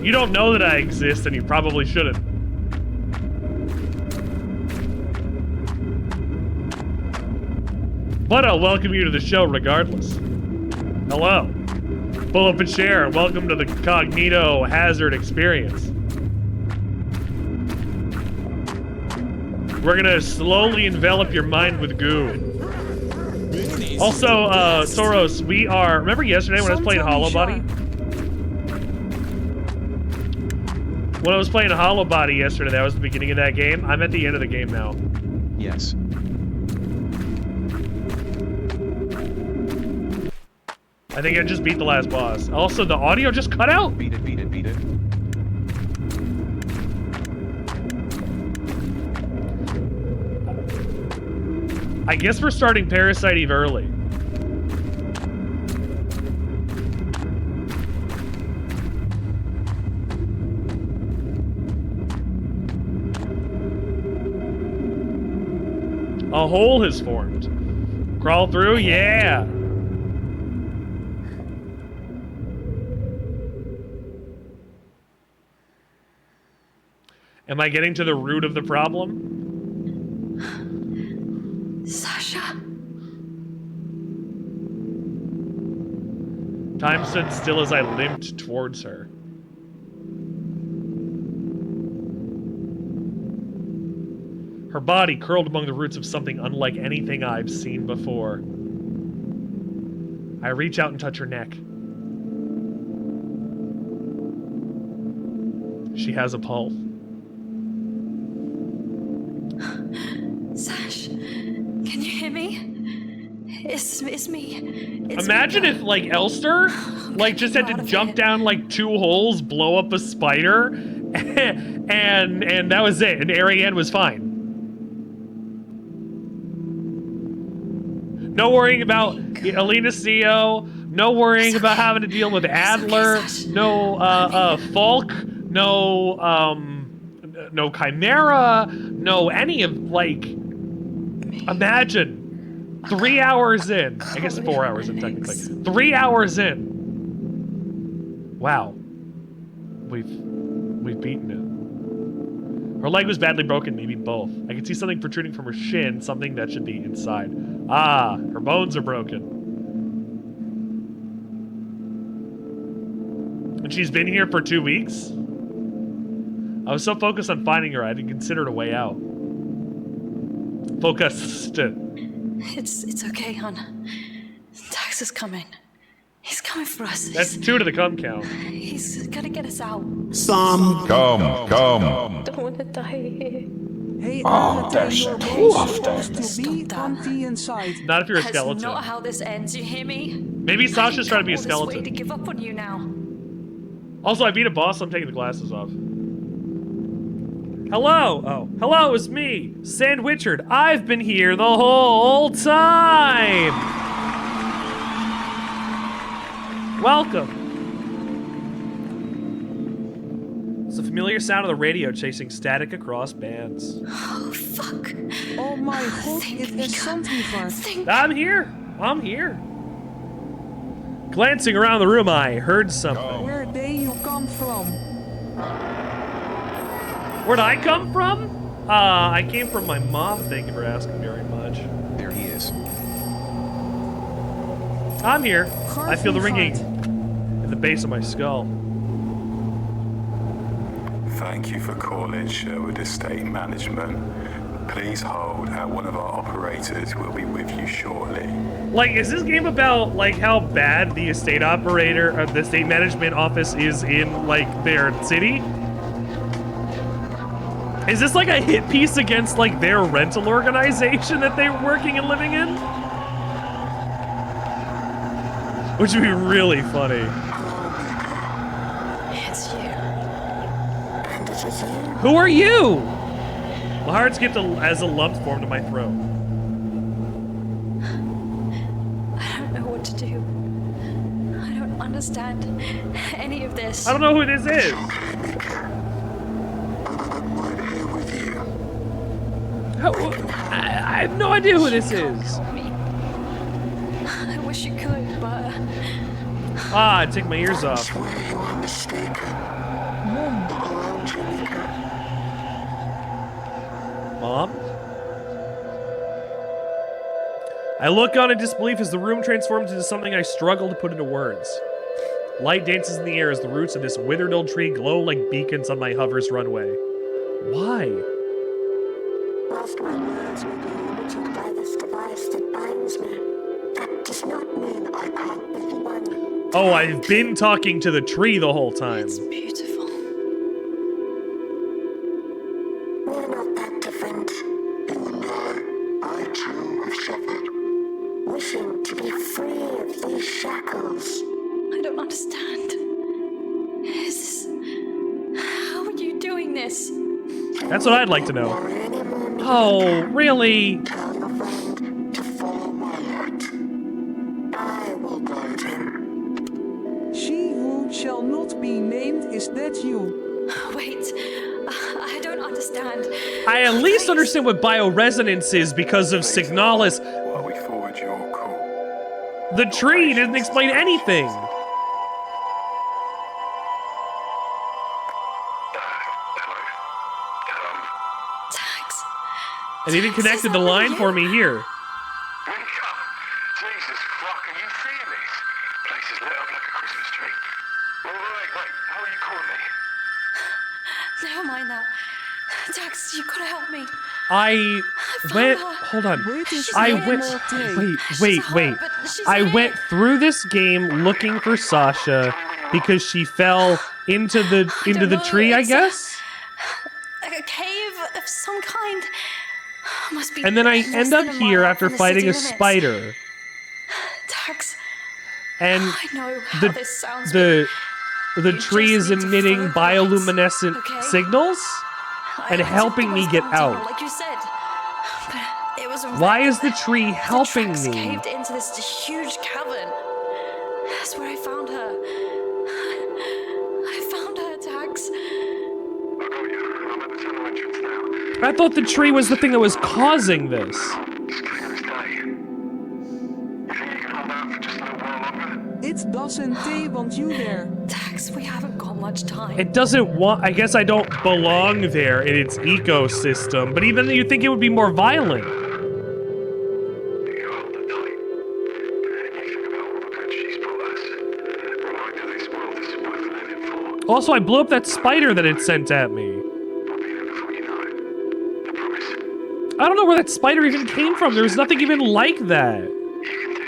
You don't know that I exist, and you probably shouldn't. But I'll welcome you to the show regardless. Hello. Pull up and share, and welcome to the Cognito Hazard experience. We're gonna slowly envelop your mind with goo. Also, Soros, we are... Remember yesterday when I was playing Hollowbody? When I was playing Hollowbody yesterday, that was the beginning of that game. I'm at the end of the game now. Yes. I think I just beat the last boss. Also, the audio just cut out. Beat it, beat it, beat it. I guess we're starting Parasite Eve early. A hole has formed. Crawl through? Yeah. Am I getting to the root of the problem? Sasha. Time stood still as I limped towards her. Her body curled among the roots of something unlike anything I've seen before. I reach out and touch her neck. she has a pulse. Sash, can you hear me? It's me. Imagine if, like, Elster, like, just had to jump down, like, 2 holes, blow up a spider, and that was it. And Ariane was fine. No worrying about Alina CEO. No worrying about having to deal with Adler. No, Falk. No, no Chimera. No any of, like, imagine. 3 hours in. I guess 4 hours in, technically. 3 hours in. Wow. We've beaten it. Her leg was badly broken, maybe both. I could see something protruding from her shin, something that should be inside. Ah, her bones are broken. And she's been here for 2 weeks? I was so focused on finding her, I didn't consider it a way out. Focused. It's okay, hon. Dax is coming. He's coming for us. That's 2 to the cum count. He's gonna get us out. Come. Don't wanna die here. Hey, Oh, there's your two bones of them. supposed to be on the inside. Not if you're a That's skeleton. not how this ends, you hear me? Maybe Sasha's trying to be a This way to skeleton. give up on you now. Also, I beat a boss, so I'm taking the glasses off. Hello! Oh, hello, it's me, Sandwichard. I've been here the whole time! Welcome. It's a familiar sound of the radio chasing static across bands. Oh, fuck. Oh my god, it is Sandwichard. I'm here. I'm here. Glancing around the room, I heard something. Where do you come from? Where'd I come from? I came from my mom, thank you for asking very much. There he is. I'm here. I feel the ringing in the base of my skull. Thank you for calling Sherwood Estate Management. Please hold, and one of our operators will be with you shortly. Like, is this game about, like, how bad the estate operator, or the estate management office is in, like, their city? Is this like a hit piece against, like, their rental organization that they're working and living in? Which would be really funny. It's you. And it is you. Who are you? My heart skipped as a lump formed in my throat. I don't know what to do. I don't understand any of this. I don't know who this is. I have no idea who this is. I wish you could, but... Ah, take my ears off. Mom? I look on in disbelief as the room transforms into something I struggle to put into words. Light dances in the air as the roots of this withered old tree glow like beacons on my hover's runway. Why? Whilst my words may be limited by this device that binds me, that does not mean I can't be the one. Oh, I've been talking to the tree the whole time. It's beautiful. We're not that different. You and I too have suffered. Wishing to be free of these shackles. I don't understand. Is this... How are you doing this? That's what I'd like to know. Oh, really? Tell your friend to follow my light. I will guide him. She who shall not be named, is that you? Wait, I don't understand. I at least understand what bioresonance is because of Signalis. While we forward your call. The tree didn't explain anything. Tax. And even connected the line for me here. Jesus fuck, are you seeing this? Place is lit up like a Christmas tree. Wait, how are you calling me? Never mind that. Tax, you gotta help me. I went. Hold on. I went. Wait. I went through this game looking for Sasha, because she fell into the tree, I guess. A cave of some kind. Must be. And then I less end than up a here mile after from the fighting city a limits. spider. Tax. And I know how this sounds. the You tree just is need to emitting follow the lights, bioluminescent okay? signals and I helping took the me get westbound tunnel, out. like you said. But it was a Why wreck. is the tree helping the tracks me? Caved into this huge cavern. That's where I found her. I found her, Tax. I got you. I'm at the tunnel entrance now. I thought the tree was the thing that was causing this. Just clear as day. You think you can hold out for just a little while longer? It doesn't they want you there. Tax, we haven't got much time. It doesn't want. I guess I don't belong there in its ecosystem. But even you think it would be more violent. You hold it tight. And you think about all the good she's brought us. Reminder this world is worth living for. Also, I blew up that spider that it sent at me. I'll be there before you know it. I promise. I don't know where that spider even came from. There's nothing even like that. You can do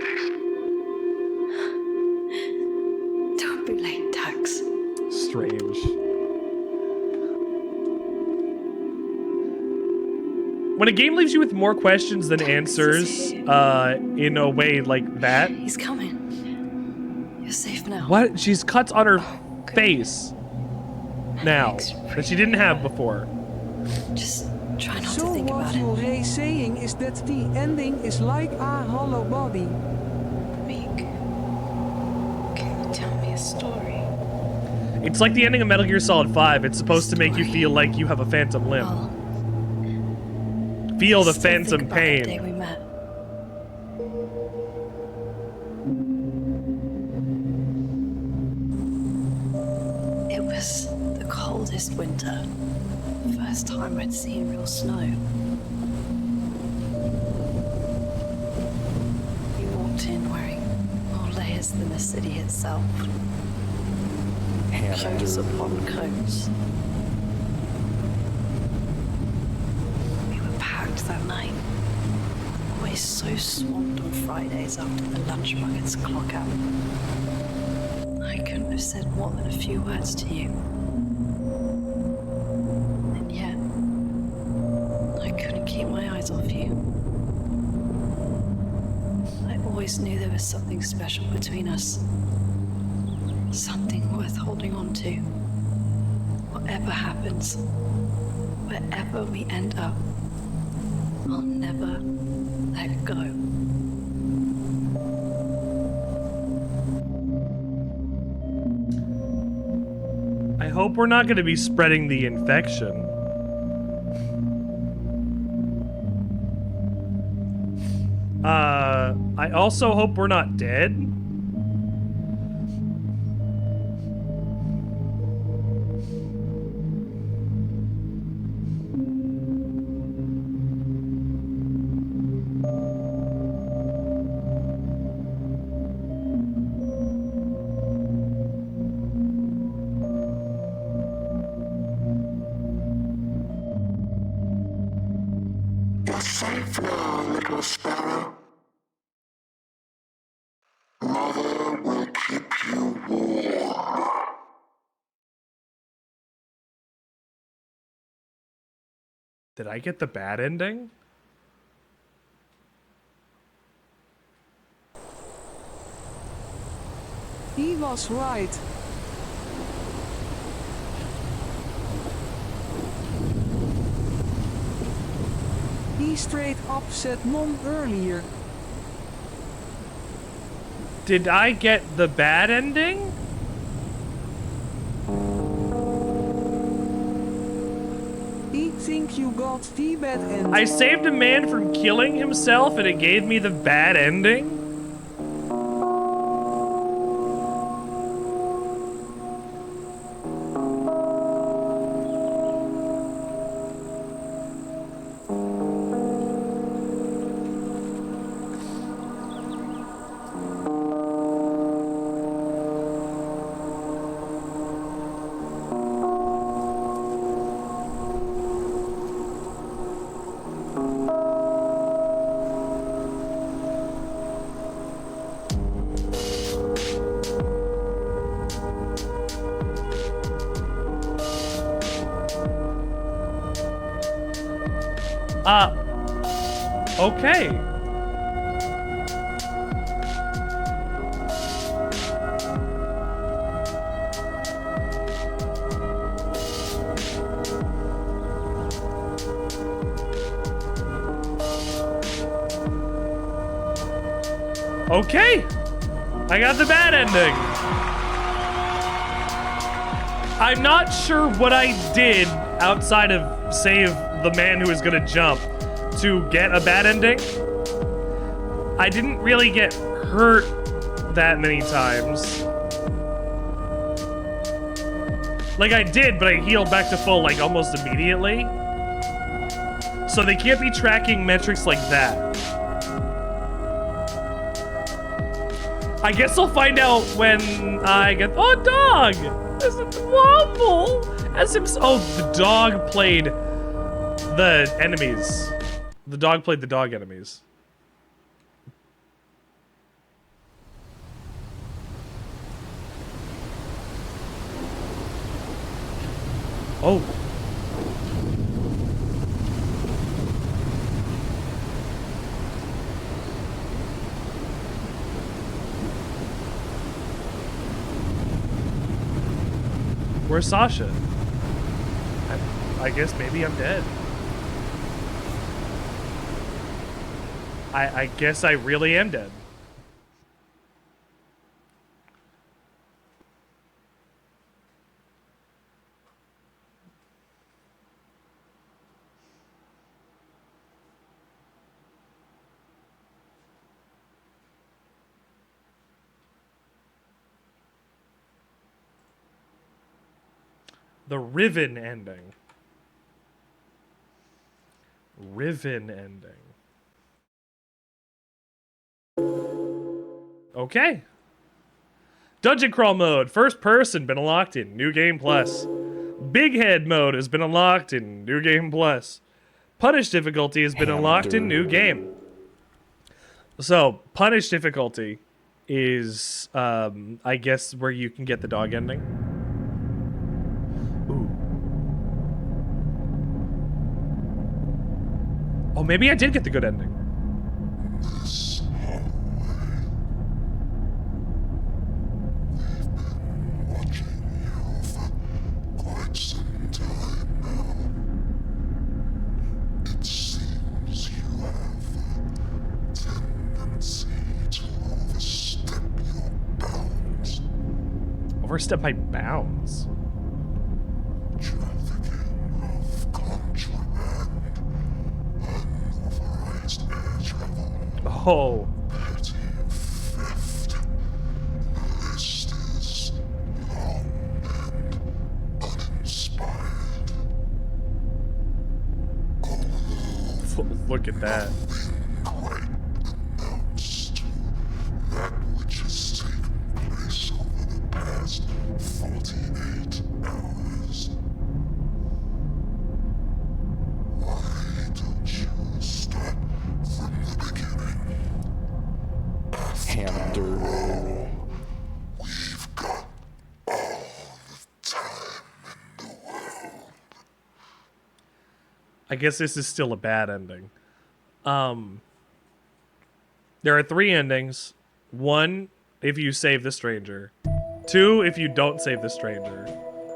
this. Don't be late, Tax. Strange. When a game leaves you with more questions than answers, in a way like that. He's coming. You're safe now. What? She's cuts on her face now that she didn't have before. Just try not So to think what about it. you're saying is that the ending is like a Hollowbody. Meek, can you tell me a story? It's like the ending of Metal Gear Solid 5. It's supposed to make you feel like you have a phantom limb. Well, Feel the still think phantom about the day pain. we met. It was the coldest winter. First time I'd seen real snow. You walked in wearing more layers than the city itself. Coats upon coats. We were packed that night. Always so swamped on Fridays after the lunch buckets clock out. I couldn't have said more than a few words to you. And yet, I couldn't keep my eyes off you. I always knew there was something special between us. Something worth holding on to. Whatever happens, wherever we end up, I'll never let go. I hope we're not going to be spreading the infection. I also hope we're not dead. You're safe now, little sparrow. Mother will keep you warm. Did I get the bad ending? He was right. He straight up said Mom earlier. Did I get the bad ending? He think you got the bad end. I saved a man from killing himself and it gave me the bad ending? Okay. Okay. I got the bad ending. I'm not sure what I did outside of save the man who is gonna jump to get a bad ending. I didn't really get hurt that many times. Like I did, but I healed back to full like almost immediately. So they can't be tracking metrics like that. I guess I'll find out when I get. Oh, dog! As a wobble! As him. Oh, the dog played the enemies. The dog played the dog enemies. Oh. Where's Sasha? I guess maybe I'm dead. I guess I really am dead. The Riven ending. Riven ending. Okay. Dungeon crawl mode. First person been unlocked in New Game Plus. Big head mode has been unlocked in New Game Plus. Punish difficulty has been unlocked in New Game. So, punish difficulty is, I guess, where you can get the dog ending. Oh, maybe I did get the good ending. This hallway. We've been watching you for quite some time now. It seems you have a tendency to overstep your bounds. Overstep my bounds? Trafficking of contraband. Unauthorized air travel. Oh. Petty theft. The list is long and uninspired. Look at that. Quite amounts to that which has taken place over the past 48 hours. Why don't you start from the beginning? Hamster. We've got all the time in the world. I guess this is still a bad ending. There are 3 endings. 1, if you save the stranger. 2, if you don't save the stranger.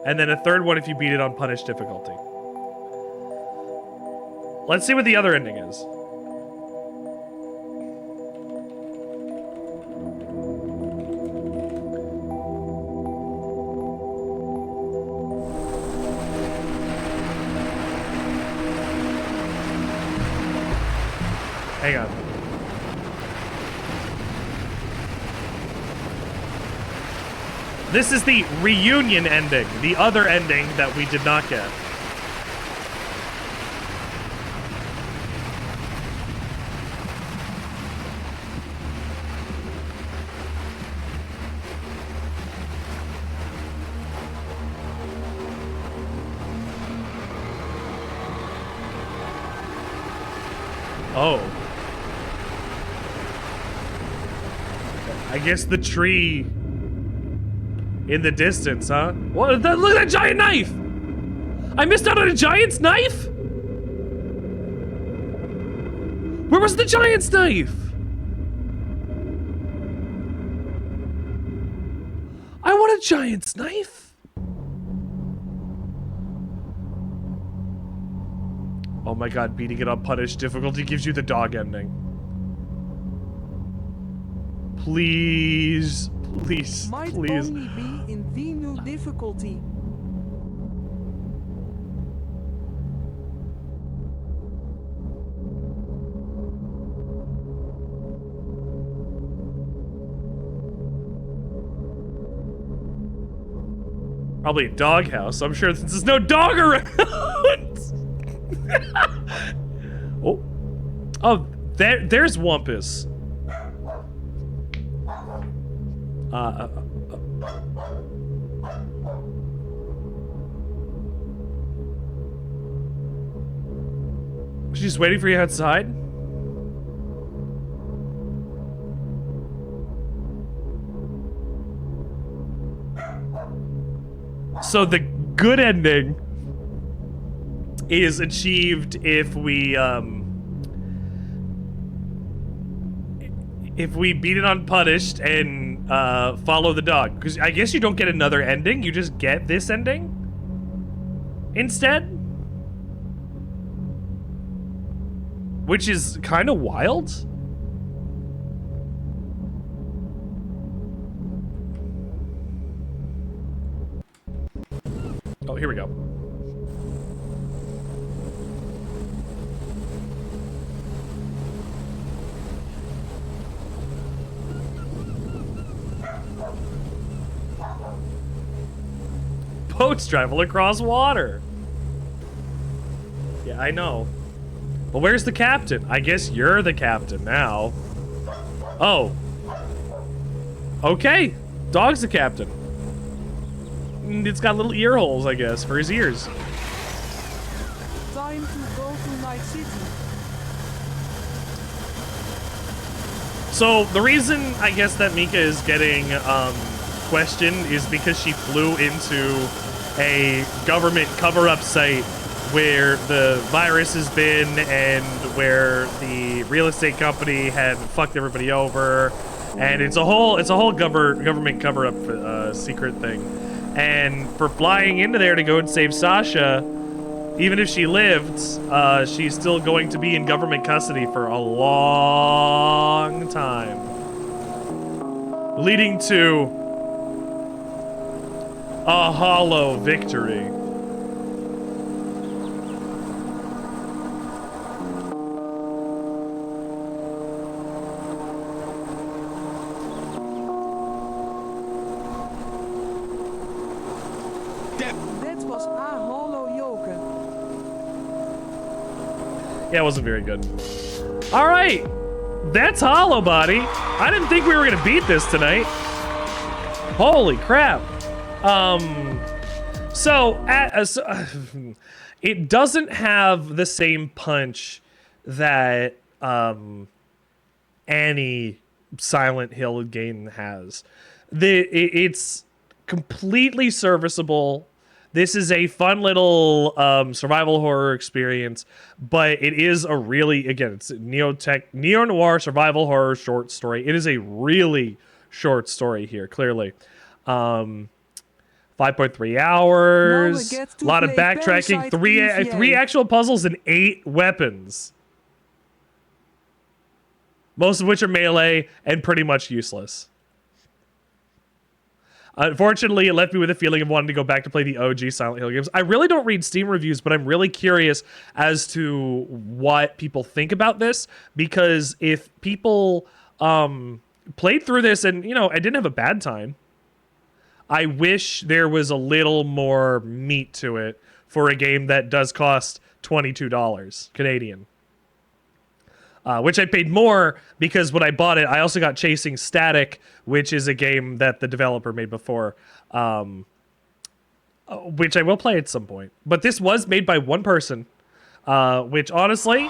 And then a 3rd one if you beat it on punished difficulty. Let's see what the other ending is. Hang on. This is the reunion ending, the other ending that we did not get. Oh. I guess the tree in the distance, huh? What? Look at that giant knife! I missed out on a giant's knife? Where was the giant's knife? I want a giant's knife. Oh my god, beating it on punished difficulty gives you the dog ending. Please, please, Might please. only be in the new difficulty. Probably a doghouse. I'm sure since there's no dog around. Oh. Oh, there's Wumpus. She's waiting for you outside? So the good ending is achieved if we beat it unpunished and follow the dog. Because I guess you don't get another ending, you just get this ending instead. Which is kind of wild. Oh, here we go. Boats travel across water. Yeah, I know. But where's the captain? I guess you're the captain now. Oh. Okay. Dog's the captain. It's got little ear holes, I guess, for his ears. Time to go to Night City. So, the reason, I guess, that Mika is getting questioned is because she flew into a government cover-up site where the virus has been and where the real estate company had fucked everybody over, and it's a whole government cover-up secret thing. And for flying into there to go and save Sasha, even if she lived, she's still going to be in government custody for a long time, leading to a hollow victory. That was a hollow yoke. Yeah, it wasn't very good. All right, that's Hollowbody. I didn't think we were gonna beat this tonight. Holy crap. It doesn't have the same punch that any Silent Hill game has. It's completely serviceable. This is a fun little survival horror experience, but it is a really, again, it's a neo-noir survival horror short story. It is a really short story here, clearly. 5.3 hours, a lot of backtracking, three actual puzzles and 8 weapons. Most of which are melee and pretty much useless. Unfortunately, it left me with a feeling of wanting to go back to play the OG Silent Hill games. I really don't read Steam reviews, but I'm really curious as to what people think about this, because if people played through this and, you know, I didn't have a bad time, I wish there was a little more meat to it for a game that does cost $22 Canadian. Which I paid more because when I bought it, I also got Chasing Static, which is a game that the developer made before, which I will play at some point. But this was made by one person, which honestly,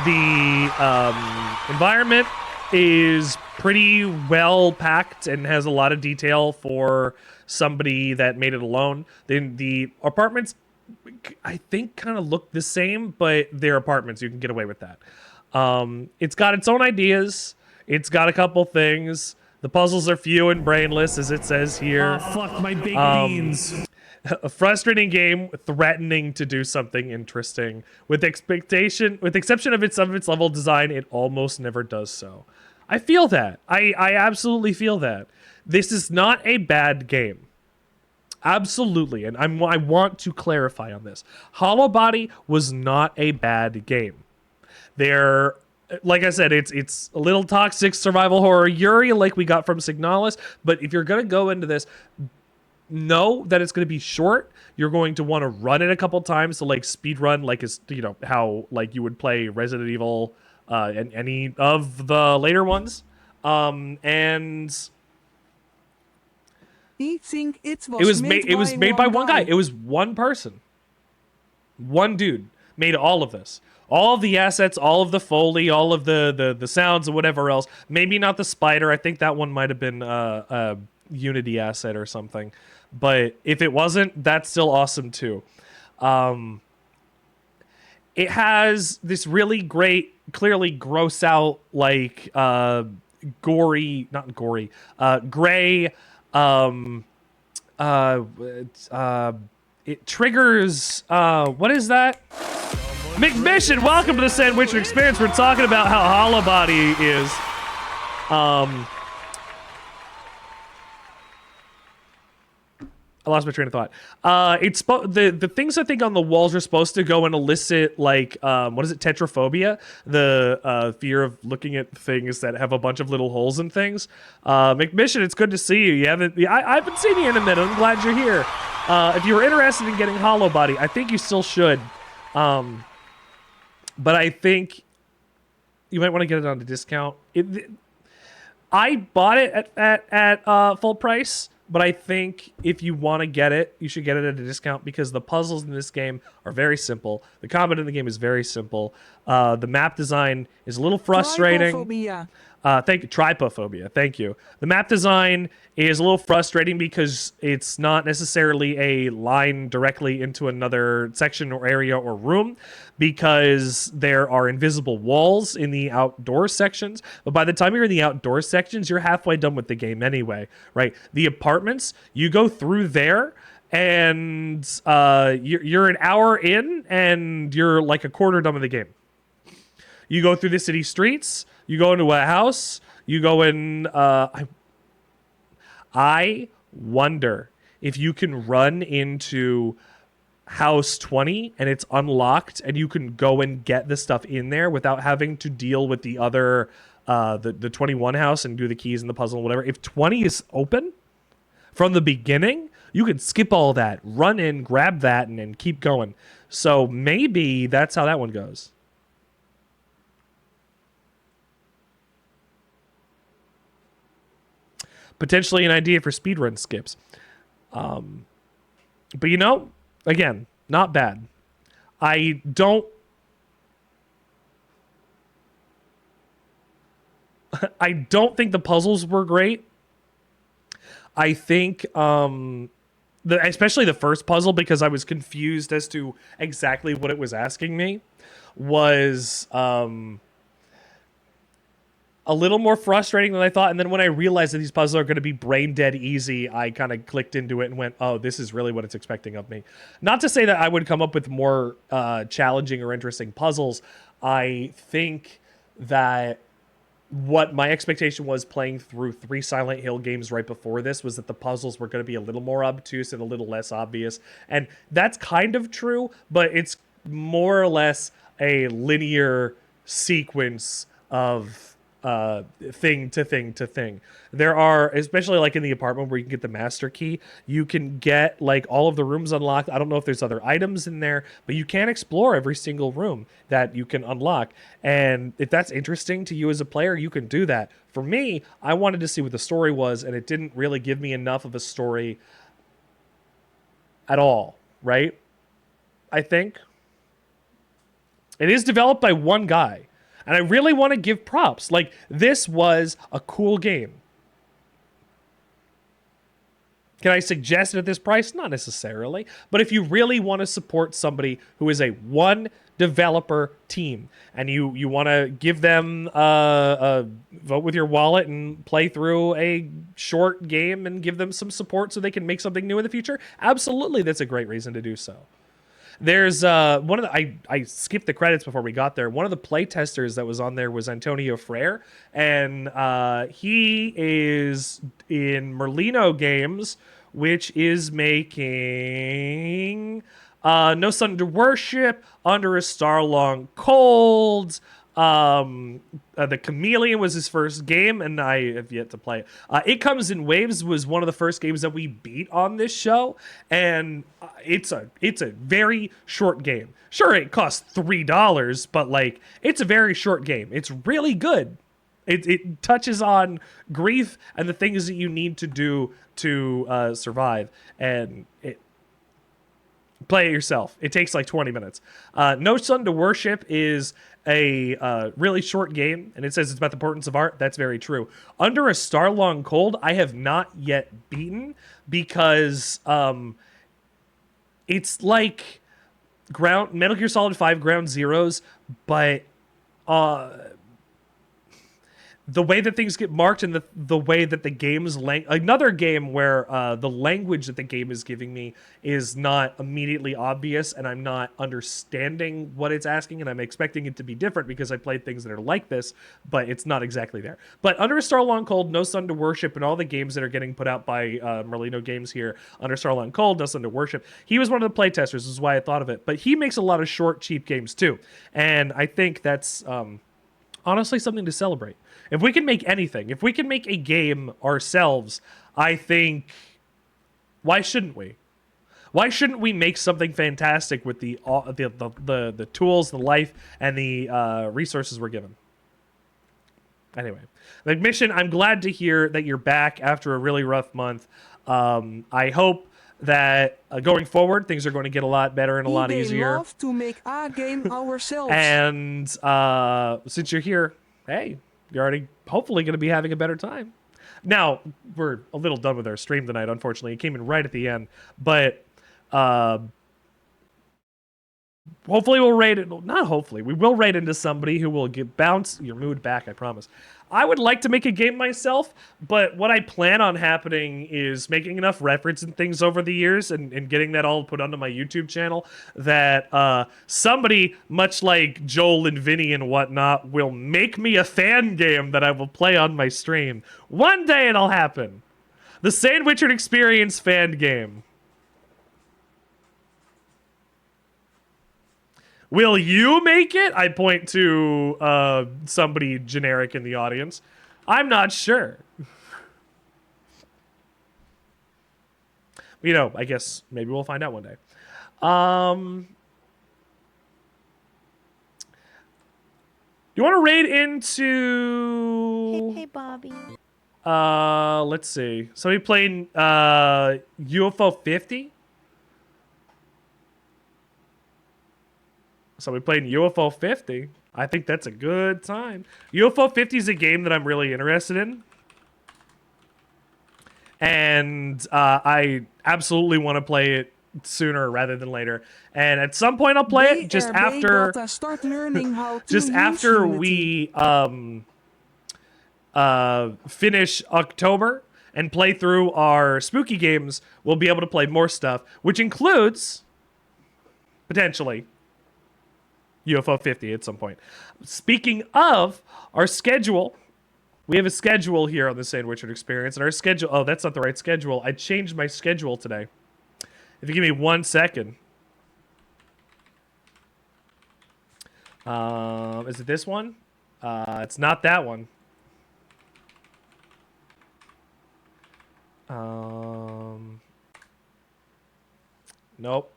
the environment is pretty well packed and has a lot of detail for somebody that made it alone. Then the apartments, I think, kind of look the same, but they're apartments. You can get away with that. It's got its own ideas. It's got a couple things. The puzzles are few and brainless, as it says here. Oh, fuck my baked beans. A frustrating game threatening to do something interesting. With exception of some of its level design, it almost never does so. I feel that. I absolutely feel that. This is not a bad game. Absolutely, and I want to clarify on this. Hollowbody was not a bad game. They're, like I said, it's a little toxic survival horror Yuri like we got from Signalis, but if you're gonna go into this, know that it's gonna be short. You're going to want to run it a couple times to like speed run, like is how like you would play Resident Evil and any of the later ones, and He think it was made by one guy. It was one person. One dude made all of this. All of the assets, all of the Foley, all of the sounds and whatever else. Maybe not the spider. I think that one might have been a Unity asset or something. But if it wasn't, that's still awesome too. It has this really great, clearly gross out, like gray it triggers what is that? McMission, welcome to the Sandwichard Experience. We're talking about how Hollowbody is I lost my train of thought. The things I think on the walls are supposed to go and elicit like what is it, tetraphobia, the fear of looking at things that have a bunch of little holes and things. McMission, it's good to see you. I haven't seen you in a minute. I'm glad you're here. If you were interested in getting Hollowbody, I think you still should. But I think you might want to get it on a discount. I bought it at full price. But I think if you want to get it, you should get it at a discount because the puzzles in this game are very simple. The combat in the game is very simple. The map design is a little frustrating. Trypophobia. Thank you. The map design is a little frustrating because it's not necessarily a line directly into another section or area or room because there are invisible walls in the outdoor sections. But by the time you're in the outdoor sections, you're halfway done with the game anyway, right? The apartments, you go through there and you're an hour in and you're like a quarter done with the game. You go through the city streets. You go into a house. You go in. I wonder if you can run into house 20 and it's unlocked, and you can go and get the stuff in there without having to deal with the other, the 21 house and do the keys and the puzzle and whatever. If 20 is open from the beginning, you can skip all that, run in, grab that, and then keep going. So maybe that's how that one goes. Potentially an idea for speedrun skips. But again, not bad. I don't think the puzzles were great. I think especially the first puzzle, because I was confused as to exactly what it was asking me, was a little more frustrating than I thought. And then when I realized that these puzzles are going to be brain dead easy, I kind of clicked into it and went, oh, this is really what it's expecting of me. Not to say that I would come up with more challenging or interesting puzzles. I think that what my expectation was playing through 3 Silent Hill games right before this was that the puzzles were going to be a little more obtuse and a little less obvious. And that's kind of true, but it's more or less a linear sequence of thing to thing to thing. There are, especially like in the apartment where you can get the master key, you can get like all of the rooms unlocked. I don't know if there's other items in there, but you can explore every single room that you can unlock. And if that's interesting to you as a player, you can do that. For me, I wanted to see what the story was, and it didn't really give me enough of a story at all, right? I think. It is developed by one guy. And I really want to give props. Like, this was a cool game. Can I suggest it at this price? Not necessarily. But if you really want to support somebody who is a one developer team and you want to give them a vote with your wallet and play through a short game and give them some support so they can make something new in the future, absolutely, that's a great reason to do so. There's one of the I skipped the credits before we got there. One of the play testers that was on there was Antonio Frere, and he is in Merlino Games, which is making No Sun to Worship, Under a Star Long Cold. The Chameleon was his first game, and I have yet to play it. It Comes in Waves was one of the first games that we beat on this show, and it's a very short game. Sure, it costs $3, but like it's a very short game. It's really good. It touches on grief and the things that you need to do to survive, and play it yourself. It takes like 20 minutes. No Sun to Worship is a really short game, and it says it's about the importance of art. That's very true. Under a Star Long Cold, I have not yet beaten because it's like Metal Gear Solid 5 Ground Zeroes, but the way that things get marked and the way that the game's another game where the language that the game is giving me is not immediately obvious, and I'm not understanding what it's asking, and I'm expecting it to be different because I played things that are like this, but it's not exactly there. But Under a Star Long Cold, No Sun to Worship, and all the games that are getting put out by Merlino Games here, Under Star Long Cold, No Sun to Worship, he was one of the playtesters, this is why I thought of it. But he makes a lot of short, cheap games too, and I think that's honestly something to celebrate. If we can make anything, if we can make a game ourselves, I think, why shouldn't we? Why shouldn't we make something fantastic with the tools, the life, and the resources we're given? Anyway, the mission, I'm glad to hear that you're back after a really rough month. I hope that going forward, things are going to get a lot better and a lot easier. We love to make a game ourselves. And since you're here, hey, you're already hopefully going to be having a better time. Now, we're a little done with our stream tonight, unfortunately. It came in right at the end. But hopefully we'll raid it. Not hopefully. We will raid into somebody who will bounce your mood back, I promise. I would like to make a game myself, but what I plan on happening is making enough reference and things over the years and getting that all put onto my YouTube channel that somebody, much like Joel and Vinny and whatnot, will make me a fan game that I will play on my stream. One day it'll happen. The Sandwichard Experience fan game. Will you make it? I point to somebody generic in the audience. I'm not sure. You know, I guess maybe we'll find out one day. You want to raid into... Hey, Bobby. Let's see. Somebody playing UFO 50? So we played UFO 50. I think that's a good time. UFO 50 is a game that I'm really interested in. And I absolutely want to play it sooner rather than later. And at some point I'll play it just after start learning how to just after we finish October and play through our spooky games. We'll be able to play more stuff, which includes potentially UFO 50 at some point. Speaking of our schedule, we have a schedule here on the Sandwichard Experience, and our schedule... Oh, that's not the right schedule. I changed my schedule today. If you give me 1 second. Is it this one? It's not that one. Nope.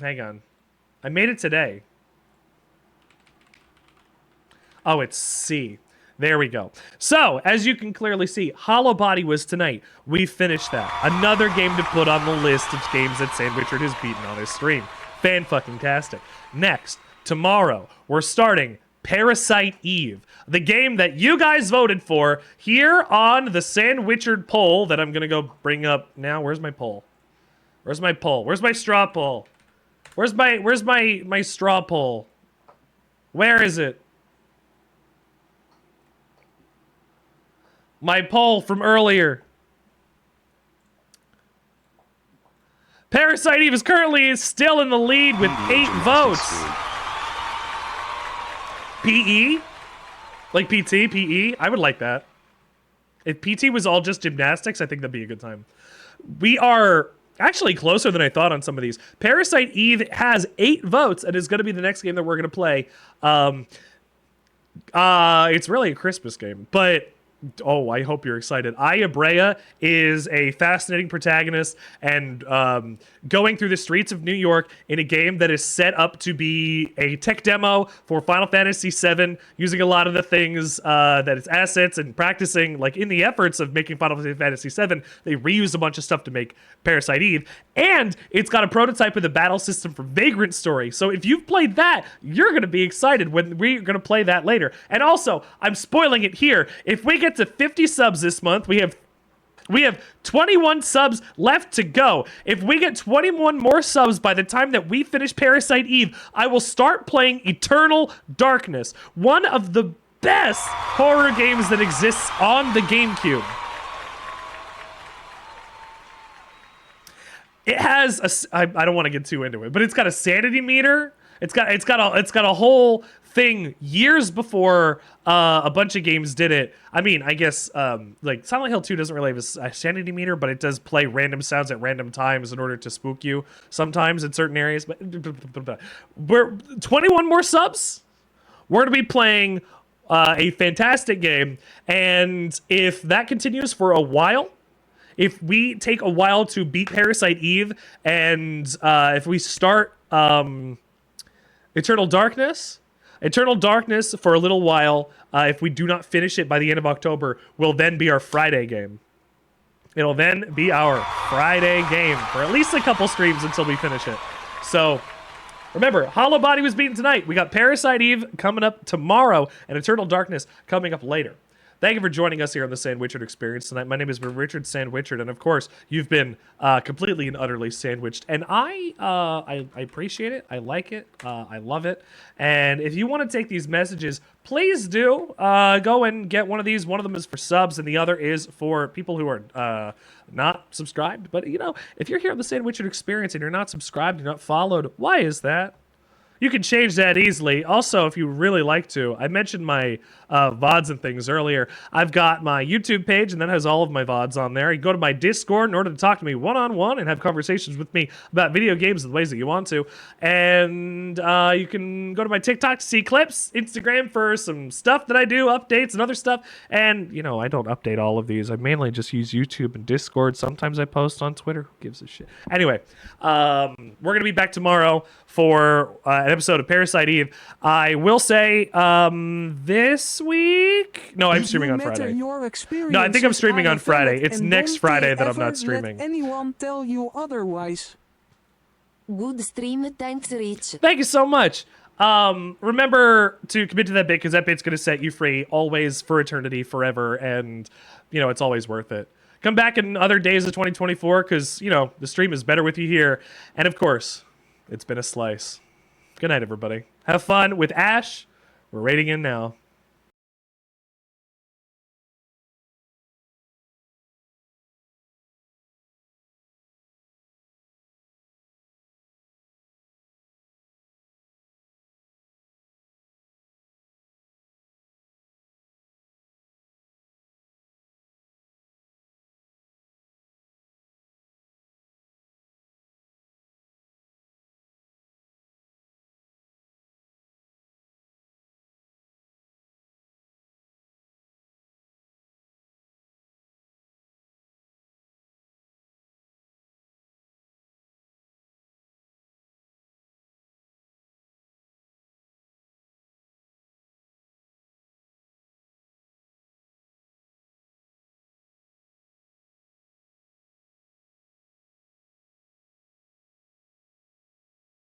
Hang on. I made it today. Oh, it's C. There we go. So, as you can clearly see, Hollowbody was tonight. We finished that. Another game to put on the list of games that Sandwichard has beaten on his stream. Fan-fucking-tastic. Next, tomorrow, we're starting Parasite Eve, the game that you guys voted for here on the Sandwichard poll that I'm going to go bring up now. Where's my poll? Where's my poll? Where's my straw poll? Where's my straw poll? Where is it? My poll from earlier. Parasite Eve is currently still in the lead with 8 votes. PE? Like PT, PE? I would like that. If PT was all just gymnastics, I think that'd be a good time. We are actually closer than I thought on some of these. Parasite Eve has 8 votes and is going to be the next game that we're going to play. It's really a Christmas game, but oh, I hope you're excited. Aya Brea is a fascinating protagonist and going through the streets of New York in a game that is set up to be a tech demo for Final Fantasy VII, using a lot of the things that its assets and practicing, like in the efforts of making Final Fantasy VII, they reused a bunch of stuff to make Parasite Eve. And it's got a prototype of the battle system for Vagrant Story. So if you've played that, you're going to be excited when we're going to play that later. And also, I'm spoiling it here. If we get to 50 subs this month, we have 21 subs left to go. If we get 21 more subs by the time that we finish Parasite Eve, I will start playing Eternal Darkness, one of the best horror games that exists on the GameCube. It has I don't want to get too into it, but it's got a sanity meter. It's got a whole thing years before a bunch of games did it. I mean, I guess like Silent Hill 2 doesn't really have a sanity meter, but it does play random sounds at random times in order to spook you sometimes in certain areas. But we're 21 more subs. We're going to be playing a fantastic game, and if that continues for a while, if we take a while to beat Parasite Eve, and if we start Eternal Darkness for a little while, if we do not finish it by the end of October, will then be our Friday game. It'll then be our Friday game for at least a couple streams until we finish it. So remember, Hollowbody was beaten tonight. We got Parasite Eve coming up tomorrow and Eternal Darkness coming up later. Thank you for joining us here on the Sandwichard Experience tonight. My name is Richard Sandwichard, and of course, you've been completely and utterly sandwiched. And I appreciate it. I like it. I love it. And if you want to take these messages, please do go and get one of these. One of them is for subs, and the other is for people who are not subscribed. But, you know, if you're here on the Sandwichard Experience and you're not subscribed, you're not followed, why is that? You can change that easily. Also, if you really like to, I mentioned my VODs and things earlier. I've got my YouTube page, and that has all of my VODs on there. You go to my Discord in order to talk to me one-on-one and have conversations with me about video games in the ways that you want to. And you can go to my TikTok to see clips, Instagram for some stuff that I do, updates and other stuff. And, you know, I don't update all of these. I mainly just use YouTube and Discord. Sometimes I post on Twitter. Who gives a shit? Anyway, we're going to be back tomorrow for an episode of Parasite Eve. I will say this week... No, I'm streaming on Friday. No, I think I'm streaming on Friday. It's next Friday that I'm not streaming. Let anyone tell you otherwise. Good stream, thanks, Rich. Thank you so much. Remember to commit to that bit, because that bit's going to set you free always, for eternity, forever, and, you know, it's always worth it. Come back in other days of 2024, because, you know, the stream is better with you here. And, of course, it's been a slice. Good night, everybody. Have fun with Ash. We're raiding in now.